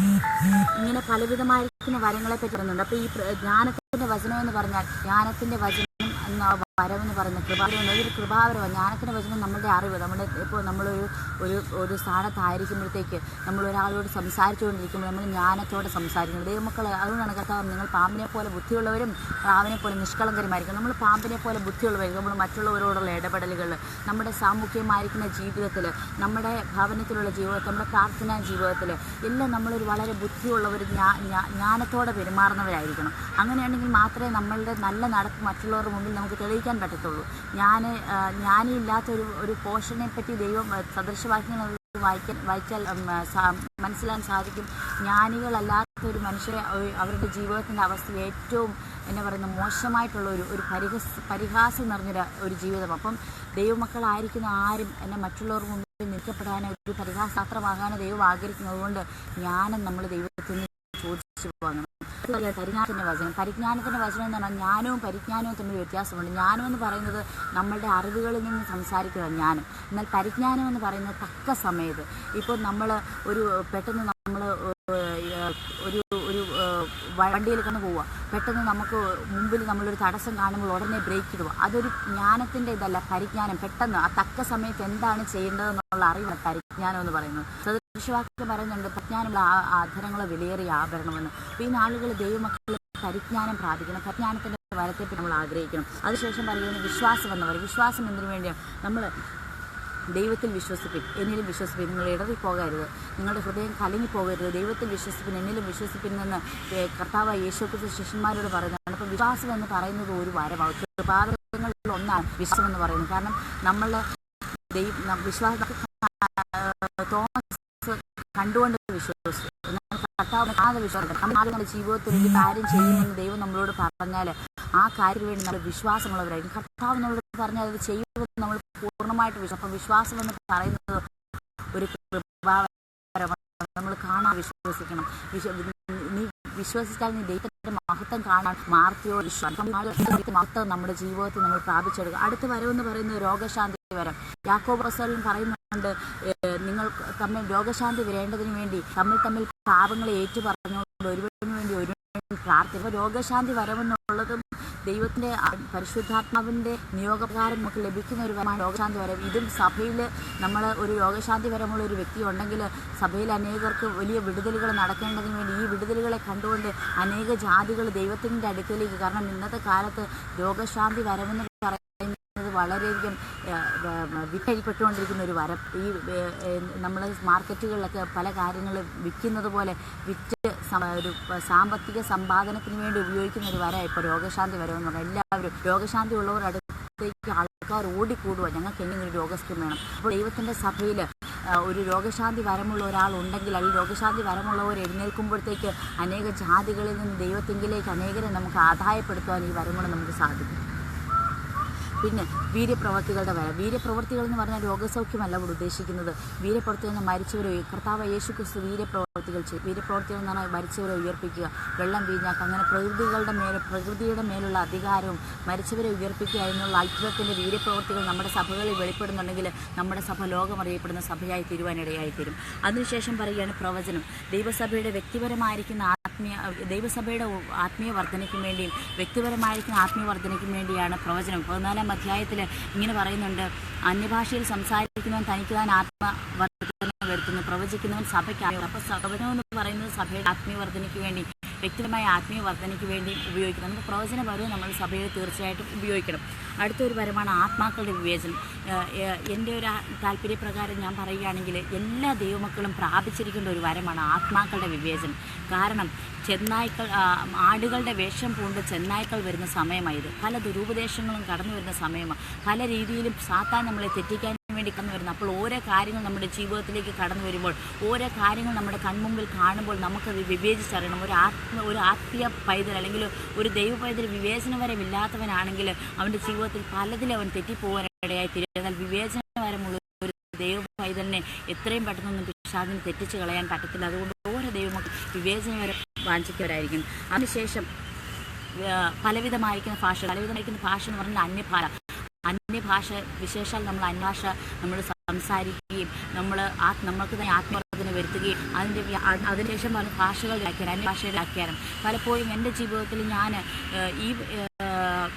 ഇങ്ങനെ പലവിധമായിരിക്കുന്ന വരങ്ങളെപ്പറ്റി പറയുന്നുണ്ട്. അപ്പോൾ ഈ ജ്ഞാനത്തിൻ്റെ വചനം എന്ന് പറഞ്ഞാൽ, ജ്ഞാനത്തിൻ്റെ വചനം എന്ന വരവെന്ന് പറയുന്നത് കൃപാവരം, ഒരു കൃപാവരമാണ്. ജ്ഞാനത്തിൻ്റെ വചനം നമ്മുടെ അറിവ്, ഇപ്പോൾ നമ്മളൊരു സ്ഥാനത്തായിരിക്കുമ്പോഴത്തേക്ക് നമ്മൾ ഒരാളോട് സംസാരിച്ചുകൊണ്ടിരിക്കുമ്പോൾ നമ്മൾ ജ്ഞാനത്തോടെ സംസാരിക്കുന്നത്. ദൈവമക്കൾ അതുകൊണ്ടാണ് കർത്താവ്, നിങ്ങൾ പാമ്പിനെ പോലെ ബുദ്ധിയുള്ളവരും പ്രാവിനെ പോലെ നിഷ്കളങ്കരുമായിരിക്കും. നമ്മൾ പാമ്പിനെ പോലെ ബുദ്ധിയുള്ളവരും നമ്മൾ മറ്റുള്ളവരോടുള്ള ഇടപെടലുകൾ, നമ്മുടെ സാമൂഹ്യമായിരിക്കുന്ന ജീവിതത്തിൽ, നമ്മുടെ ഭവനത്തിലുള്ള ജീവിതത്തിൽ, നമ്മുടെ പ്രാർത്ഥനാ ജീവിതത്തിൽ എല്ലാം നമ്മളൊരു വളരെ ബുദ്ധിയുള്ളവർ, ജ്ഞാനത്തോടെ പെരുമാറുന്നവരായിരിക്കണം. അങ്ങനെയാണെങ്കിൽ മാത്രമേ നമ്മളുടെ നല്ല നടപ്പ് മറ്റുള്ളവരുടെ മുമ്പിൽ നമുക്ക് തെളിയിക്കാൻ പറ്റത്തുള്ളൂ. ജ്ഞാനിയില്ലാത്ത ഒരു പോഷനെ പറ്റി ദൈവം സദൃശവാക്യങ്ങൾ വായിച്ചാൽ മനസ്സിലാൻ സാധിക്കും. ജ്ഞാനികളല്ലാത്ത ഒരു മനുഷ്യരെ അവരുടെ ജീവിതത്തിൻ്റെ അവസ്ഥ ഏറ്റവും മോശമായിട്ടുള്ള ഒരു പരിഹാസം നിറഞ്ഞൊരു ജീവിതം. അപ്പം ദൈവമക്കളായിരിക്കുന്ന ആരും മറ്റുള്ളവർക്ക് മുമ്പിൽ നിൽക്കപ്പെടാനോ ഒരു പരിഹാസപാത്രമാകാനോ ദൈവം ആഗ്രഹിക്കുന്നതുകൊണ്ട് ജ്ഞാനം നമ്മൾ ദൈവത്തിൽ നിന്ന് ചോദിച്ചു പോകണം. പരിജ്ഞാനത്തിൻ്റെ വചനം എന്ന് പറഞ്ഞാൽ ജ്ഞാനവും പരിജ്ഞാനവും തമ്മിൽ വ്യത്യാസമുണ്ട്. ജ്ഞാനം എന്ന് പറയുന്നത് നമ്മളുടെ അറിവുകളിൽ നിന്ന് സംസാരിക്കുക ജ്ഞാനം. എന്നാൽ പരിജ്ഞാനം എന്ന് പറയുന്നത് തക്ക സമയത്ത്. ഇപ്പോൾ നമ്മൾ പെട്ടെന്ന് നമ്മൾ ഒരു വണ്ടിയിൽ കന്ന് പോവുക, പെട്ടെന്ന് നമുക്ക് മുമ്പിൽ നമ്മളൊരു തടസ്സം കാണുമ്പോൾ ഉടനെ ബ്രേക്ക് ഇടുക, അതൊരു ജ്ഞാനത്തിൻ്റെ ഇതല്ല. പരിജ്ഞാനം പെട്ടെന്ന് ആ തക്ക സമയത്ത് എന്താണ് ചെയ്യേണ്ടതെന്നുള്ള അറിവാണ് പരിജ്ഞാനം എന്ന് പറയുന്നത്. സദൃശവാക്യം പറയുന്നുണ്ട്, പരിജ്ഞാനമുള്ള ആധരങ്ങളെ വിലയേറിയ ആഭരണമെന്ന്. അപ്പോൾ ഈ നാളുകൾ ദൈവമക്കൾ പരിജ്ഞാനം പ്രാപിക്കണം. പരിജ്ഞാനത്തിൻ്റെ വരത്തെപ്പറ്റി നമ്മൾ ആഗ്രഹിക്കണം. അതിനുശേഷം പറയുന്നത് വിശ്വാസം എന്ന് പറയും. വിശ്വാസം എന്തിനു വേണ്ടിയാണ്? നമ്മൾ ദൈവത്തിൽ വിശ്വസിപ്പിൻ, എന്നിലും വിശ്വസിപ്പിൻ, നിങ്ങൾ ഇടറിപ്പോകരുത്, നിങ്ങളുടെ ഹൃദയം കലങ്ങിപ്പോകരുത്, ദൈവത്തിൽ വിശ്വസിപ്പിൻ, എന്നിലും വിശ്വസിപ്പിൻ എന്ന് കർത്താവ് യേശുക്രിസ്തു ശിഷ്യന്മാരോട് പറയുന്നതാണ്. അപ്പോൾ വിശ്വാസം എന്ന് പറയുന്നത് ഒരു വരമാണ്. കൃപാവരങ്ങളിൽ ഒന്നാണ് വിശ്വാസം എന്ന് പറയുന്നത്. കാരണം നമ്മൾ വിശ്വാസം തോമസ് കണ്ടുകൊണ്ട് വിശ്വസിച്ചു, എന്നാൽ കർത്താവ് വിശ്വാസം നമ്മുടെ ജീവിതത്തിൽ ഒരു കാര്യം ചെയ്യുമെന്ന് ദൈവം നമ്മളോട് പറഞ്ഞാൽ ആ കാര്യത്തിന് വേണ്ടി നമ്മൾ വിശ്വാസമുള്ളവരായിരിക്കും. കർത്താവ് നമ്മളോട് പറഞ്ഞാൽ അത് ചെയ്യുമെന്ന് നമ്മൾ പൂർണ്ണമായിട്ട് വിശ്വാസം. അപ്പം വിശ്വാസം എന്ന് പറയുന്നത് ഒരു കൃപാവരമാണ്. നമ്മൾ കാണാൻ വിശ്വാസം വിശ്വസിക്കണം. നീ വിശ്വസിച്ചാൽ നീ ദൈവത്തിന്റെ മഹത്വം കാണാൻ മാർത്തിയോട് മഹത്വം നമ്മുടെ ജീവിതത്തിൽ നമ്മൾ പ്രാപിച്ചെടുക്കുക. അടുത്ത വരവെന്ന് പറയുന്നത് രോഗശാന്തി വരം. യാക്കോബ് അപ്പോസ്തലൻ പറയുന്നുണ്ട്, നിങ്ങൾ തമ്മിൽ രോഗശാന്തി വരേണ്ടതിന് വേണ്ടി തമ്മിൽ പാപങ്ങളെ ഏറ്റുപറഞ്ഞുകൊണ്ട് ഒരുവന് വേണ്ടി ഒരു പ്രാർത്ഥന. രോഗശാന്തി വരവെന്നുള്ളതും ദൈവത്തിൻ്റെ പരിശുദ്ധാത്മാവിൻ്റെ നിയോഗപ്രകാരം നമുക്ക് ലഭിക്കുന്ന ഒരു വരമാണ് രോഗശാന്തി വരം. ഇതും സഭയിൽ നമ്മൾ ഒരു രോഗശാന്തി വരമുള്ള ഒരു വ്യക്തി ഉണ്ടെങ്കിൽ സഭയിൽ അനേകർക്ക് വലിയ വിടുതലുകൾ നടക്കേണ്ടതിന് വേണ്ടി ഈ വിടുതലുകളെ കണ്ടുകൊണ്ട് അനേക ജാതികൾ ദൈവത്തിൻ്റെ അടുക്കലേക്ക്, കാരണം ഇന്നത്തെ കാലത്ത് രോഗശാന്തി വരമെന്ന് വളരെയധികം വിറ്റഴിപ്പെട്ടുകൊണ്ടിരിക്കുന്ന ഒരു വരം. ഈ നമ്മൾ മാർക്കറ്റുകളിലൊക്കെ പല കാര്യങ്ങൾ വിൽക്കുന്നത് പോലെ വിറ്റ് ഒരു സാമ്പത്തിക സമ്പാദനത്തിന് വേണ്ടി ഉപയോഗിക്കുന്ന ഒരു വരം ഇപ്പോൾ രോഗശാന്തി വരമെന്ന് പറഞ്ഞാൽ. എല്ലാവരും രോഗശാന്തി ഉള്ളവർ അടുത്തേക്ക് ആൾക്കാർ ഓടിക്കൂടുക, ഞങ്ങൾക്ക് എങ്ങനെ ഒരു രോഗസ്ഥം വേണം. അപ്പോൾ ദൈവത്തിൻ്റെ സഭയിൽ ഒരു രോഗശാന്തി വരമുള്ള ഒരാളുണ്ടെങ്കിൽ ഈ രോഗശാന്തി വരമുള്ളവർ എഴുന്നേൽക്കുമ്പോഴത്തേക്ക് അനേക ജാതികളിൽ നിന്ന് ദൈവത്തിങ്കിലേക്ക് അനേകരെ നമുക്ക് ആദായപ്പെടുത്തുവാൻ ഈ വരം കൊണ്ട് നമുക്ക് സാധിക്കും. പിന്നെ വീര്യപ്രവർത്തികളുടെ വരം. വീര്യപ്രവർത്തികൾ എന്ന് പറഞ്ഞാൽ രോഗസൗഖ്യമല്ല ഇവിടെ ഉദ്ദേശിക്കുന്നത്. വീര്യപ്രവർത്തികൾ എന്ന് മരിച്ചവരെ കർത്താവ് യേശു ക്രിസ്തു വീര്യപ്രവർത്തികൾ ചെയ്യും. വീര്യപ്രവർത്തികൾ എന്ന് പറഞ്ഞാൽ മരിച്ചവരെ ഉയർപ്പിക്കുക, വെള്ളം വീഞ്ഞാക്കുക, അങ്ങനെ പ്രകൃതിയുടെ മേലുള്ള അധികാരവും മരിച്ചവരെ ഉയർപ്പിക്കുക എന്നുള്ള അത്ഭുതത്തിൻ്റെ വീര്യപ്രവർത്തികൾ നമ്മുടെ സഭകളിൽ വെളിപ്പെടുന്നുണ്ടെങ്കിൽ നമ്മുടെ സഭ ലോകമറിയപ്പെടുന്ന സഭയായി തീരുവാനിടയായിത്തീരും. അതിനുശേഷം പറയുകയാണ് പ്രവചനം. ദൈവസഭയുടെ വ്യക്തിപരമായിരിക്കുന്ന ദൈവസഭയുടെ ആത്മീയ വർധനയ്ക്കും വേണ്ടിയും വ്യക്തിപരമായിരിക്കുന്ന ആത്മീയ വർധനയ്ക്കും വേണ്ടിയാണ് പ്രവചനം. 14-ാം അധ്യായത്തിൽ ഇങ്ങനെ പറയുന്നുണ്ട്, അന്യഭാഷയിൽ സംസാരിക്കുന്നവൻ തനിക്ക് താൻ ആത്മവർദ്ധന വരുത്തുന്നു, പ്രവചിക്കുന്നവൻ സഭയ്ക്ക്. അപ്പോൾ പ്രവചനം എന്ന് പറയുന്നത് സഭയുടെ ആത്മീയ വർധനയ്ക്ക് വേണ്ടി, വ്യക്തിപരമായ ആത്മീയ വർധനയ്ക്ക് വേണ്ടി ഉപയോഗിക്കണം. നമുക്ക് പ്രവചന വരവ് നമ്മൾ സഭയിൽ തീർച്ചയായിട്ടും ഉപയോഗിക്കണം. അടുത്തൊരു വരമാണ് ആത്മാക്കളുടെ വിവേചനം. എൻ്റെ ഒരു താല്പര്യപ്രകാരം ഞാൻ പറയുകയാണെങ്കിൽ എല്ലാ ദൈവമക്കളും പ്രാപിച്ചിരിക്കേണ്ട ഒരു വരമാണ് ആത്മാക്കളുടെ വിവേചനം. കാരണം ആടുകളുടെ വേഷം പൂണ്ട് ചെന്നായ്ക്കൾ വരുന്ന സമയമായത്. പല ദുരുപദേശങ്ങളും കടന്നു വരുന്ന സമയമാണ്. പല രീതിയിലും സാത്താൻ നമ്മളെ തെറ്റിക്കാൻ വേണ്ടി കടന്നു വരുന്നത്. അപ്പോൾ ഓരോ കാര്യങ്ങൾ നമ്മുടെ ജീവിതത്തിലേക്ക് കടന്നു വരുമ്പോൾ, ഓരോ കാര്യങ്ങൾ നമ്മുടെ കൺമുമ്പിൽ കാണുമ്പോൾ നമുക്കത് വിവേചിച്ചറിയണം. ഒരു ആത്മീയ പൈതൽ അല്ലെങ്കിൽ ഒരു ദൈവ പൈതൽ വിവേചന വരമില്ലാത്തവനാണെങ്കിൽ അവൻ്റെ ജീവിതത്തിൽ പലതിലും അവൻ തെറ്റിപ്പോകാനിടയായി തീരും. എന്നാൽ വിവേചന വരമുള്ള ഒരു ദൈവ പൈതലിനെ എത്രയും പെട്ടെന്നൊന്നും പിശാചിനെ തെറ്റിച്ച് കളയാൻ പറ്റത്തില്ല. അതുകൊണ്ട് ഓരോ ദൈവമക്കളും വിവേചന വരം വാഞ്ചിക്കുന്നവരായിരിക്കും. അതിനുശേഷം പലവിധമായിരിക്കുന്ന ഭാഷ എന്ന് പറഞ്ഞാൽ അന്യഭാഷ വിശേഷാൽ നമ്മൾ അന്യഭാഷ നമ്മൾ സംസാരിക്കുകയും നമ്മൾക്ക് തന്നെ ആത്മവർദ്ധന വരുത്തുകയും അതിനുശേഷം പറഞ്ഞ ഭാഷകളുടെ വ്യാഖ്യാനം, അന്യഭാഷയുടെ വ്യാഖ്യാനം. പലപ്പോഴും എൻ്റെ ജീവിതത്തിൽ ഞാൻ ഈ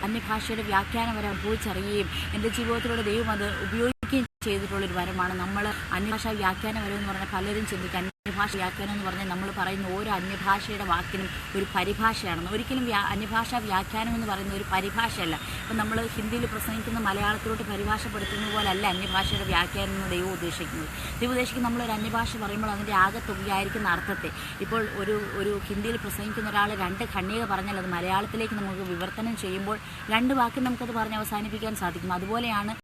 അന്യഭാഷയുടെ വ്യാഖ്യാനം വരെ അനുഭവിച്ചറിയുകയും എൻ്റെ ജീവിതത്തിലൂടെ ദൈവം അത് ഉപയോഗിക്കുകയും ചെയ്തിട്ടുള്ളൊരു വരമാണ്. നമ്മൾ അന്യഭാഷ വ്യാഖ്യാനം വരമെന്ന് പറഞ്ഞാൽ പലരും ചിന്തിക്കുക അന്യഭാഷ വ്യാഖ്യാനം എന്ന് പറഞ്ഞാൽ നമ്മൾ പറയുന്ന ഓരോ അന്യഭാഷയുടെ വാക്കിനും ഒരു പരിഭാഷയാണെന്ന്. ഒരിക്കലും അന്യഭാഷ വ്യാഖ്യാനം എന്ന് പറയുന്ന ഒരു പരിഭാഷയല്ല. ഇപ്പം നമ്മൾ ഹിന്ദിയിൽ പ്രസംഗിക്കുന്ന മലയാളത്തിലോട്ട് പരിഭാഷപ്പെടുത്തുന്ന പോലെ അല്ല അന്യഭാഷയുടെ വ്യാഖ്യാനം എന്ന് ദൈവം ഉദ്ദേശിക്കുന്നത്. ദൈവം ഉദ്ദേശിക്കുന്നത് നമ്മളൊരു അന്യഭാഷ പറയുമ്പോൾ അതിൻ്റെ ആകെത്തുകയായിരിക്കുന്ന അർത്ഥത്തെ. ഇപ്പോൾ ഒരു ഹിന്ദിയിൽ പ്രസംഗിക്കുന്ന ഒരാൾ 2 ഖണ്ഡിക പറഞ്ഞാൽ അത് മലയാളത്തിലേക്ക് നമുക്ക് വിവർത്തനം ചെയ്യുമ്പോൾ 2 വാക്കിൽ നമുക്കത് പറഞ്ഞ് അവസാനിപ്പിക്കാൻ സാധിക്കും. അതുപോലെയാണ്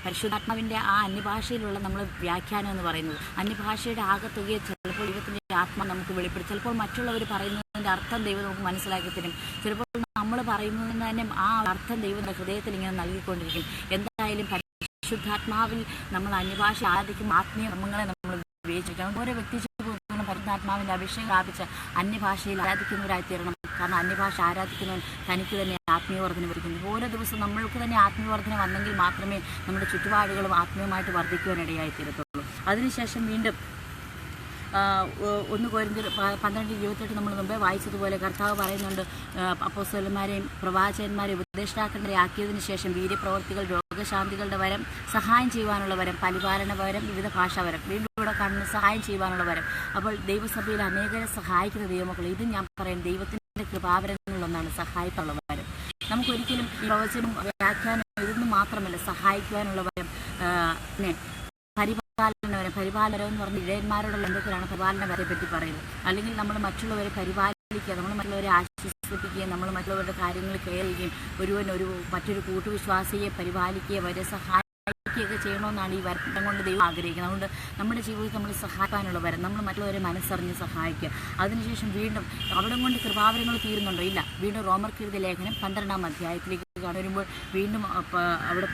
പരിശുദ്ധാത്മാവിൻ്റെ ആ അന്യഭാഷയിലുള്ള നമ്മൾ വ്യാഖ്യാനം എന്ന് പറയുന്നത്. അന്യഭാഷയുടെ ആകത്തുകയെ ചിലപ്പോൾ ദൈവത്തിൻ്റെ ആത്മ നമുക്ക് വെളിപ്പെടും. ചിലപ്പോൾ മറ്റുള്ളവർ പറയുന്നതിൻ്റെ അർത്ഥം ദൈവം നമുക്ക് മനസ്സിലാക്കി തരും. ചിലപ്പോൾ നമ്മൾ പറയുന്നതിന് തന്നെ ആ അർത്ഥം ദൈവത്തിൻ്റെ ഹൃദയത്തിൽ ഇങ്ങനെ നൽകിക്കൊണ്ടിരിക്കും. എന്തായാലും പരിശുദ്ധാത്മാവിൽ നമ്മൾ അന്യഭാഷ ആരാധിക്കും ആത്മീയ കർമ്മങ്ങളെ നമ്മൾ ഉപയോഗിച്ചിരിക്കണം. ഓരോ വ്യക്തി പരിശുദ്ധാത്മാവിൻ്റെ അഭിഷേകം പ്രാപിച്ച് അന്യഭാഷയിൽ ആരാധിക്കുന്നവരായി തീരണം. കാരണം അന്യഭാഷ ആരാധിക്കുന്നവൻ തനിക്ക് തന്നെ ആത്മീയവർദ്ധന വരുത്തുന്നു. ഓരോ ദിവസവും നമ്മൾക്ക് തന്നെ ആത്മീയവർദ്ധന വന്നെങ്കിൽ മാത്രമേ നമ്മുടെ ചുറ്റുപാടുകളും ആത്മീയമായിട്ട് വർദ്ധിക്കുവാനിടയായി തീരത്തുള്ളൂ. അതിനുശേഷം വീണ്ടും 1 കൊരിന്ത്യർ 12:28 നമ്മൾ മുമ്പേ വായിച്ചതുപോലെ കർത്താവ് പറയുന്നുണ്ട്, അപ്പോസ്തലന്മാരെയും പ്രവാചകന്മാരെയും ഉപദേഷ്ടാക്കന്മാരെ ആക്കിയതിനു ശേഷം വീര്യപ്രവർത്തികൾ, രോഗശാന്തികളുടെ വരം, സഹായം ചെയ്യുവാനുള്ള വരം, പരിപാലന വരം, വിവിധ ഭാഷാവരം. വീണ്ടും ഇവിടെ കാണുന്ന സഹായം ചെയ്യുവാനുള്ള വരം. അപ്പോൾ ദൈവസഭയിൽ അനേകരെ സഹായിക്കുന്ന ദൈവമക്കൾ, ഇത് ഞാൻ പറയാം ദൈവത്തിൻ്റെ കൃപാവരങ്ങളിലൊന്നാണ് സഹായിക്കാനുള്ള വരം. നമുക്കൊരിക്കലും ഈ പ്രവചനം വ്യാഖ്യാനം ഇതൊന്നും മാത്രമല്ല സഹായിക്കുവാനുള്ള വരം. പിന്നെ പരിപാലനം എന്ന് പറഞ്ഞാൽ ഇടയന്മാരോടുള്ള ബന്ധത്തിലാണ് പരിപാലനത്തെ പറ്റി പറയുന്നത്. അല്ലെങ്കിൽ നമ്മൾ മറ്റുള്ളവരെ പരിപാലിക്കുക, നമ്മൾ മറ്റുള്ളവരെ ആശ്വസിപ്പിക്കുകയും നമ്മൾ മറ്റുള്ളവരുടെ കാര്യങ്ങൾ കെയർ ചെയ്യുകയും മറ്റൊരു കൂട്ടുവിശ്വാസിയെ പരിപാലിക്കുകയും അവരെ സഹായിക്കുകയൊക്കെ ചെയ്യണമെന്നാണ് ഈ വരം കൊണ്ട് ദൈവം ആഗ്രഹിക്കുന്നത്. അതുകൊണ്ട് നമ്മുടെ ജീവിതത്തിൽ നമ്മൾ സഹായിക്കാനുള്ള വരം, നമ്മൾ മറ്റുള്ളവരെ മനസ്സറിഞ്ഞ് സഹായിക്കുക. അതിനുശേഷം വീണ്ടും അവിടെ കൊണ്ട് കൃപാവരങ്ങൾ തീരുന്നുണ്ടോ? ഇല്ല. വീണ്ടും റോമർക്കെഴുതിയ ലേഖനം 12-ാം അധ്യായത്തിലേക്ക് വരുമ്പോൾ വീണ്ടും അവിടെ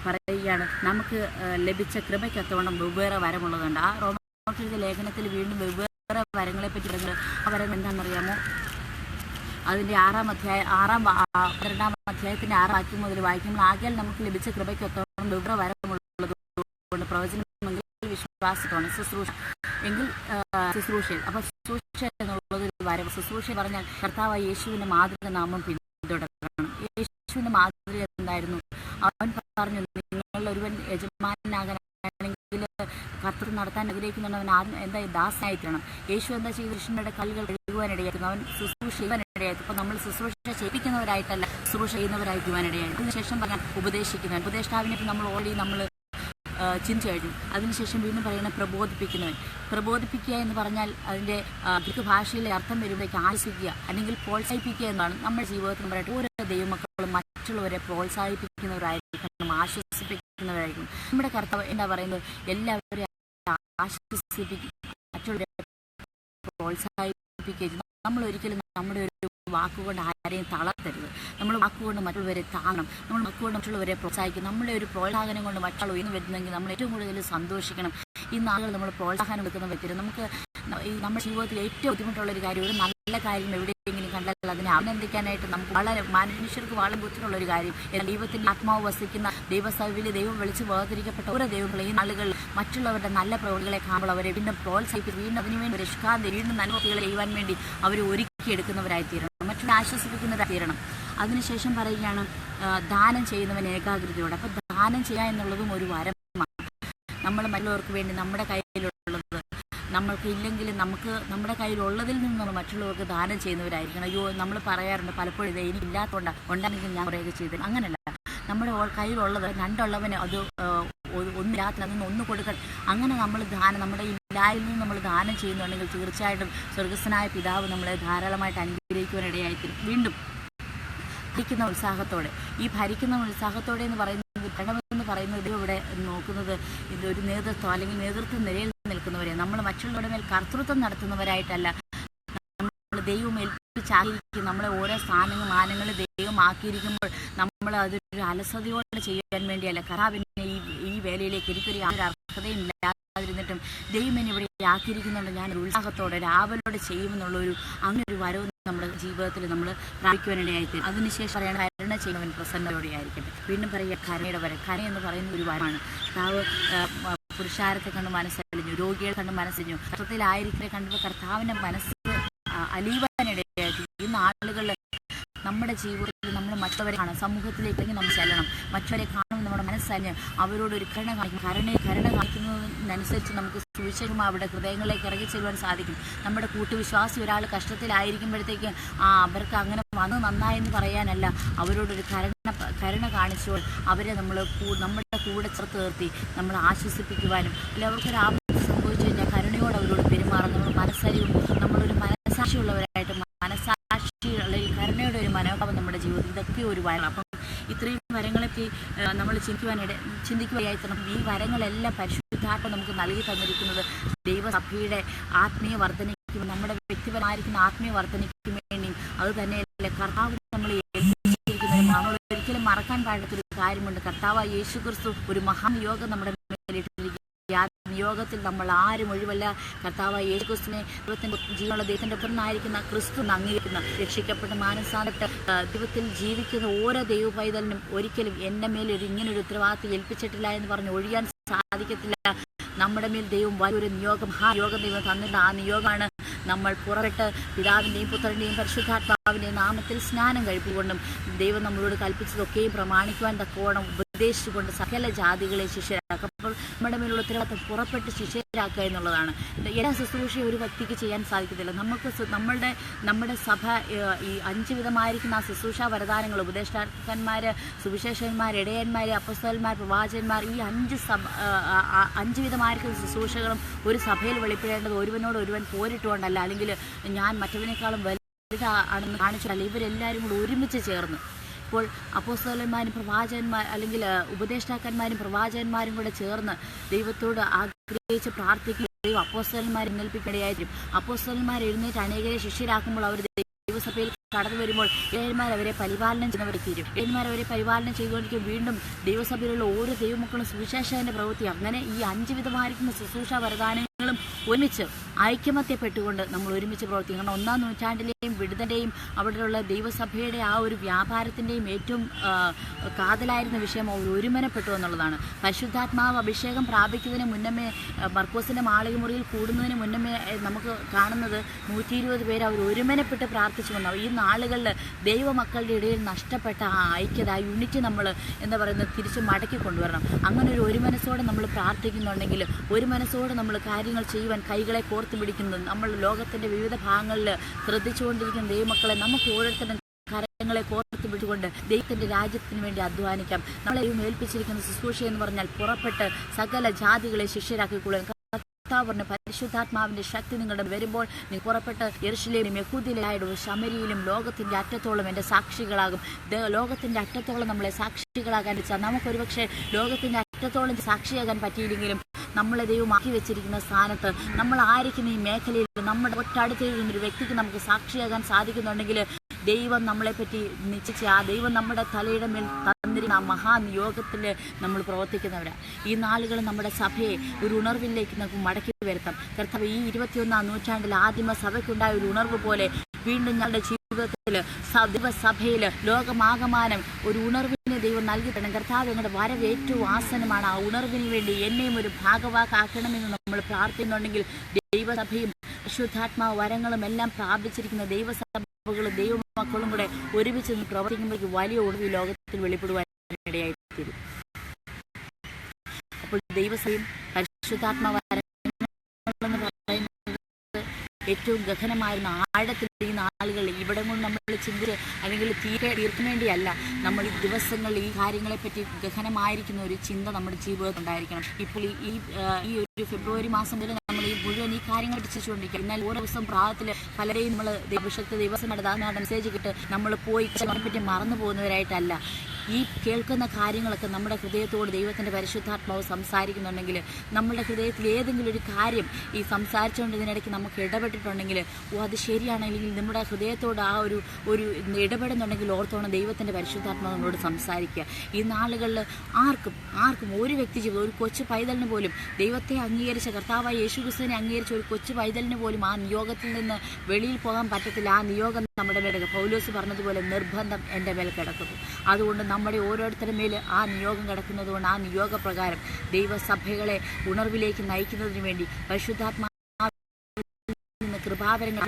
പറയുകയാണ് നമുക്ക് ലഭിച്ച കൃപയ്ക്കൊത്തവണ്ണം വെവ്വേറെ വരമുള്ളതുണ്ട്. ആ റോമർക്കെഴുതിയ ലേഖനത്തിൽ വീണ്ടും വെവ്വേറെ വേറെ വരങ്ങളെ പറ്റി പറയുന്നത്. ആ വരം എന്താണെന്നറിയാമോ? അതിൻ്റെ 12-ാം അധ്യായത്തിൻ്റെ 6 വാക്യം മുതൽ വായിക്കുമ്പോൾ, ആകയാൽ നമുക്ക് ലഭിച്ച കൃപയ്ക്കൊത്തോളം വിവര വരമുള്ളത് കൊണ്ട് പ്രവചനമെങ്കിൽ വിശ്വാസത്തോണം, ശുശ്രൂഷ എങ്കിൽ ശുശ്രൂഷയിൽ. അപ്പോൾ ശുശ്രൂഷ എന്നുള്ളതൊരു വരം. ശുശ്രൂഷ പറഞ്ഞാൽ കർത്താവായ യേശുവിൻ്റെ മാതൃക നാമം പിന്തുടരണം. യേശുവിൻ്റെ മാതൃക എന്തായിരുന്നു? അവൻ പറഞ്ഞു, നിങ്ങളിൽ ഒരുവൻ യജമാനാകാനാണെങ്കിൽ കർത്തൃ നടത്താൻ ആഗ്രഹിക്കുന്നുണ്ട്, അവൻ ആദ്യം എന്താ ദാസനായിത്തീരണം. യേശു എന്താ ചെയ്ത്? കൃഷ്ണന്റെ കാലുകൾ കഴുകുവാനിടയായിരുന്നു. അവൻ ശുശ്രൂഷ ചെയ്യുവാനിടയായിരുന്നു. അപ്പോൾ നമ്മൾ ശുശ്രൂഷ ചെയ്യിപ്പിക്കുന്നവരായിട്ടല്ല, ശുശ്രൂഷ ചെയ്യുന്നവരായിരിക്കുവാനിടയായി. അതിനുശേഷം പറയാൻ ഉപദേശിക്കുന്നവൻ. ഉപദേഷ്ടാവിനെ നമ്മൾ ഓൾറെഡി ചിന്തിച്ചു കഴിഞ്ഞു. അതിനുശേഷം വീണ്ടും പറയുന്നത് പ്രബോധിപ്പിക്കുന്നവൻ. പ്രബോധിപ്പിക്കുക എന്ന് പറഞ്ഞാൽ അതിൻ്റെ ഗ്രീക്ക് ഭാഷയിലെ അർത്ഥം വരുമ്പോഴേക്ക് ആശ്വസിക്കുക അല്ലെങ്കിൽ പ്രോത്സാഹിപ്പിക്കുക എന്നാണ്. നമ്മുടെ ജീവിതത്തിൽ പറയട്ടെ, ഓരോ ദൈവമക്കളും മറ്റുള്ളവരെ പ്രോത്സാഹിപ്പിക്കുന്നവരായിരിക്കണം, ആശ്വസിപ്പിക്കുന്നവരായിരിക്കണം. നമ്മുടെ കർത്താവ് എന്താ പറയുന്നത്? എല്ലാവരെയും ആശ്വസിപ്പിക്കും, മറ്റുള്ളവരെ പ്രോത്സാഹിപ്പിക്കുക. നമ്മൾ ഒരിക്കലും നമ്മുടെ ഒരു വാക്കുകൊണ്ട് ആരെയും തളർത്തരുത്. നമ്മൾ വാക്കുകൊണ്ട് മറ്റുള്ളവരെ താങ്ങണം. നമ്മൾ വാക്കുകൊണ്ട് മറ്റുള്ളവരെ പ്രോത്സാഹിക്കും. നമ്മളെ ഒരു പ്രോത്സാഹനം കൊണ്ട് മറ്റുള്ള ഉയർന്നു വരുന്നെങ്കിൽ നമ്മൾ ഏറ്റവും കൂടുതൽ സന്തോഷിക്കണം. ഈ നാളുകൾ നമ്മൾ പ്രോത്സാഹനം എടുക്കുന്ന വ്യക്തി, നമുക്ക് ഈ നമ്മുടെ ജീവിതത്തിൽ ഏറ്റവും ബുദ്ധിമുട്ടുള്ളൊരു കാര്യം, ഒരു നല്ല കാര്യം എവിടെയെങ്കിലും കണ്ടാൽ അതിനെ അഭിനന്ദിക്കാനായിട്ട് നമുക്ക് വളരെ മനുഷ്യർക്ക് വളരെ ബുദ്ധിമുട്ടുള്ളൊരു കാര്യം. ദൈവത്തിൻ്റെ ആത്മാവ് വസിക്കുന്ന ദൈവസഭയിൽ ദൈവം വിളിച്ച് വേർതിരിക്കപ്പെട്ട ഓരോ ദൈവങ്ങളെ ഈ നാളുകൾ മറ്റുള്ളവരുടെ നല്ല പ്രവൃത്തികളെ കാണുമ്പോൾ അവരെ വീണ്ടും പ്രോത്സാഹിപ്പിച്ച് വീണ്ടും അതിനുവേണ്ടി രക്ഷിക്കാതെ വീണ്ടും നന്മകൾ ചെയ്യുവാൻ വേണ്ടി അവർ ഒരുക്കിയെടുക്കുന്നവരായി തീരണം, മറ്റുള്ള ആശ്വസിപ്പിക്കുന്നവരായി തീരണം. അതിനുശേഷം പറയുകയാണ് ദാനം ചെയ്യുന്നവൻ ഏകാഗ്രതയോടെ. അപ്പോൾ ദാനം ചെയ്യുക എന്നുള്ളതും ഒരു വരമാണ്. നമ്മൾ മറ്റുള്ളവർക്ക് വേണ്ടി നമ്മുടെ കയ്യിലുള്ളത് നമ്മൾക്ക് ഇല്ലെങ്കിലും നമുക്ക് നമ്മുടെ കയ്യിലുള്ളതിൽ നിന്ന് മറ്റുള്ളവർക്ക് ദാനം ചെയ്യുന്നവരായിരിക്കണം. അയ്യോ, നമ്മൾ പറയാറുണ്ട് പലപ്പോഴും, ഇത് എനിക്കില്ലാത്തതുകൊണ്ടാണ്, ഉണ്ടെങ്കിൽ ഞാൻ കുറേയൊക്കെ ചെയ്ത്. അങ്ങനെയല്ല, നമ്മുടെ കയ്യിലുള്ളത് രണ്ടുള്ളവന് അത് ഒന്നില്ലാത്ത അതിന് ഒന്ന് കൊടുക്കണം. അങ്ങനെ നമ്മൾ നമ്മുടെ ഇല്ലായ്മയിൽ നിന്ന് നമ്മൾ ദാനം ചെയ്യുന്നുണ്ടെങ്കിൽ തീർച്ചയായിട്ടും സ്വർഗസ്ഥനായ പിതാവ് നമ്മളെ ധാരാളമായിട്ട് അനുഗ്രഹിക്കുവാനിടയായിത്തീരും. വീണ്ടും ഭരിക്കുന്ന ഉത്സാഹത്തോടെ, ഈ ഭരിക്കുന്ന ഉത്സാഹത്തോടെ എന്ന് പറയുന്നത് ഭരണമെന്ന് പറയുന്നത് ഇവിടെ നോക്കുന്നത് ഇതൊരു നേതൃത്വം അല്ലെങ്കിൽ നേതൃത്വ നിലയിൽ നിൽക്കുന്നവരെ, നമ്മൾ മറ്റുള്ളവരുടെ മേൽ കർത്തൃത്വം നടത്തുന്നവരായിട്ടല്ല, നമ്മൾ ദൈവം ഏൽപ്പിച്ചാക്കിയിരിക്കും. നമ്മളെ ഓരോ മാനങ്ങൾ ദൈവം ആക്കിയിരിക്കുമ്പോൾ നമ്മൾ അതൊരു അലസതയോടെ ചെയ്യാൻ വേണ്ടിയല്ല. കർത്താവിനെ ഈ വേലയിലേക്ക് എനിക്കൊരു അർഹതയും ഇല്ലാതിരുന്നിട്ടും ദൈവം എന്നെ ഇവിടെ ആക്കിയിരിക്കുന്നുണ്ട്, ഞാൻ ഉത്സാഹത്തോടെ രാവിലോടെ ചെയ്യുമെന്നുള്ളൊരു അങ്ങനെ ഒരു വരവ് നമ്മുടെ ജീവിതത്തിൽ നമ്മൾ പ്രാപിക്കുവാനിടയായിത്തീരും. അതിനുശേഷം പറയണം കരുണ ചെയ്യുന്നവൻ പ്രസന്നതയോടെ ആയിരിക്കട്ടെ. വീണ്ടും പറയുക കരുണയുടെ വരം. കരുണ എന്ന് പറയുന്ന ഒരു വരമാണ്. കർത്താവ് പുരുഷാരത്തെ കണ്ട് മനസ്സലിഞ്ഞു, രോഗികളെ കണ്ട് മനസ്സലിഞ്ഞു, കർത്തത്തിലായിരിക്കെ കണ്ടപ്പോൾ കർത്താവിൻ്റെ മനസ്സ് അലിയുവാനിടയായിട്ട്. ഈ നാളുകളിൽ നമ്മുടെ ജീവിതത്തിൽ നമ്മൾ മറ്റുള്ളവരെ കാണാം, സമൂഹത്തിലേക്ക് നമ്മൾ ചെല്ലണം, മറ്റുള്ളവരെ കാണുമ്പോൾ നമ്മുടെ മനസ്സലിഞ്ഞ് അവരോടൊരു കരുണ കാണിക്കും. കരുണ കാണിക്കുന്നതിനനുസരിച്ച് നമുക്ക് സുവിശേഷം അവരുടെ ഹൃദയങ്ങളിലേക്ക് ഇറങ്ങി ചെല്ലുവാൻ സാധിക്കും. നമ്മുടെ കൂട്ടുവിശ്വാസി ഒരാൾ കഷ്ടത്തിലായിരിക്കുമ്പോഴത്തേക്ക് അവർക്ക് അങ്ങനെ വന്ന് നന്നായെന്ന് പറയാനല്ല, അവരോടൊരു കരുണ കാണിച്ചപ്പോൾ അവരെ നമ്മുടെ കൂടെ ചേർത്ത് നിർത്തി നമ്മൾ ആശ്വസിപ്പിക്കുവാനും, അല്ല അവർക്കൊരു ആപത്ത് സംഭവിച്ചു കഴിഞ്ഞാൽ കരുണയോട് അവരോട് പെരുമാറും. നമ്മൾ മനസ്സരിവും നമ്മളൊരു മനസാക്ഷിയുള്ളവരായിട്ട്, മനസാക്ഷി അല്ലെങ്കിൽ കരുണയുടെ ഒരു മനോഭാവം നമ്മുടെ ജീവിതത്തിൽ, ഇതൊക്കെ ഒരു വരം. അപ്പം ഇത്രയും വരങ്ങളൊക്കെ നമ്മൾ ചിന്തിക്കുകയായി തരണം. ഈ വരങ്ങളെല്ലാം പരിശുദ്ധാത്മ നമുക്ക് നൽകി തന്നിരിക്കുന്നത് ദൈവസഭയുടെ ആത്മീയ വർധനയ്ക്കും നമ്മുടെ വ്യക്തിപരമായിരിക്കുന്ന ആത്മീയ വർധനയ്ക്കും വേണ്ടിയും അത് തന്നെയല്ല കർത്താവ് നമ്മൾ ഏൽപ്പിച്ചിരിക്കുന്നതും. നമ്മൾ ഒരിക്കലും മറക്കാൻ പാടാത്തൊരു കാര്യമുണ്ട്. കർത്താവായ യേശു ക്രിസ്തു ഒരു മഹാനിയോഗം നമ്മുടെ മേലിട്ടിരിക്കുന്നു. ആ നിയോഗത്തിൽ നമ്മൾ ആരും ഒഴിവല്ല. കർത്താവായ യേശു ക്രിസ്തുവിനെ ദൈവത്തിൻ്റെ ജീവനുള്ള ദൈവത്തിൻ്റെ പുത്രനായിരിക്കുന്ന ക്രിസ്തു അംഗീകരിക്കുന്ന രക്ഷിക്കപ്പെട്ട മാനസാന്തരപ്പെട്ട് ദൈവത്തിൽ ജീവിക്കുന്ന ഓരോ ദൈവ പൈതലിനും ഒരിക്കലും എൻ്റെ മേൽ ഇങ്ങനൊരു ഉത്തരവാദിത്വം ഏൽപ്പിച്ചിട്ടില്ല എന്ന് പറഞ്ഞ് ഒഴിയാൻ സാധിക്കത്തില്ല. നമ്മുടെ മേൽ ദൈവം വലിയൊരു നിയോഗം, ആ യോഗം ദൈവം തന്നിട്ട് ആ നിയോഗമാണ് നമ്മൾ പുറപ്പെട്ട് പിതാവിൻ്റെയും പുത്രൻ്റെയും പരിശുദ്ധാത്മാവിൻ്റെയും നാമത്തിൽ സ്നാനം കഴിപ്പിക്കൊണ്ടും ദൈവം നമ്മളോട് കൽപ്പിച്ചതൊക്കെയും പ്രമാണിക്കുവാൻ തക്കവണ്ണം ഉപദേശിച്ചുകൊണ്ട് സകല ജാതികളെ ശിഷ്യരാക്കും. അപ്പോൾ നമ്മുടെ മേലുള്ള ഉത്തരവാദിത്തം പുറപ്പെട്ട് ശിഷ്യരാക്കുക എന്നുള്ളതാണ്. എല്ലാ ശുശ്രൂഷയും ഒരു വ്യക്തിക്ക് ചെയ്യാൻ സാധിക്കത്തില്ല. നമ്മുടെ സഭ ഈ 5 വിധമായിരിക്കുന്ന ആ ശുശ്രൂഷ വരദാനങ്ങൾ, ഉപദേഷ്ടാക്കന്മാർ, സുവിശേഷകന്മാർ, ഇടയന്മാർ, അപ്പോസ്തലന്മാർ, പ്രവാചകന്മാർ, ഈ 5 വിധമായിരിക്കുന്ന ശുശ്രൂഷകളും ഒരു സഭയിൽ വെളിപ്പെടേണ്ടത് ഒരുവനോട് ഒരുവൻ പോരിട്ടുകൊണ്ടല്ല, അല്ലെങ്കിൽ ഞാൻ മറ്റവനേക്കാളും വലുതാണെന്ന് കാണിച്ചിട്ടല്ല. ഇവരെല്ലാവരും കൂടി ഒരുമിച്ച് ചേർന്ന് ഇപ്പോൾ അപ്പോസ്തലന്മാരും പ്രവാചകന്മാർ അല്ലെങ്കിൽ ഉപദേഷ്ടാക്കന്മാരും പ്രവാചകന്മാരും കൂടെ ചേർന്ന് ദൈവത്തോട് ആഗ്രഹിച്ച് പ്രാർത്ഥിക്കുകയും ദൈവം അപ്പോസ്തലന്മാർ എഴുന്നേൽപ്പിക്കിടയായിരിക്കും. അപ്പോസ്തലന്മാർ എഴുന്നേറ്റ് അനേകരെ ശിഷ്യരാക്കുമ്പോൾ അവർ ദൈവസഭയിൽ കടന്നു വരുമ്പോൾ ഇടയന്മാർ അവരെ പരിപാലനം ചെയ്യുന്നവരെ തീരും. ഇടയന്മാർ അവരെ പരിപാലനം ചെയ്തുകൊണ്ടിരിക്കും. വീണ്ടും ദൈവസഭയിലുള്ള ഓരോ ദൈവമക്കളും സുവിശേഷകന്റെ പ്രവൃത്തി, അങ്ങനെ ഈ 5 വിധമായിരിക്കുന്ന ശുശ്രൂഷ വരദാനങ്ങളും ഒരുമിച്ച് ഐക്യമത്യപ്പെട്ടുകൊണ്ട് നമ്മൾ ഒരുമിച്ച് പ്രവർത്തിക്കണം. കാരണം 1-ാം നൂറ്റാണ്ടിലെയും വിടുതൻ്റെയും അവിടെയുള്ള ദൈവസഭയുടെ ആ ഒരു വ്യാപാരത്തിൻ്റെയും ഏറ്റവും കാതലായിരുന്ന വിഷയം അവർ ഒരുമനപ്പെട്ടു എന്നുള്ളതാണ്. പരിശുദ്ധാത്മാവ് അഭിഷേകം പ്രാപിക്കുന്നതിന് മുന്നമേ മർക്കോസിൻ്റെ മാളികമുറിയിൽ കൂടുന്നതിന് മുന്നമേ നമുക്ക് കാണുന്നത് 120 പേര് അവർ ഒരുമനപ്പെട്ട് പ്രാർത്ഥിച്ചു വന്നു. ഈ നാളുകളിൽ ദൈവമക്കളുടെ ഇടയിൽ നഷ്ടപ്പെട്ട ആ ഐക്യത, ആ യൂണിറ്റി നമ്മൾ എന്താ പറയുന്നത് തിരിച്ച് മടക്കി കൊണ്ടുവരണം. അങ്ങനെ ഒരു മനസ്സോടെ നമ്മൾ പ്രാർത്ഥിക്കുന്നുണ്ടെങ്കിൽ, ഒരു മനസ്സോടെ നമ്മൾ കാര്യങ്ങൾ ചെയ്യുവാൻ കൈകളെ കോർത്ത് പിടിക്കുന്നത്, നമ്മൾ ലോകത്തിൻ്റെ വിവിധ ഭാഗങ്ങളിൽ ശ്രദ്ധിച്ചുകൊണ്ടിരിക്കുന്ന ദൈവമക്കളെ നമുക്ക് ഓരോരുത്തരും കരങ്ങളെ കോർത്ത് പിടിച്ചുകൊണ്ട് ദൈവത്തിൻ്റെ രാജ്യത്തിന് വേണ്ടി അധ്വാനിക്കാം. നമ്മളെ ഏൽപ്പിച്ചിരിക്കുന്ന ശുശ്രൂഷ എന്ന് പറഞ്ഞാൽ പുറപ്പെട്ട് സകല ജാതികളെ ശിഷ്യരാക്കിക്കൊള്ളുക. പറഞ്ഞ പരിശുദ്ധാത്മാവിന്റെ ശക്തി നിങ്ങളുടെ വരുമ്പോൾ നീ പുറപ്പെട്ട് യെരുശലേമിലും യഹൂദയിലായിട്ടും ശമരിയിലും ലോകത്തിന്റെ അറ്റത്തോളം എൻ്റെ സാക്ഷികളാകും. ലോകത്തിന്റെ അറ്റത്തോളം നമ്മളെ സാക്ഷികളാകാൻ വെച്ചാൽ നമുക്കൊരുപക്ഷെ ലോകത്തിന്റെ അറ്റത്തോളം സാക്ഷിയാകാൻ പറ്റിയില്ലെങ്കിലും നമ്മളെ ദൈവമാക്കി വെച്ചിരിക്കുന്ന സ്ഥാനത്ത് നമ്മൾ ആയിരിക്കുന്ന ഈ മേഖലയിൽ നമ്മുടെ ഒറ്റടുത്തിരുന്നൊരു വ്യക്തിക്ക് നമുക്ക് സാക്ഷിയാകാൻ സാധിക്കുന്നുണ്ടെങ്കിൽ ദൈവം നമ്മളെപ്പറ്റി നിശ്ചയിച്ച് ആ ദൈവം നമ്മുടെ തലയുടെ മേൽ തന്നിരുന്ന ആ മഹാനിയോഗത്തിൽ നമ്മൾ പ്രവർത്തിക്കുന്നവരാണ്. ഈ നാളുകൾ നമ്മുടെ സഭയെ ഒരു ഉണർവിലേക്ക് നമുക്ക് മടക്കി വരുത്താം. കർത്താവ് ഈ 21-ാം നൂറ്റാണ്ടിൽ ആദിമ സഭയ്ക്കുണ്ടായ ഒരു ഉണർവ് പോലെ വീണ്ടും ഞങ്ങളുടെ ജീവിതത്തിൽ ദൈവസഭയിൽ ലോകമാകമാനം ഒരു ഉണർവിനെ ദൈവം നൽകി തരണം. കർത്താവ് ഞങ്ങളുടെ വരവ് ഏറ്റവും ആസനമാണ്. ആ ഉണർവിന് വേണ്ടി എന്നെയും ഒരു ഭാഗവാക്കാക്കണമെന്ന് നമ്മൾ പ്രാർത്ഥിക്കുന്നുണ്ടെങ്കിൽ ദൈവസഭയും പരിശുദ്ധാത്മാവ് വരങ്ങളും എല്ലാം പ്രാപിച്ചിരിക്കുന്ന ദൈവസഭകളും ദൈവമക്കളും കൂടെ ഒരുമിച്ച് പ്രവർത്തിക്കുമ്പോഴേക്ക് വലിയ ഉണർവ് ലോകത്തിൽ വെളിപ്പെടുവാനിടയായിത്തീരും. അപ്പോൾ ദൈവസഭയും പരിശുദ്ധാത്മാവ് വരങ്ങളെന്ന് പറയുന്നത് ഏറ്റവും ഗഹനമായിരുന്ന ആഴത്തിൽ ഈ നാളുകളിൽ ഇവിടെ കൊണ്ട് നമ്മൾ ചിന്തിച്ച് അല്ലെങ്കിൽ തീർക്കാൻ വേണ്ടിയല്ല, നമ്മൾ ഈ ദിവസങ്ങളിൽ ഈ കാര്യങ്ങളെപ്പറ്റി ഗഹനമായിരിക്കുന്ന ഒരു ചിന്ത നമ്മുടെ ജീവിതത്തിൽ ഉണ്ടായിരിക്കണം. ഇപ്പോൾ ഈ ഒരു ഫെബ്രുവരി മാസം വരെ നമ്മൾ ഈ മുഴുവൻ ഈ കാര്യങ്ങൾ ചിന്തിച്ചുകൊണ്ടിരിക്കുക. എന്നാൽ ഓരോ ദിവസം പ്രായത്തിൽ പലരെയും നമ്മൾ ദൈവശക്തി ദിവസം നടത്താൻ മെസ്സേജ് കിട്ട് നമ്മൾ പോയി അതിനെപ്പറ്റി മറന്നു പോകുന്നവരായിട്ടല്ല. ഈ കേൾക്കുന്ന കാര്യങ്ങളൊക്കെ നമ്മുടെ ഹൃദയത്തോട് ദൈവത്തിൻ്റെ പരിശുദ്ധാത്മാവ് സംസാരിക്കുന്നുണ്ടെങ്കിൽ, നമ്മുടെ ഹൃദയത്തിൽ ഏതെങ്കിലും ഒരു കാര്യം ഈ സംസാരിച്ചുകൊണ്ടതിനിടയ്ക്ക് നമുക്ക് ഇടപെട്ടിട്ടുണ്ടെങ്കിൽ അത് ശരിയാണെങ്കിൽ നമ്മുടെ ഹൃദയത്തോട് ആ ഒരു ഇടപെടുന്നുണ്ടെങ്കിൽ ഓർത്തോണം ദൈവത്തിൻ്റെ പരിശുദ്ധാത്മാവ് നമ്മളോട് സംസാരിക്കുക. ഈ നാളുകളിൽ ആർക്കും ഒരു വ്യക്തി ജീവിതം, ഒരു കൊച്ചു പൈതലിന് പോലും ദൈവത്തെ അംഗീകരിച്ച കർത്താവായ യേശുക്രിസ്തുവിനെ അംഗീകരിച്ച ഒരു കൊച്ചു പൈതലിന് പോലും ആ നിയോഗത്തിൽ നിന്ന് വെളിയിൽ പോകാൻ പറ്റത്തില്ല. ആ നിയോഗം നമ്മുടെ മേൽ പൗലോസ് പറഞ്ഞതുപോലെ നിർബന്ധം എൻ്റെ മേൽ കിടക്കുന്നു. അതുകൊണ്ട് നമ്മുടെ ഓരോരുത്തരുടെ മേൽ ആ നിയോഗം കിടക്കുന്നത് കൊണ്ട് ആ നിയോഗപ്രകാരം ദൈവസഭകളെ ഉണർവിലേക്ക് നയിക്കുന്നതിന് വേണ്ടി പരിശുദ്ധാത്മാ കൃപാവരങ്ങൾ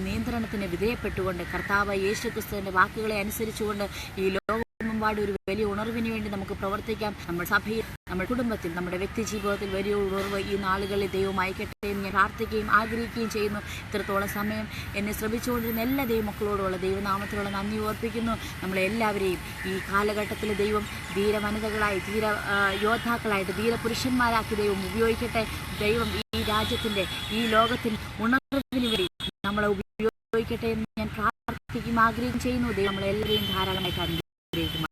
നിയന്ത്രണത്തിന് വിധേയപ്പെട്ടുകൊണ്ട് കർത്താവ് യേശുക്രിസ്തുവിൻ്റെ വാക്കുകളെ അനുസരിച്ചുകൊണ്ട് ഈ ലോകമെമ്പാടും ഒരു വലിയ ഉണർവിന് വേണ്ടി നമുക്ക് പ്രവർത്തിക്കാം. നമ്മുടെ സഭയിൽ, നമ്മുടെ കുടുംബത്തിൽ, നമ്മുടെ വ്യക്തി ജീവിതത്തിൽ വലിയ ഉണർവ് ഈ നാളുകളിൽ ദൈവം അയക്കട്ടെ എന്ന് ഞാൻ പ്രാർത്ഥിക്കുകയും ആഗ്രഹിക്കുകയും ചെയ്യുന്നു. ഇത്രത്തോളം സമയം എന്നെ ശ്രമിച്ചുകൊണ്ടിരുന്ന എല്ലാ ദൈവമക്കളോടുള്ള ദൈവനാമത്തിലുള്ള നന്ദി ഓർപ്പിക്കുന്നു. നമ്മളെല്ലാവരെയും ഈ കാലഘട്ടത്തിൽ ദൈവം ധീര വനിതകളായി, ധീര യോദ്ധാക്കളായിട്ട്, ധീര പുരുഷന്മാരാക്കി ദൈവം ഉപയോഗിക്കട്ടെ. ദൈവം ഈ രാജ്യത്തിൻ്റെ, ഈ ലോകത്തിന് ഉണർവിന് വേണ്ടി നമ്മളെ ഉപയോഗിക്കട്ടെ എന്ന് ഞാൻ പ്രാർത്ഥിക്കുകയും ആഗ്രഹിക്കുകയും ചെയ്യുന്നു. ദൈവം നമ്മളെല്ലാവരെയും ധാരാളമായിട്ട് അനുഗ്രഹിക്കും.